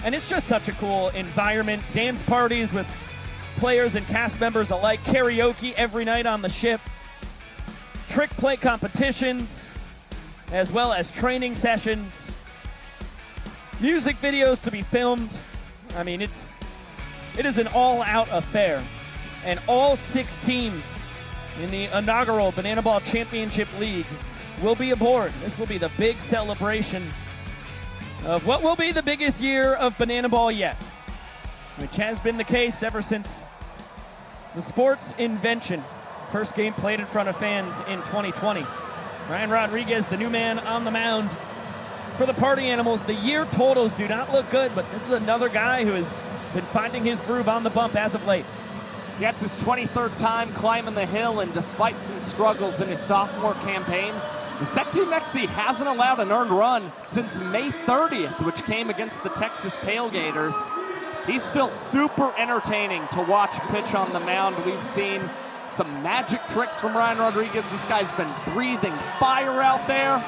And it's just such a cool environment. Dance parties with players and cast members alike. Karaoke every night on the ship. Trick play competitions, as well as training sessions. Music videos to be filmed. I mean, it is an all-out affair. And all 6 teams in the inaugural Banana Ball Championship League will be aboard. This will be the big celebration of what will be the biggest year of Banana Ball yet, which has been the case ever since the sport's invention. First game played in front of fans in 2020. Ryan Rodriguez, the new man on the mound for the Party Animals. The year totals do not look good, but this is another guy who has been finding his groove on the bump as of late. Yeah, it's his 23rd time climbing the hill, and despite some struggles in his sophomore campaign, the Sexy Mexi hasn't allowed an earned run since May 30th, which came against the Texas Tailgaters. He's still super entertaining to watch pitch on the mound. We've seen some magic tricks from Ryan Rodriguez. This guy's been breathing fire out there.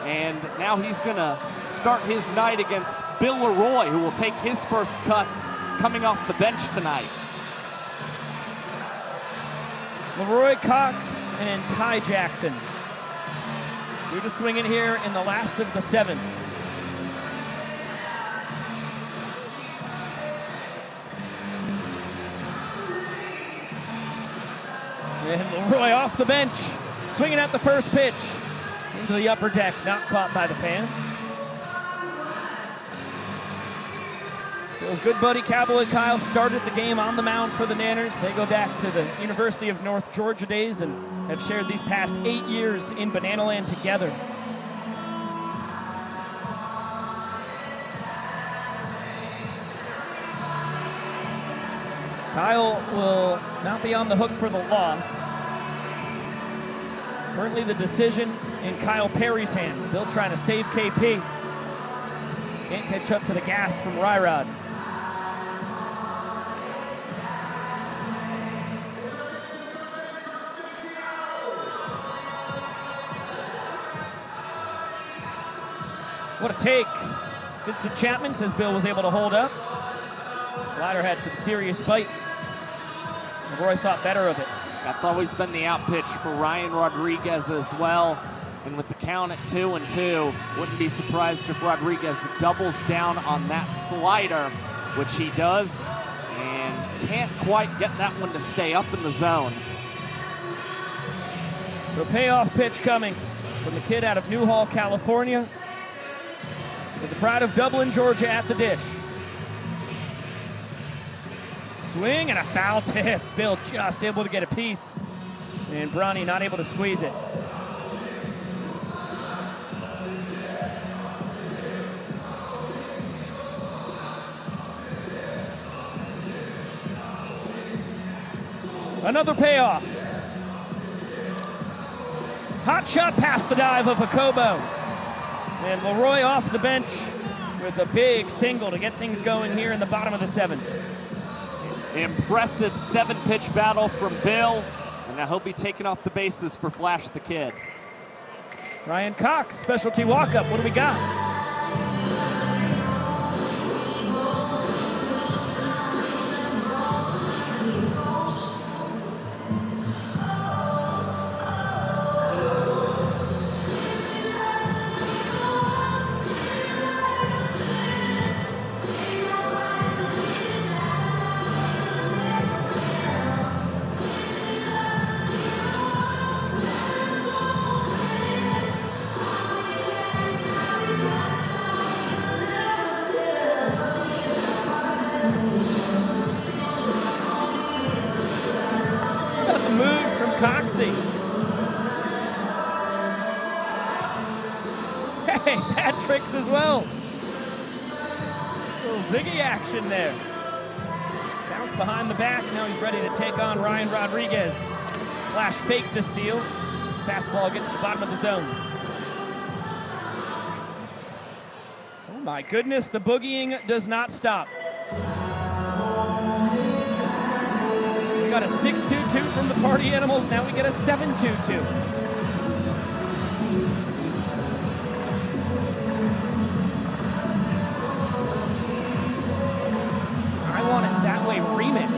And now he's going to start his night against Bill Leroy, who will take his first cuts coming off the bench tonight. Leroy, Cox, and Ty Jackson due to swing in here in the last of the 7th. And Leroy off the bench, swinging at the first pitch. Into the upper deck, not caught by the fans. Bill's good buddy Cowboy Kyle started the game on the mound for the Nanners. They go back to the University of North Georgia days and have shared these past 8 years in Banana Land together. Kyle will not be on the hook for the loss. Currently the decision in Kyle Perry's hands. Bill trying to save KP. Can't catch up to the gas from Ryrod. What a take. Vincent Chapman says Bill was able to hold up. Slider had some serious bite. Roy thought better of it. That's always been the out pitch for Ryan Rodriguez as well. And with the count at 2-2, wouldn't be surprised if Rodriguez doubles down on that slider, which he does, and can't quite get that one to stay up in the zone. So payoff pitch coming from the kid out of Newhall, California, with the pride of Dublin, Georgia at the dish. Swing and a foul tip. Bill just able to get a piece, and Bronny not able to squeeze it. Another payoff. Hot shot past the dive of Jacobo. And Leroy off the bench with a big single to get things going here in the bottom of the 7th. Impressive 7-pitch battle from Bill, and now he'll be taken off the bases for Flash the Kid. Ryan Cox, specialty walk-up. What do we got? Coxie. Hey, that tricks as well. Little ziggy action there. Bounce behind the back. Now he's ready to take on Ryan Rodriguez. Flash fake to steal. Fastball gets to the bottom of the zone. Oh my goodness, the boogieing does not stop. We got a 6-2-2 from the Party Animals. Now we get a 7-2-2. I want it that way remix.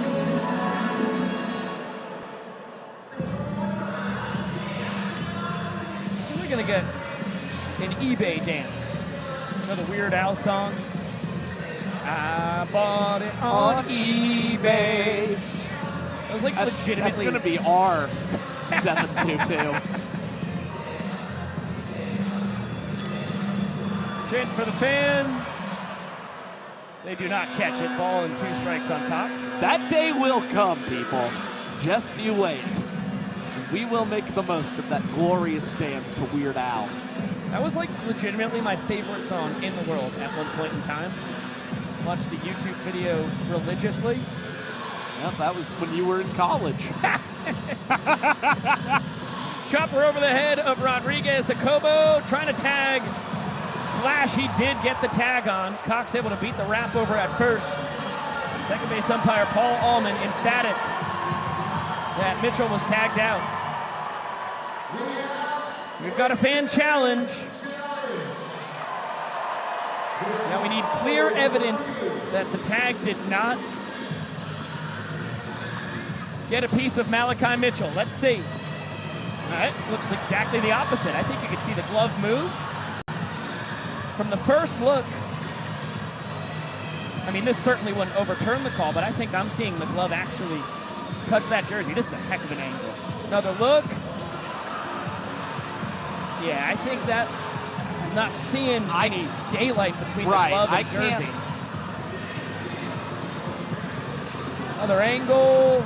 We're gonna get an eBay dance. Another Weird Al song. I bought it on eBay. It was like legitimately. That's going to be our 7-2-2. Chance for the fans. They do not catch it. Ball and 2 strikes on Cox. That day will come, people. Just you wait. We will make the most of that glorious dance to Weird Al. That was like legitimately my favorite song in the world at one point in time. Watched the YouTube video religiously. Yep, that was when you were in college. Chopper over the head of Rodriguez. Jacobo trying to tag Flash. He did get the tag on. Cox able to beat the wrap over at first. Second base umpire Paul Allman emphatic that Mitchell was tagged out. We've got a fan challenge. Now we need clear evidence that the tag did not get a piece of Malachi Mitchell. Let's see. All right, looks exactly the opposite. I think you can see the glove move. From the first look, I mean, this certainly wouldn't overturn the call, but I think I'm seeing the glove actually touch that jersey. This is a heck of an angle. Another look. Yeah, I think that I'm not seeing any daylight between the glove and jersey. Another angle.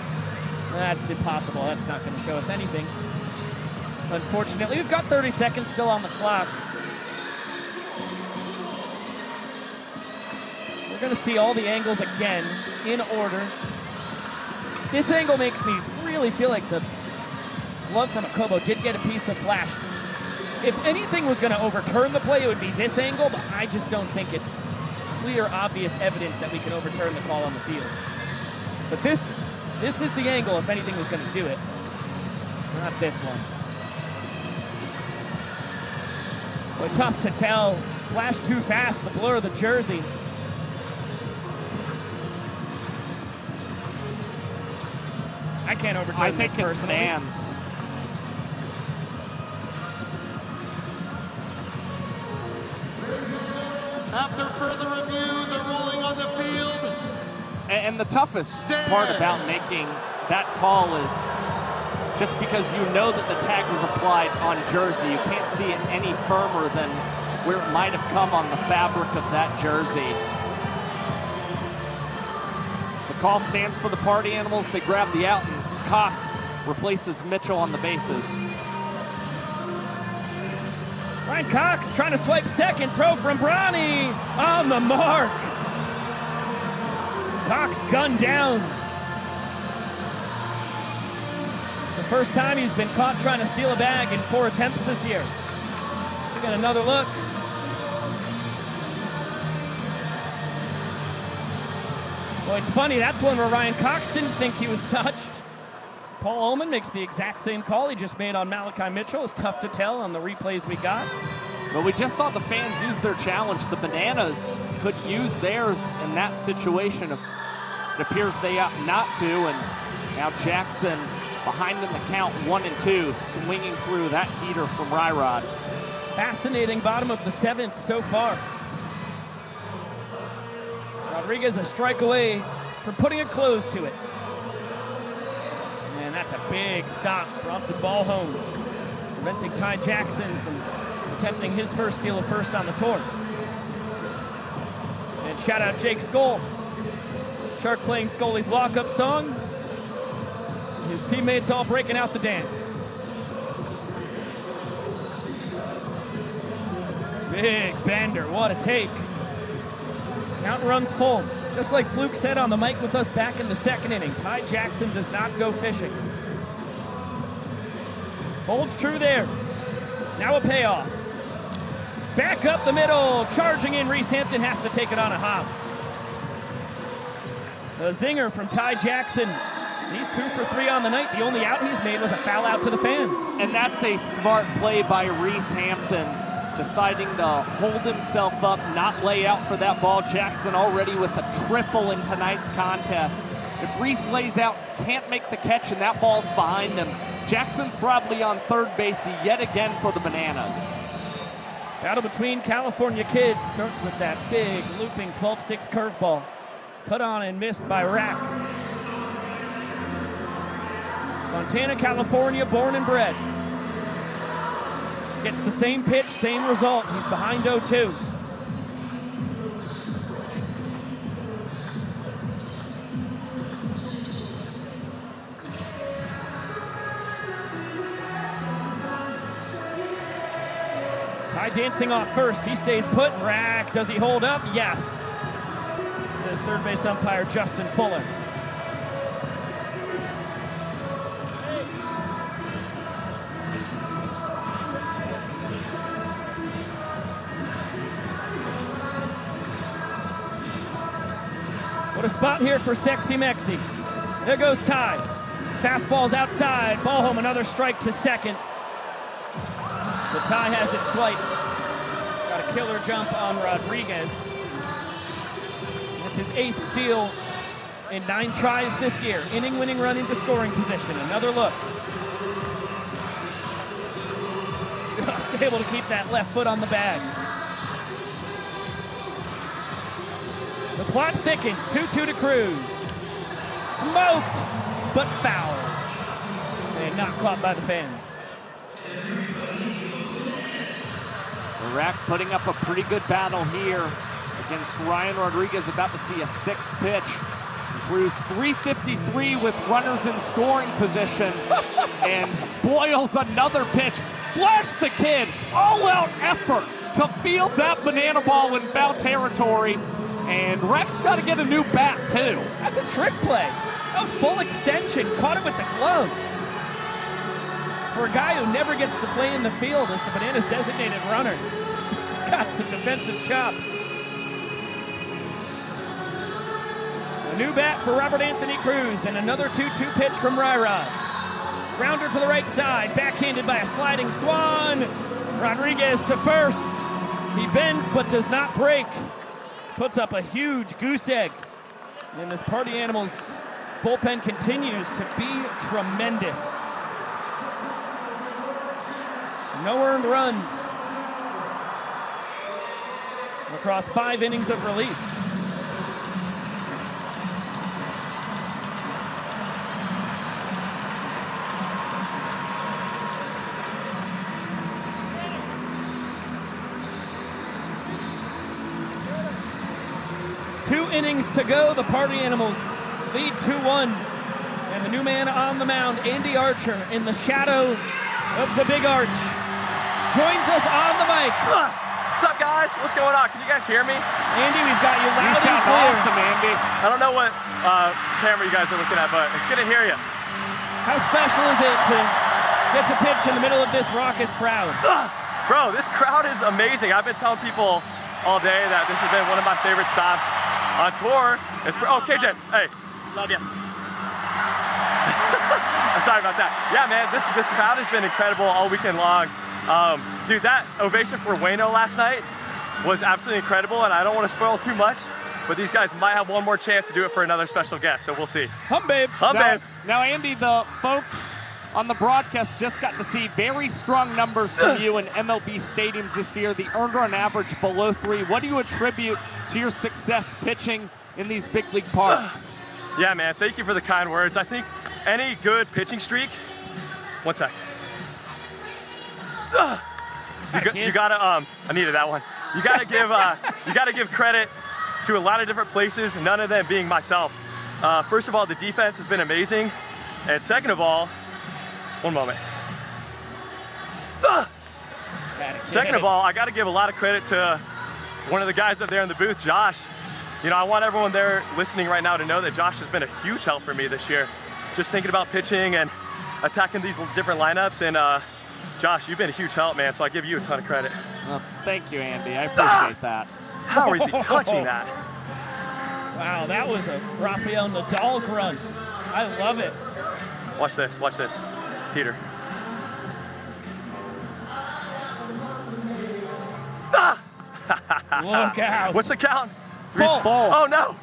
That's impossible. That's not going to show us anything. Unfortunately, we've got 30 seconds still on the clock. We're going to see all the angles again in order. This angle makes me really feel like the glove from Jacobo did get a piece of Flash. If anything was going to overturn the play, it would be this angle, but I just don't think it's clear, obvious evidence that we can overturn the call on the field. But this is the angle if anything was going to do it, not this one. But tough to tell. Flash too fast, the blur of the jersey. I can't overturn this personally. I think it stands. And the toughest part about making that call is just because you know that the tag was applied on jersey, you can't see it any firmer than where it might have come on the fabric of that jersey. So the call stands for the Party Animals. They grab the out, and Cox replaces Mitchell on the bases. Ryan Cox trying to swipe second, throw from Bronny on the mark. Cox gunned down. It's the first time he's been caught trying to steal a bag in 4 attempts this year. We got another look. Well, it's funny, that's one where Ryan Cox didn't think he was touched. Paul Ullman makes the exact same call he just made on Malachi Mitchell. It's tough to tell on the replays we got. Well, we just saw the fans use their challenge. The Bananas could use theirs in that situation. It appears they opt not to, and now Jackson behind in the count 1-2, swinging through that heater from Ryrod. Fascinating bottom of the 7th so far. Rodriguez a strike away from putting a close to it. And that's a big stop. Bronson ball home, preventing Ty Jackson from attempting his first steal of first on the tour. And shout out Jake Skoll. Shark playing Scully's walk-up song. His teammates all breaking out the dance. Big bender, what a take. Count runs full. Just like Fluke said on the mic with us back in the 2nd inning, Ty Jackson does not go fishing. Holds true there. Now a payoff. Back up the middle, charging in. Reese Hampton has to take it on a hop. A zinger from Ty Jackson. He's 2 for 3 on the night. The only out he's made was a foul out to the fans. And that's a smart play by Reese Hampton, deciding to hold himself up, not lay out for that ball. Jackson already with a triple in tonight's contest. If Reese lays out, can't make the catch, and that ball's behind him, Jackson's probably on third base yet again for the Bananas. Battle between California kids starts with that big looping 12-6 curveball. Cut on and missed by Rack. Fontana, California, born and bred. Gets the same pitch, same result. He's behind 0-2. Ty dancing off first. He stays put. Rack, does he hold up? Yes. Says third base umpire Justin Fuller. What a spot here for Sexy Mexi. There goes Ty. Fastball's outside. Ball home, another strike to second. But Ty has it swiped. Got a killer jump on Rodriguez. It's his 8th steal in 9 tries this year. Inning-winning run into scoring position. Another look. Just able to keep that left foot on the bag. The plot thickens, 2-2 to Cruz. Smoked, but foul. And not caught by the fans. Rack putting up a pretty good battle here against Ryan Rodriguez, about to see a 6th pitch. Cruz 353 with runners in scoring position and spoils another pitch. Flash the kid, all-out effort to field that banana ball in foul territory. And Rex got to get a new bat, too. That's a trick play. That was full extension. Caught it with the glove. For a guy who never gets to play in the field as the Bananas' designated runner, he's got some defensive chops. A new bat for Robert Anthony Cruz, and another 2-2 pitch from Ryrod. Grounder to the right side, backhanded by a sliding Swan. Rodriguez to first. He bends but does not break. Puts up a huge goose egg. And this Party Animals bullpen continues to be tremendous. No earned runs across 5 innings of relief. 2 innings to go. The Party Animals lead 2-1. And the new man on the mound, Andy Archer, in the shadow of the big arch, joins us on the mic. What's up, guys? What's going on? Can you guys hear me? Andy, we've got you loud You sound and clear. awesome, Andy. I don't know what camera you guys are looking at, but it's good to hear you. How special is it to get to pitch in the middle of this raucous crowd? Bro, this crowd is amazing. I've been telling people all day that this has been one of my favorite stops on tour. Oh, KJ, hey, love you. Sorry about that. Yeah, man, this crowd has been incredible all weekend long. Dude, that ovation for Wayno last night was absolutely incredible, and I don't want to spoil too much, but these guys might have one more chance to do it for another special guest, so we'll see. Hum, babe. Hum, babe. Now, Andy, the folks on the broadcast just got to see very strong numbers from you in MLB stadiums this year. The earned run average below 3. What do you attribute to your success pitching in these big league parks? Yeah, man, thank you for the kind words. I think any good pitching streak, one sec. You gotta, I needed that one. You gotta give credit to a lot of different places, none of them being myself. First of all, the defense has been amazing. And second of all, one moment. Second of all, I gotta give a lot of credit to one of the guys up there in the booth, Josh. You know, I want everyone there listening right now to know that Josh has been a huge help for me this year. Just thinking about pitching and attacking these different lineups, and Josh, you've been a huge help, man, so I give you a ton of credit. Well, thank you, Andy. I appreciate that. How is he touching that? Wow, that was a Rafael Nadal grunt. I love it. Watch this, Peter. Look out. What's the count? Full. Oh, no.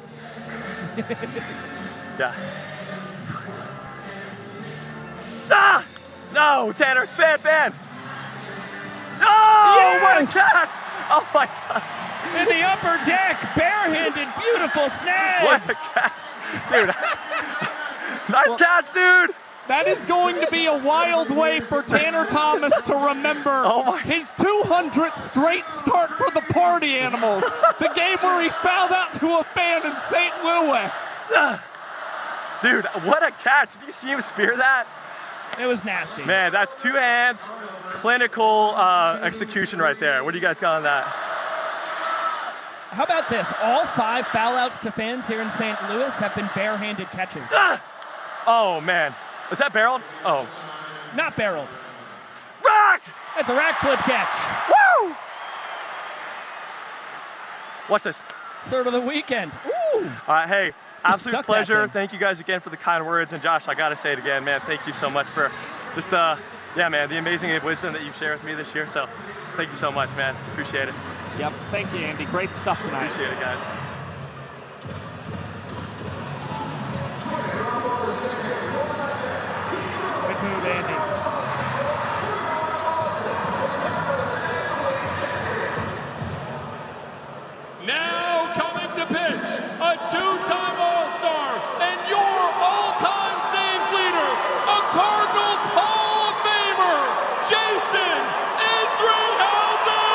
Yeah. No, Tanner, fan. No, Yes! what a catch! Oh my God. In the upper deck, barehanded, beautiful snag. What a catch, dude. Nice catch, dude. That is going to be a wild way for Tanner Thomas to remember his 200th straight start for the Party Animals. The game where he fouled out to a fan in St. Louis. Dude, what a catch. Did you see him spear that? It was nasty. Man, that's 2 hands, clinical execution right there. What do you guys got on that? How about this? All 5 foul outs to fans here in St. Louis have been barehanded catches. Oh, man. Was that barreled? Oh. Not barreled. Rack! That's a rack flip catch. Woo! Watch this. Third of the weekend. Ooh! All right, hey, absolute pleasure. Thing. Thank you guys again for the kind words. And Josh, I got to say it again, man, thank you so much for just, yeah, man, the amazing wisdom that you've shared with me this year. So thank you so much, man. Appreciate it. Yep, thank you, Andy. Great stuff tonight. Appreciate it, guys. Good move, Andy. Now coming to pitch, a 2-time All-Star and your all-time saves leader, a Cardinals Hall of Famer, Jason Isringhausen!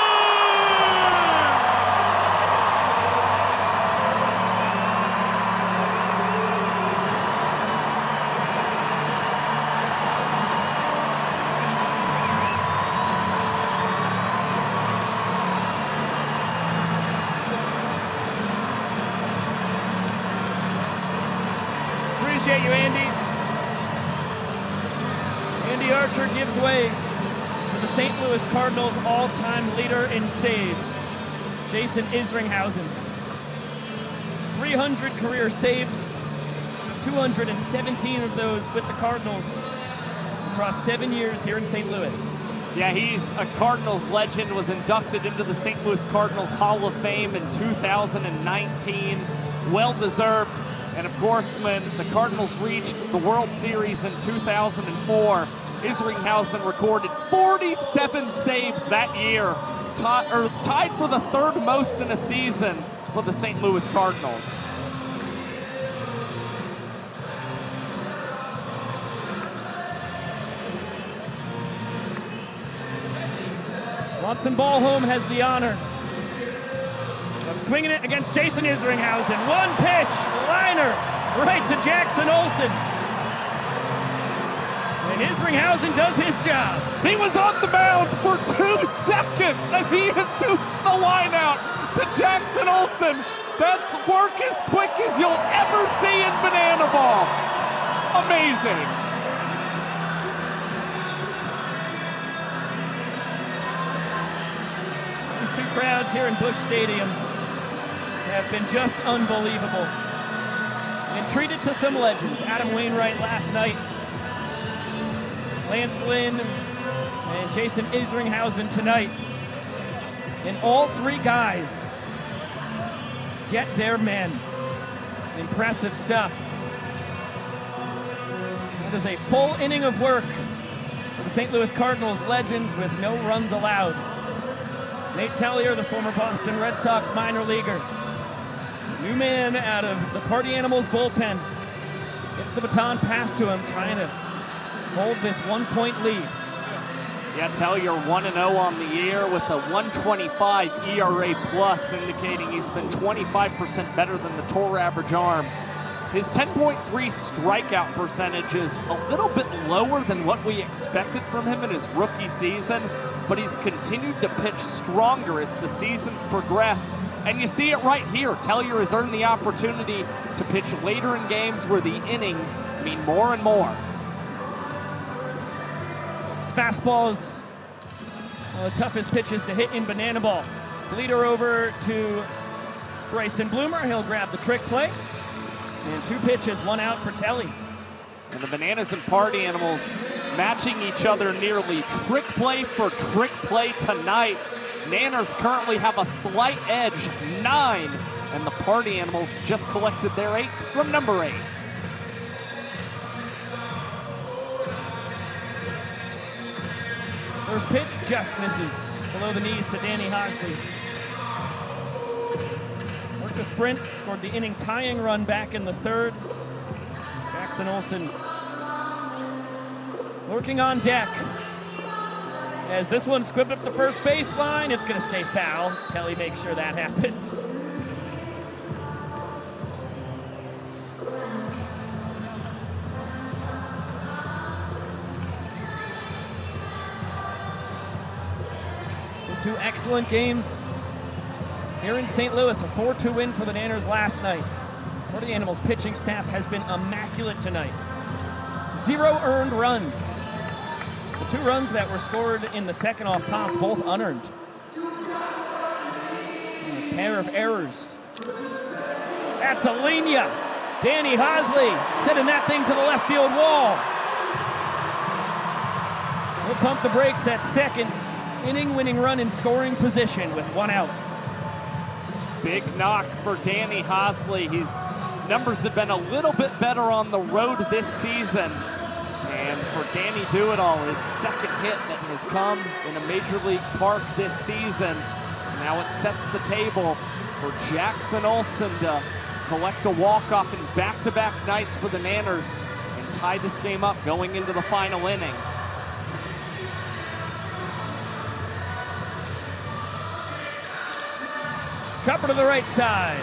Appreciate you, Andy. Andy Archer gives way to the St. Louis Cardinals all-time leader in saves, Jason Isringhausen. 300 career saves, 217 of those with the Cardinals across 7 years here in St. Louis. Yeah, he's a Cardinals legend, was inducted into the St. Louis Cardinals Hall of Fame in 2019. Well-deserved. And of course, when the Cardinals reached the World Series in 2004, Isringhausen recorded 47 saves that year, tied for the 3rd most in a season for the St. Louis Cardinals. Watson Ballhome has the honor of swinging it against Jason Isringhausen. One pitch, liner, right to Jackson Olsen. And Isringhausen does his job. He was on the mound for 2 seconds, and he induced the line out to Jackson Olsen. That's work as quick as you'll ever see in banana ball. Amazing. These two crowds here in Busch Stadium have been just unbelievable. And treated to some legends. Adam Wainwright last night, Lance Lynn, and Jason Isringhausen tonight. And all three guys get their men. Impressive stuff. That is a full inning of work for the St. Louis Cardinals legends with no runs allowed. Nate Tellier, the former Boston Red Sox minor leaguer. New man out of the Party Animals bullpen. Gets the baton passed to him, trying to hold this 1-point lead. Yeah, Tellier 1-0 on the year with a 1.25 ERA plus, indicating he's been 25% better than the tour average arm. His 10.3 strikeout percentage is a little bit lower than what we expected from him in his rookie season, but he's continued to pitch stronger as the season's progressed. And you see it right here. Tellier has earned the opportunity to pitch later in games where the innings mean more and more. His fastball is one of the toughest pitches to hit in banana ball. Leader over to Bryson Bloomer. He'll grab the trick play. And 2 pitches, 1 out for Telly. And the Bananas and Party Animals matching each other nearly trick play for trick play tonight. Nanners currently have a slight edge, 9, and the Party Animals just collected their 8th from number 8. First pitch just misses below the knees to Danny Hosley. Worked a sprint, scored the inning tying run back in the 3rd. Jackson Olsen lurking on deck. As this one squibbed up the first baseline, it's going to stay foul. Telly makes sure that happens. It's been 2 excellent games here in St. Louis. A 4-2 win for the Nanners last night. Party Animals pitching staff has been immaculate tonight. 0 earned runs. The 2 runs that were scored in the second off pops, both unearned. A pair of errors. That's a linea. Danny Hosley sending that thing to the left field wall. We'll pump the brakes at second. Inning-winning run in scoring position with 1 out. Big knock for Danny Hosley. His numbers have been a little bit better on the road this season. And for Danny Do-It-All, his 2nd hit that has come in a Major League park this season. Now it sets the table for Jackson Olsen to collect a walk-off in back-to-back nights for the Nanners and tie this game up going into the final inning. Chopper to the right side.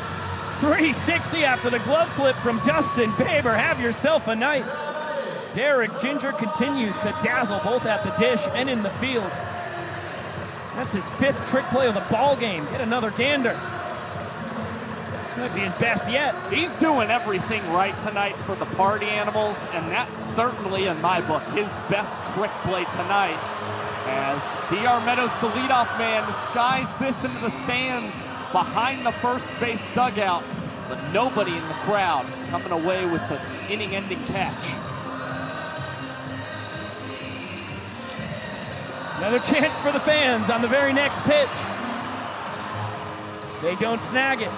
360 after the glove flip from Dustin Baber. Have yourself a night. Derek Ginger continues to dazzle both at the dish and in the field. That's his 5th trick play of the ball game. Get another gander. Might be his best yet. He's doing everything right tonight for the Party Animals, and that's certainly, in my book, his best trick play tonight. As D.R. Meadows, the leadoff man, skies this into the stands behind the first base dugout, but nobody in the crowd coming away with the inning-ending catch. Another chance for the fans on the very next pitch. They don't snag it.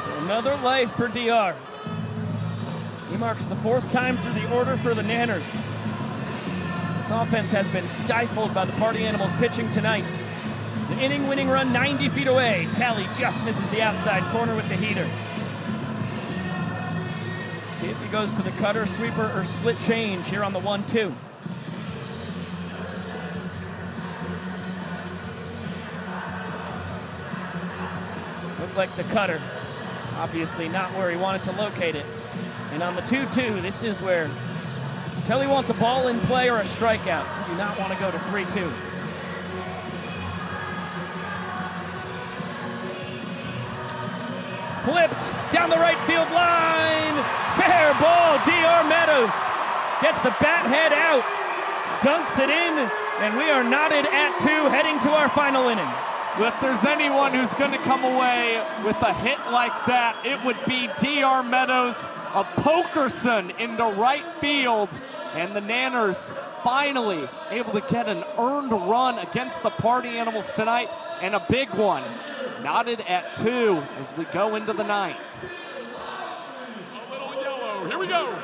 So another life for DR. He marks the 4th time through the order for the Nanners. This offense has been stifled by the Party Animals pitching tonight. The inning-winning run 90 feet away. Tally just misses the outside corner with the heater. See if he goes to the cutter, sweeper, or split change here on the 1-2. looked like the cutter. Obviously not where he wanted to locate it. And on the 2-2, this is where Kelly wants a ball in play or a strikeout. You do not want to go to 3-2. Flipped down the right field line. Fair ball. D.R. Meadows gets the bat head out, dunks it in, and we are knotted at 2 heading to our final inning. Well, if there's anyone who's going to come away with a hit like that, it would be D.R. Meadows, a pokerson into right field, and the Nanners finally able to get an earned run against the Party Animals tonight, and a big one. Knotted at 2 as we go into the 9th. A little yellow, here we go.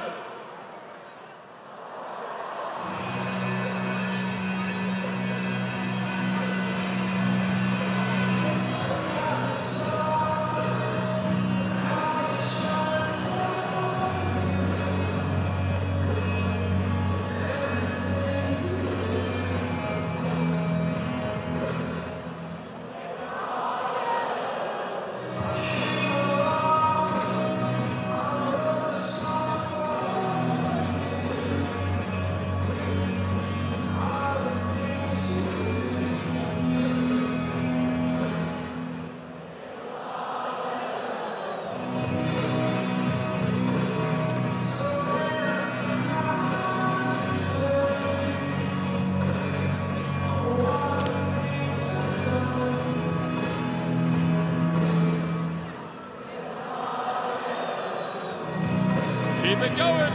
Keep it going.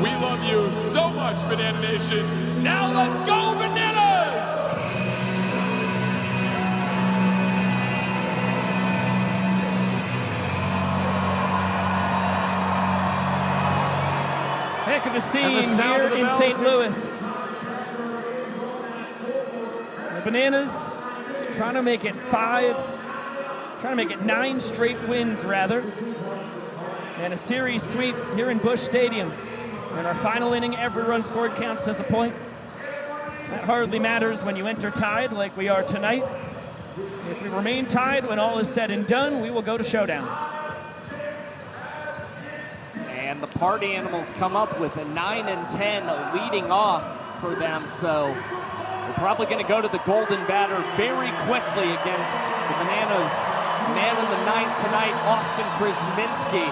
We love you so much, Banana Nation. Now let's go, Bananas! Heck of a scene here in St. Louis. The Bananas trying to make it 9 straight wins rather. And a series sweep here in Busch Stadium. In our final inning, every run scored counts as a point. That hardly matters when you enter tied like we are tonight. If we remain tied when all is said and done, we will go to showdowns. And the Party Animals come up with a 9 and 10 leading off for them, so we're probably going to go to the golden batter very quickly against the Bananas. Man in the 9th tonight, Austin Krasminski,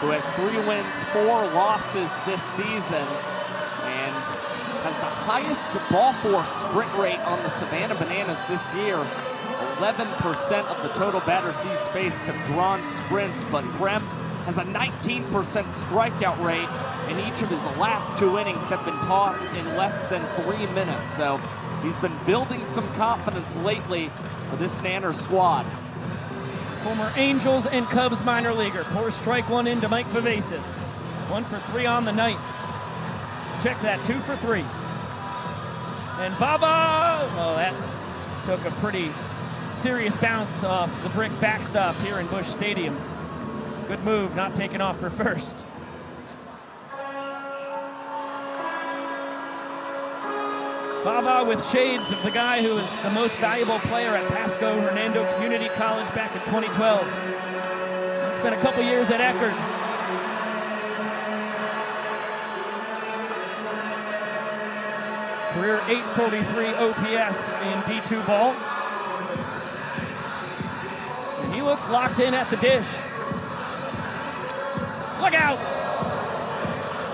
who has 3 wins, 4 losses this season, and has the highest ball force sprint rate on the Savannah Bananas this year. 11% of the total batters he's faced have drawn sprints, but Krem has a 19% strikeout rate, and each of his last 2 innings have been tossed in less than 3 minutes. So he's been building some confidence lately for this Nanner squad. Former Angels and Cubs minor leaguer. Pours strike 1 into Mike Vivacis. 1 for 3 on the night. Check that, 2 for 3. And Baba, oh, that took a pretty serious bounce off the brick backstop here in Busch Stadium. Good move, not taking off for first. Fava with shades of the guy who was the most valuable player at Pasco Hernando Community College back in 2012. Spent a couple years at Eckerd. Career .843 OPS in D2 ball. And he looks locked in at the dish. Look out!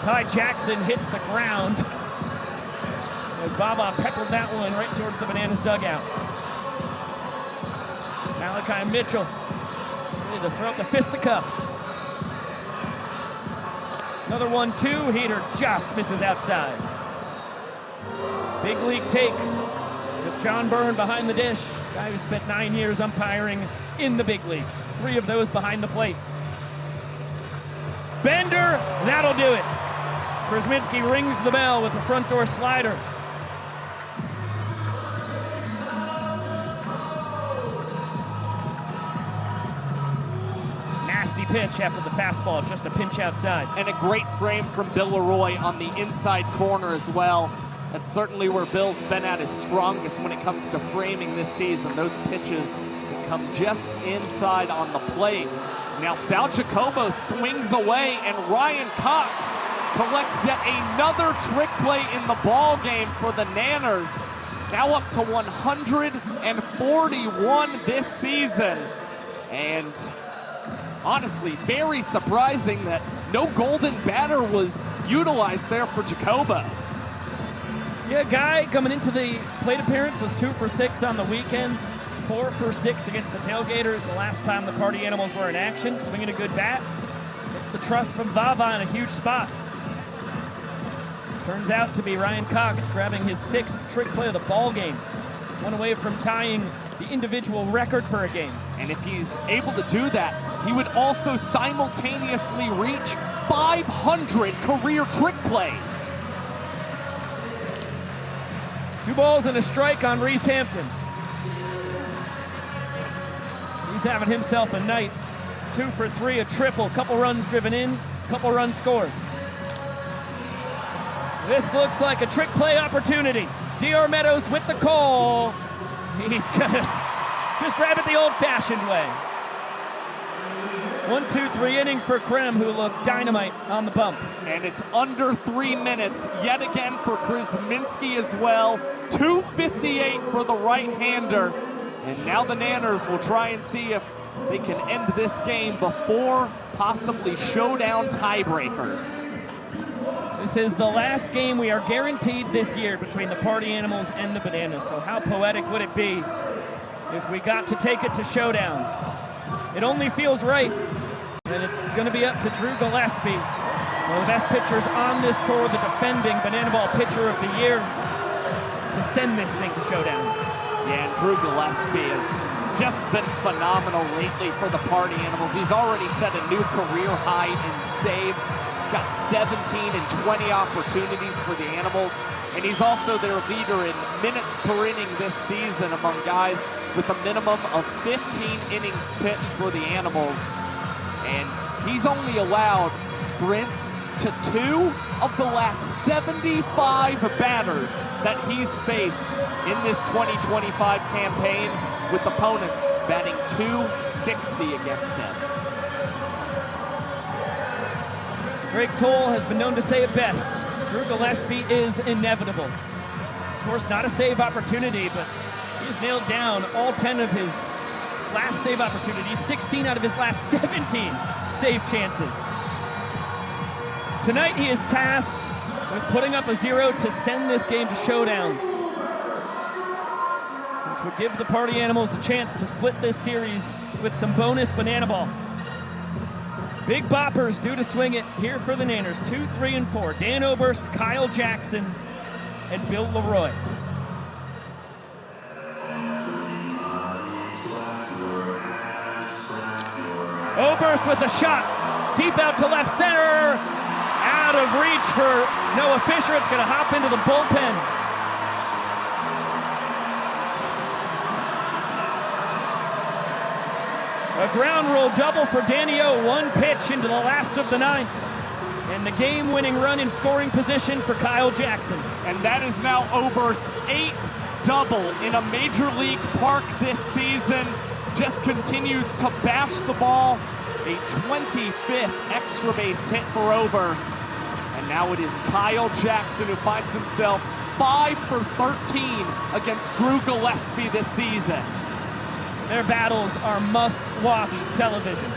Ty Jackson hits the ground as Baba peppered that one right towards the Bananas dugout. Malachi Mitchell ready to throw up the fisticuffs. Another 1-2 heater just misses outside. Big league take with John Byrne behind the dish. Guy who spent 9 years umpiring in the big leagues. 3 of those behind the plate. Bender, that'll do it. Krasminski rings the bell with the front door slider. nasty pitch after the fastball, just a pinch outside. And a great frame from Bill Leroy on the inside corner as well. That's certainly where Bill's been at his strongest when it comes to framing this season. Those pitches that come just inside on the plate. Now Sal Jacobo swings away, and Ryan Cox collects yet another trick play in the ball game for the Nanners. Now up to 141 this season. And honestly, very surprising that no golden batter was utilized there for Jacobo. Yeah, Guy coming into the plate appearance was 2 for 6 on the weekend, 4 for 6 against the Tailgaters the last time the Party Animals were in action, swinging a good bat. Gets the trust from Vava in a huge spot. Turns out to be Ryan Cox grabbing his 6th trick play of the ball game. One away from tying the individual record for a game. And if he's able to do that, he would also simultaneously reach 500 career trick plays. 2 balls and a strike on Reese Hampton. He's having himself a night. 2 for 3, a triple, couple runs driven in, couple runs scored. This looks like a trick play opportunity. D.R. Meadows with the call. He's gonna just grab it the old-fashioned way. 1-2-3 inning for Krem, who looked dynamite on the bump. And it's under 3 minutes yet again for Krasminski as well. 2:58 for the right-hander. And now the Nanners will try and see if they can end this game before possibly showdown tiebreakers. This is the last game we are guaranteed this year between the Party Animals and the Bananas. So how poetic would it be if we got to take it to showdowns? It only feels right. And it's going to be up to Drew Gillespie, one of the best pitchers on this tour, the defending Banana Ball Pitcher of the Year, to send this thing to showdowns. Yeah, and Drew Gillespie has just been phenomenal lately for the Party Animals. He's already set a new career high in saves. He's got 17 and 20 opportunities for the Animals, and he's also their leader in minutes per inning this season among guys with a minimum of 15 innings pitched for the Animals. And he's only allowed sprints to 2 of the last 75 batters that he's faced in this 2025 campaign, with opponents batting .260 against him. Drake Toll has been known to say it best. Drew Gillespie is inevitable. Of course, not a save opportunity, but he's nailed down all 10 of his last save opportunities, 16 out of his last 17 save chances. Tonight he is tasked with putting up a 0 to send this game to showdowns, which would give the Party Animals a chance to split this series with some bonus Banana Ball. Big boppers due to swing it here for the Nanners. 2, 3, and 4. Dan Oberst, Kyle Jackson, and Bill Leroy. Oberst with a shot, deep out to left center, out of reach for Noah Fisher. It's going to hop into the bullpen. A ground rule double for Danny O, 1 pitch into the last of the 9th. And the game-winning run in scoring position for Kyle Jackson. And that is now Oberst's 8th double in a Major League park this season. Just continues to bash the ball. A 25th extra base hit for Oberst. And now it is Kyle Jackson who finds himself 5 for 13 against Drew Gillespie this season. Their battles are must-watch television.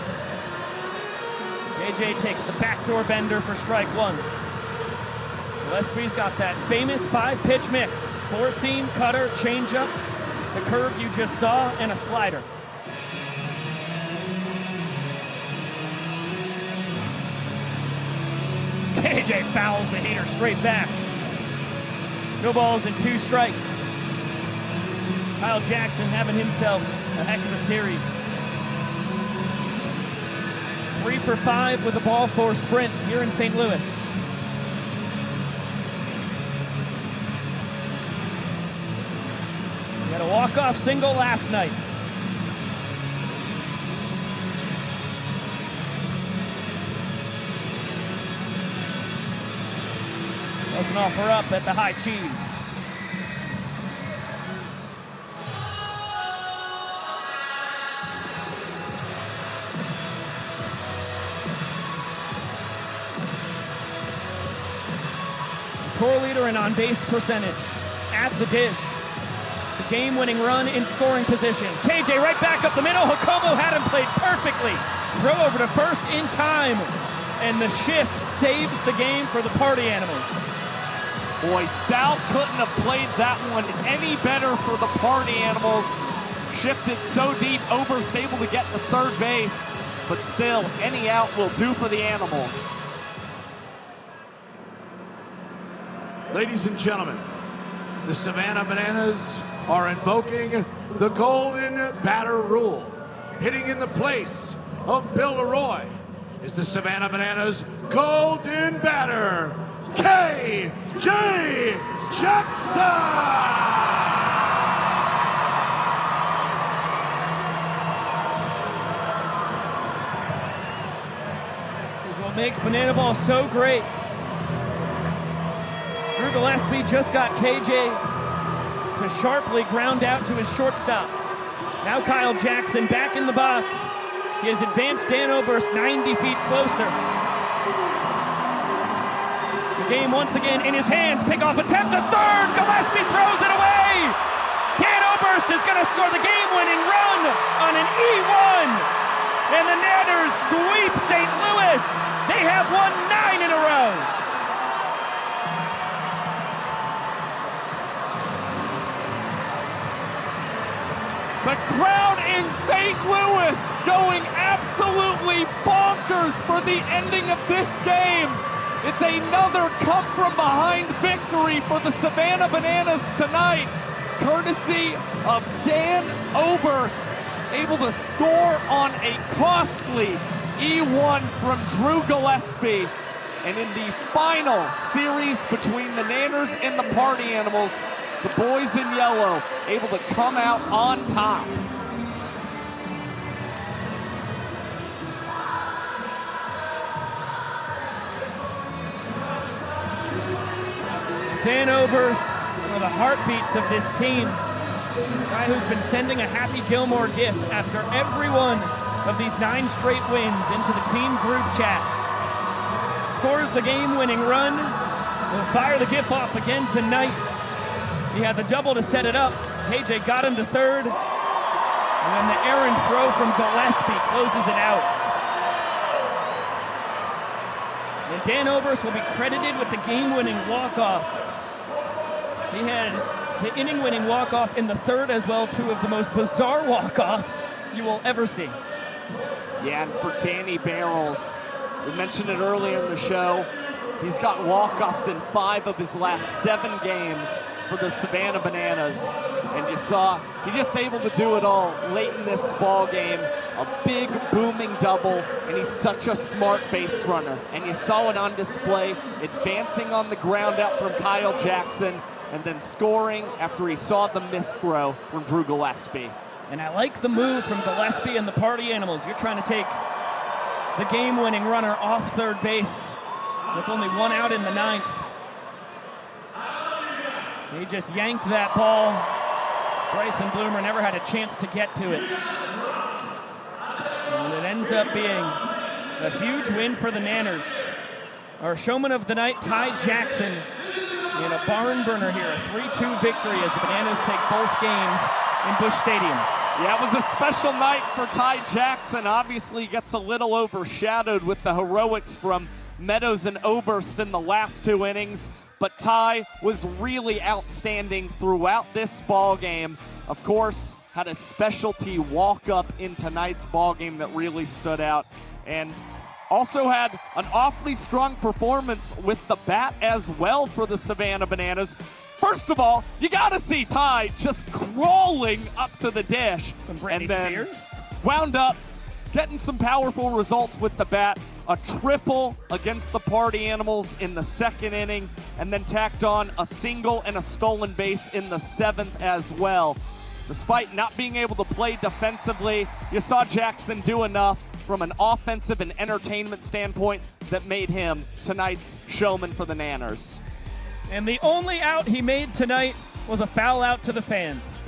KJ takes the backdoor bender for strike 1. Gillespie's got that famous 5-pitch mix. 4-seam, cutter, changeup, the curve you just saw, and a slider. KJ fouls the heater straight back. No balls and 2 strikes. Kyle Jackson having himself a heck of a series. 3 for 5 with a ball 4 sprint here in St. Louis. He had a walk-off single last night. doesn't offer up at the high cheese. Tour leader in on-base percentage at the dish. The game-winning run in scoring position. KJ right back up the middle. Jacobo had him played perfectly. Throw over to first in time. And the shift saves the game for the Party Animals. Boy, Sal couldn't have played that one any better for the Party Animals. Shifted so deep, Oberst able to get to third base. But still, any out will do for the Animals. Ladies and gentlemen, the Savannah Bananas are invoking the Golden Batter Rule. Hitting in the place of Bill Leroy is the Savannah Bananas Golden Batter, KJ Jackson! This is what makes Banana Ball so great. Drew Gillespie just got KJ to sharply ground out to his shortstop. Now Kyle Jackson back in the box. He has advanced Dan Oberst 90 feet closer. The game once again in his hands. Pickoff attempt to third. Gillespie throws it away. Dan Oberst is going to score the game-winning run on an E1. And the Nanners sweep St. Louis. They have won 9 in a row. The crowd in St. Louis going absolutely bonkers for the ending of this game. It's another come-from-behind victory for the Savannah Bananas tonight, courtesy of Dan Oberst, able to score on a costly E1 from Drew Gillespie. And in the final series between the Nanners and the Party Animals, the boys in yellow able to come out on top. Dan Oberst, one of the heartbeats of this team. A guy who's been sending a Happy Gilmore gift after every one of these 9 straight wins into the team group chat. Scores the game-winning run. Will fire the gift off again tonight. He had the double to set it up. KJ got him to third. And then the errant throw from Gillespie closes it out. And Dan Oberst will be credited with the game-winning walk-off. He had the inning-winning walk-off in the third as well, 2 of the most bizarre walk-offs you will ever see. Yeah, and for Danny Barrels, we mentioned it earlier in the show, he's got walk-offs in 5 of his last 7 games for the Savannah Bananas. And you saw, he just able to do it all late in this ball game. A big booming double, and he's such a smart base runner. And you saw it on display, advancing on the ground out from Kyle Jackson, and then scoring after he saw the missed throw from Drew Gillespie. And I like the move from Gillespie and the Party Animals. You're trying to take the game-winning runner off third base with only 1 out in the 9th. He just yanked that ball. Bryson Bloomer never had a chance to get to it. And it ends up being a huge win for the Nanners. Our showman of the night, Ty Jackson, in a barn burner here, a 3-2 victory as the Bananas take both games in Busch Stadium. Yeah, it was a special night for Ty Jackson. Obviously gets a little overshadowed with the heroics from Meadows and Oberst in the last 2 innings, but Ty was really outstanding throughout this ball game. Of course, had a specialty walk-up in tonight's ball game that really stood out, and also had an awfully strong performance with the bat as well for the Savannah Bananas. First of all, you gotta see Ty just crawling up to the dish. Some Britney and then Spears. Wound up getting some powerful results with the bat. A triple against the Party Animals in the 2nd inning, and then tacked on a single and a stolen base in the 7th as well. Despite not being able to play defensively, you saw Jackson do enough from an offensive and entertainment standpoint that made him tonight's showman for the Nanners. And the only out he made tonight was a foul out to the fans.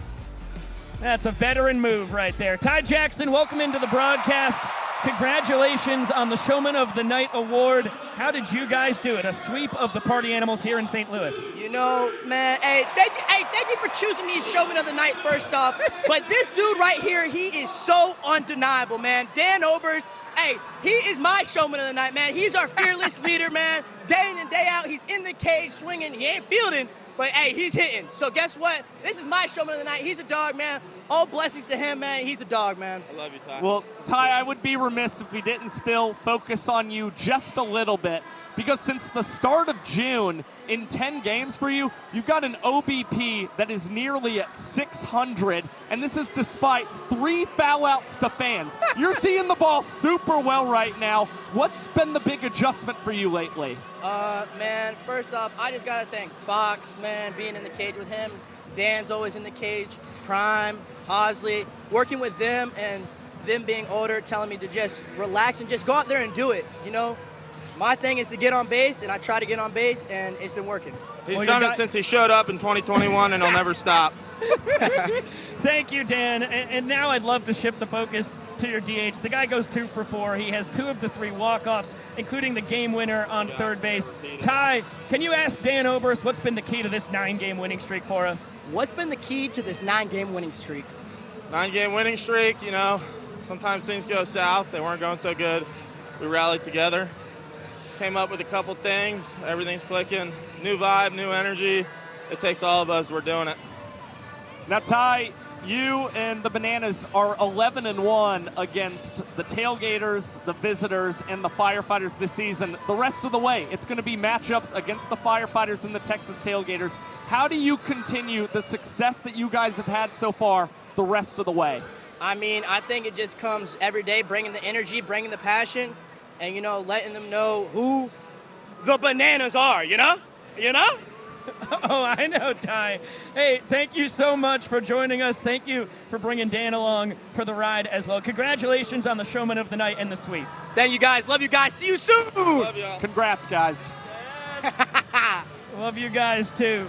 That's a veteran move right there. Ty Jackson, welcome into the broadcast. Congratulations on the Showman of the Night award. How did you guys do it? A sweep of the party animals here in St. Louis. You know, man, thank you for choosing me as Showman of the Night first off. But this dude right here, he is so undeniable, man. Dan Oberst, hey, he is my Showman of the Night, man. He's our fearless leader, man. Day in and day out, he's in the cage swinging. He ain't fielding, but hey, he's hitting. So guess what? This is my Showman of the Night. He's a dog, man. All blessings to him, man. He's a dog, man. I love you, Ty. Well, Ty, I would be remiss if we didn't still focus on you just a little bit, because since the start of June, in 10 games for you, you've got an OBP that is nearly at 600, and this is despite 3 foul-outs to fans. You're seeing the ball super well right now. What's been the big adjustment for you lately? Man, first off, I just got to thank Fox, man, being in the cage with him. Dan's always in the cage. Prime, Hosley, working with them and them being older, telling me to just relax and just go out there and do it, you know? My thing is to get on base, and I try to get on base, and it's been working. He's done it since he showed up in 2021, and he'll never stop. Thank you, Dan. And now I'd love to shift the focus to your DH. The guy goes 2 for 4. He has 2 of the 3 walk-offs, including the game winner on third base. Ty, can you ask Dan Oberst what's been the key to this 9-game winning streak for us? What's been the key to this 9-game winning streak? 9-game winning streak, you know, sometimes things go south. They weren't going so good. We rallied together, came up with a couple things. Everything's clicking. New vibe, new energy. It takes all of us. We're doing it. Now, Ty, you and the Bananas are 11-1 against the Tailgaters, the Visitors, and the Firefighters this season. The rest of the way, it's going to be matchups against the Firefighters and the Texas Tailgaters. How do you continue the success that you guys have had so far the rest of the way? I mean, I think it just comes every day, bringing the energy, bringing the passion, and, you know, letting them know who the Bananas are, you know? You know? Oh, I know, Ty. Hey, thank you so much for joining us. Thank you for bringing Dan along for the ride as well. Congratulations on the Showman of the Night and the sweep. Thank you, guys. Love you guys. See you soon. Love y'all. Congrats, guys. Love you guys, too.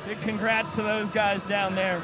Big congrats to those guys down there.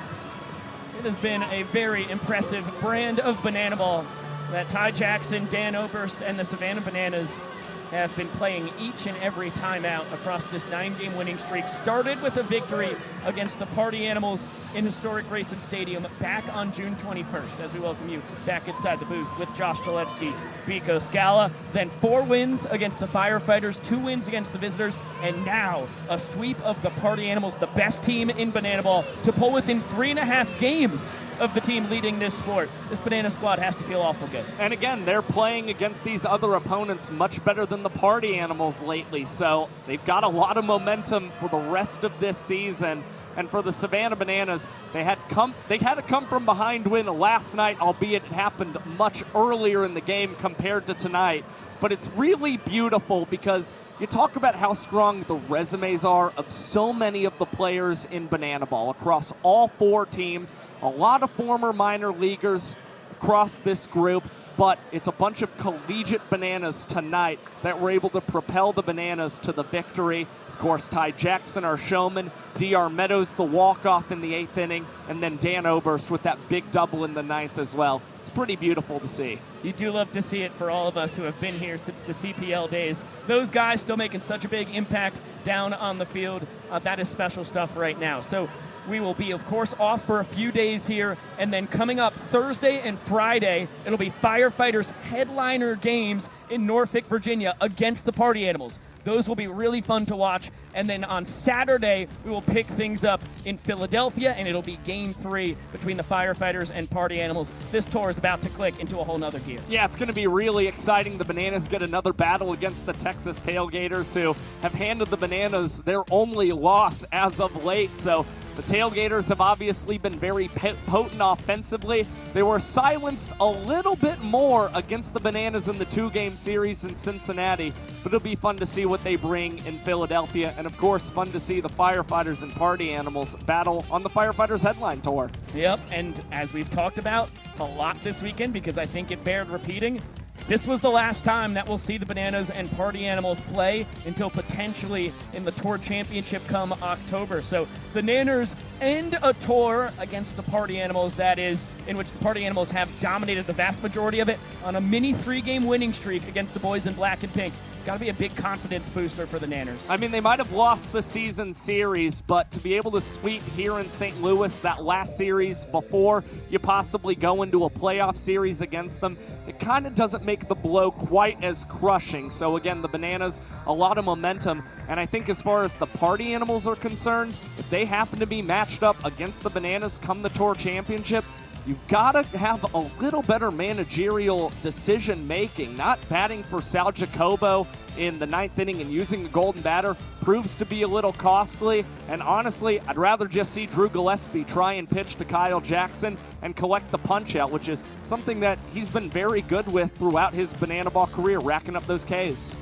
It has been a very impressive brand of banana ball that Ty Jackson, Dan Oberst, and the Savannah Bananas have been playing each and every time out across this 9-game winning streak. Started with a victory against the Party Animals in historic Grayson Stadium back on June 21st, as we welcome you back inside the booth with Josh Gillespie, Biko Scala. Then 4 wins against the Firefighters, 2 wins against the Visitors, and now a sweep of the Party Animals, the best team in banana ball, to pull within 3.5 games of the team leading this sport. This Banana squad has to feel awful good. And again, they're playing against these other opponents much better than the Party Animals lately, so they've got a lot of momentum for the rest of this season. And for the Savannah Bananas, they had a come from behind win last night, albeit it happened much earlier in the game compared to tonight. But it's really beautiful because you talk about how strong the resumes are of so many of the players in banana ball across all 4 teams, a lot of former minor leaguers across this group, but it's a bunch of collegiate Bananas tonight that were able to propel the Bananas to the victory. Of course, Ty Jackson, our showman, D.R. Meadows, the walk-off in the 8th inning, and then Dan Oberst with that big double in the 9th as well. It's pretty beautiful to see. You do love to see it for all of us who have been here since the CPL days. Those guys still making such a big impact down on the field. That is special stuff right now. So we will be, of course, off for a few days here, and then coming up Thursday and Friday, it'll be Firefighters headliner games in Norfolk, Virginia against the Party Animals. Those will be really fun to watch. And then on Saturday, we will pick things up in Philadelphia, and it'll be Game 3 between the Firefighters and Party Animals. This tour is about to click into a whole nother gear. Yeah, it's going to be really exciting. The Bananas get another battle against the Texas Tailgaters, who have handed the Bananas their only loss as of late. So the Tailgaters have obviously been very potent offensively. They were silenced a little bit more against the Bananas in the 2-game series in Cincinnati, but it'll be fun to see what they bring in Philadelphia, and of course fun to see the Firefighters and Party Animals battle on the Firefighters headline tour. Yep, and as we've talked about a lot this weekend, because I think it bared repeating, This was the last time that we'll see the Bananas and Party Animals play until potentially in the Tour Championship come October. So the Nanners end a tour against the Party Animals, that is, in which the Party Animals have dominated the vast majority of it on a mini 3-game winning streak against the boys in black and pink. It's got to be a big confidence booster for the Nanners. I mean, they might have lost the season series, but to be able to sweep here in St. Louis, that last series before you possibly go into a playoff series against them, it kind of doesn't make the blow quite as crushing. So again, the Bananas, a lot of momentum. And I think as far as the Party Animals are concerned, if they happen to be matched up against the Bananas come the Tour Championship, you've got to have a little better managerial decision-making. Not batting for Sal Jacobo in the 9th inning and using the golden batter proves to be a little costly. And honestly, I'd rather just see Drew Gillespie try and pitch to Kyle Jackson and collect the punch-out, which is something that he's been very good with throughout his Banana Ball career, racking up those Ks.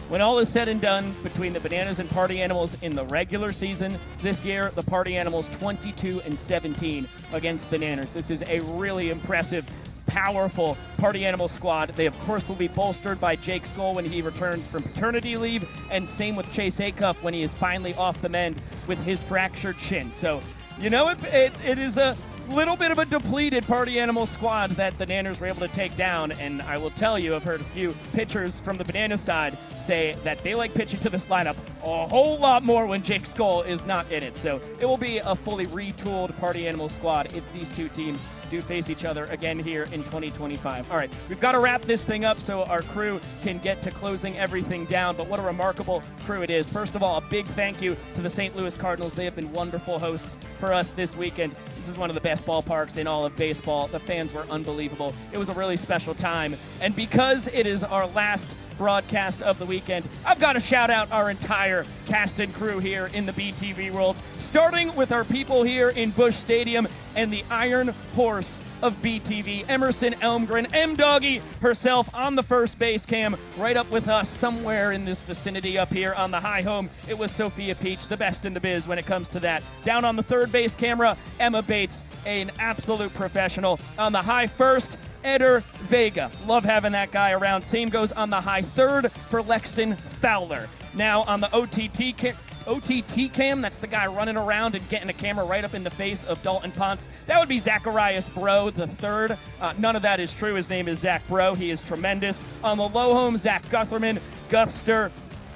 When all is said and done between the Bananas and Party Animals in the regular season this year, the Party Animals 22-17 against the Nanners. This is a really impressive, powerful Party Animal squad. They, of course, will be bolstered by Jake Skoll when he returns from paternity leave, and same with Chase Acuff when he is finally off the mend with his fractured shin. So, you know, it is a little bit of a depleted Party Animal squad that the Nanners were able to take down, and I will tell you, I've heard a few pitchers from the Banana side say that they like pitching to this lineup a whole lot more when Jake Skoll is not in it. So it will be a fully retooled Party Animal squad if these two teams do face each other again here in 2025. All right, we've got to wrap this thing up so our crew can get to closing everything down, but what a remarkable crew it is. First of all, a big thank you to the St. Louis Cardinals. They have been wonderful hosts for us this weekend. This is one of the best ballparks in all of baseball. The fans were unbelievable. It was a really special time, and because it is our last broadcast of the weekend, I've got to shout out our entire cast and crew here in the BTV world, starting with our people here in Busch Stadium and the Iron Horse of BTV, Emerson Elmgren, M-Doggy herself on the first base cam, right up with us somewhere in this vicinity up here on the high home. It was Sophia Peach, the best in the biz when it comes to that. Down on the third base camera, Emma Bates, an absolute professional. On the high first, Eder Vega. Love having that guy around. Same goes on the high third for Lexton Fowler. Now on the OTT cam, that's the guy running around and getting a camera right up in the face of Dalton Ponce. That would be Zacharias Bro the third. None of that is true. His name is Zach Bro. He is tremendous. On the low home, Zach Gutherman, Guthster,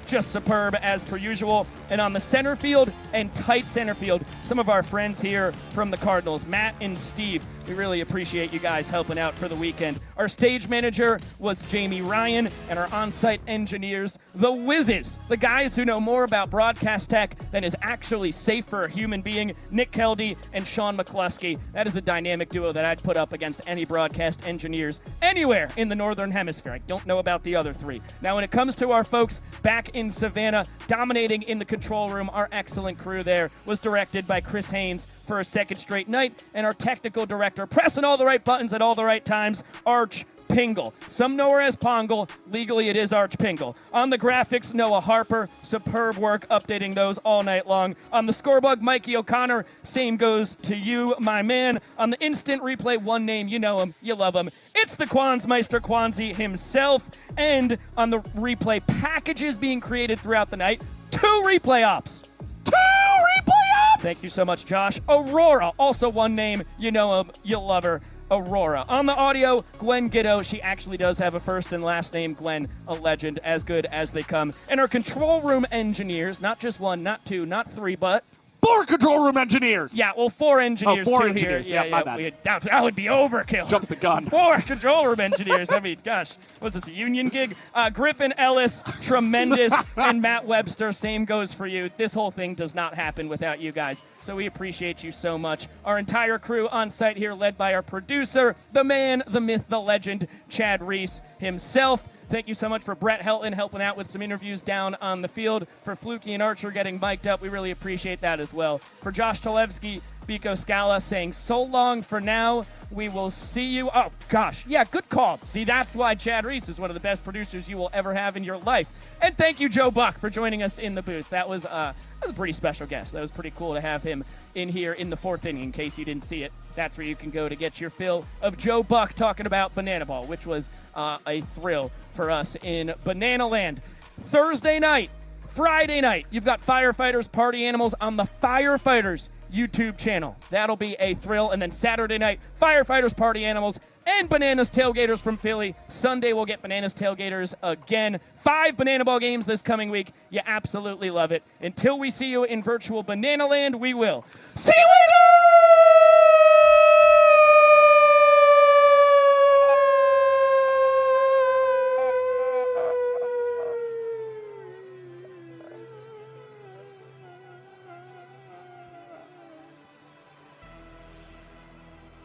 just superb as per usual. And on the center field and tight center field, some of our friends here from the Cardinals, Matt and Steve. We really appreciate you guys helping out for the weekend. Our stage manager was Jamie Ryan, and our on-site engineers, the Whizzes, the guys who know more about broadcast tech than is actually safe for a human being, Nick Keldy and Sean McCluskey. That is a dynamic duo that I'd put up against any broadcast engineers anywhere in the Northern Hemisphere. I don't know about the other three. Now, when it comes to our folks back in Savannah, dominating in the control room, our excellent crew there was directed by Chris Haynes for a second straight night, and our technical director, pressing all the right buttons at all the right times, Arch Pingle. Some know her as Pongle. Legally, it is Arch Pingle. On the graphics, Noah Harper. Superb work updating those all night long. On the scorebug, Mikey O'Connor. Same goes to you, my man. On the instant replay, one name. You know him. You love him. It's the Quansmeister Quanzi himself. And on the replay packages being created throughout the night, 2 replay ops. 2 replay ops! Thank you so much, Josh. Aurora, also one name. You know him. You love her. Aurora. On the audio, Gwen Giddo. She actually does have a first and last name, Gwen, a legend, as good as they come. And our control room engineers, not just 1, not 2, not 3, but 4 control room engineers. Yeah, well, 4 engineers, 4 too, engineers. here. Yeah, my bad. That would be overkill. Jump the gun. 4 control room engineers. I mean, gosh, was this a union gig? Griffin Ellis, tremendous, and Matt Webster, same goes for you. This whole thing does not happen without you guys, so we appreciate you so much. Our entire crew on site here, led by our producer, the man, the myth, the legend, Chad Reese himself. Thank you so much for Brett Helton helping out with some interviews down on the field. For Fluky and Archer getting mic'd up, we really appreciate that as well. For Josh Talevsky, Biko Scala saying so long for now. We will see you. Oh, gosh. Yeah, good call. See, that's why Chad Reese is one of the best producers you will ever have in your life. And thank you, Joe Buck, for joining us in the booth. That was a pretty special guest. That was pretty cool to have him in here in the fourth inning. In case you didn't see it, that's where you can go to get your fill of Joe Buck talking about Banana Ball, which was a thrill for us in Banana Land. Thursday night, Friday night, you've got Firefighters Party Animals on the Firefighters YouTube channel. That'll be a thrill. And then Saturday night, Firefighters Party Animals and Bananas Tailgaters from Philly. Sunday, we'll get Bananas Tailgaters again. 5 Banana Ball games this coming week. You absolutely love it. Until we see you in virtual Banana Land, we will see you later!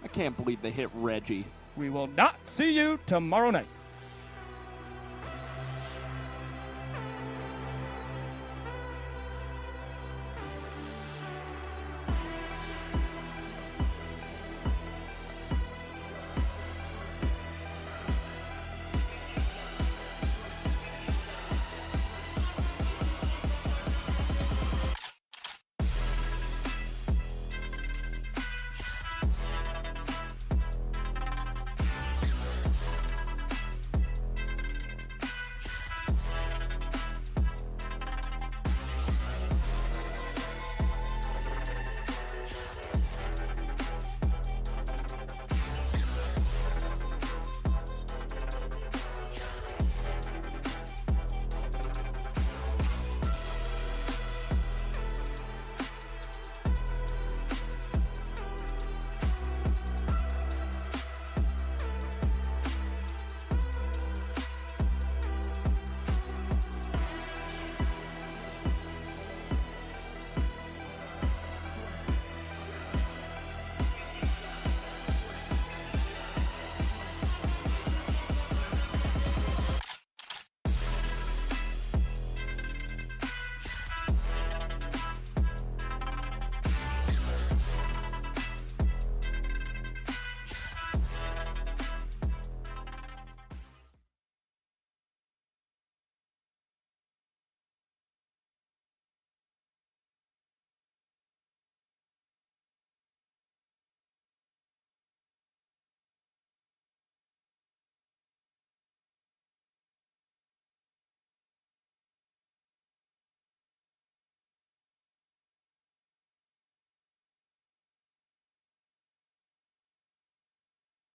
I can't believe they hit Reggie. We will not see you tomorrow night.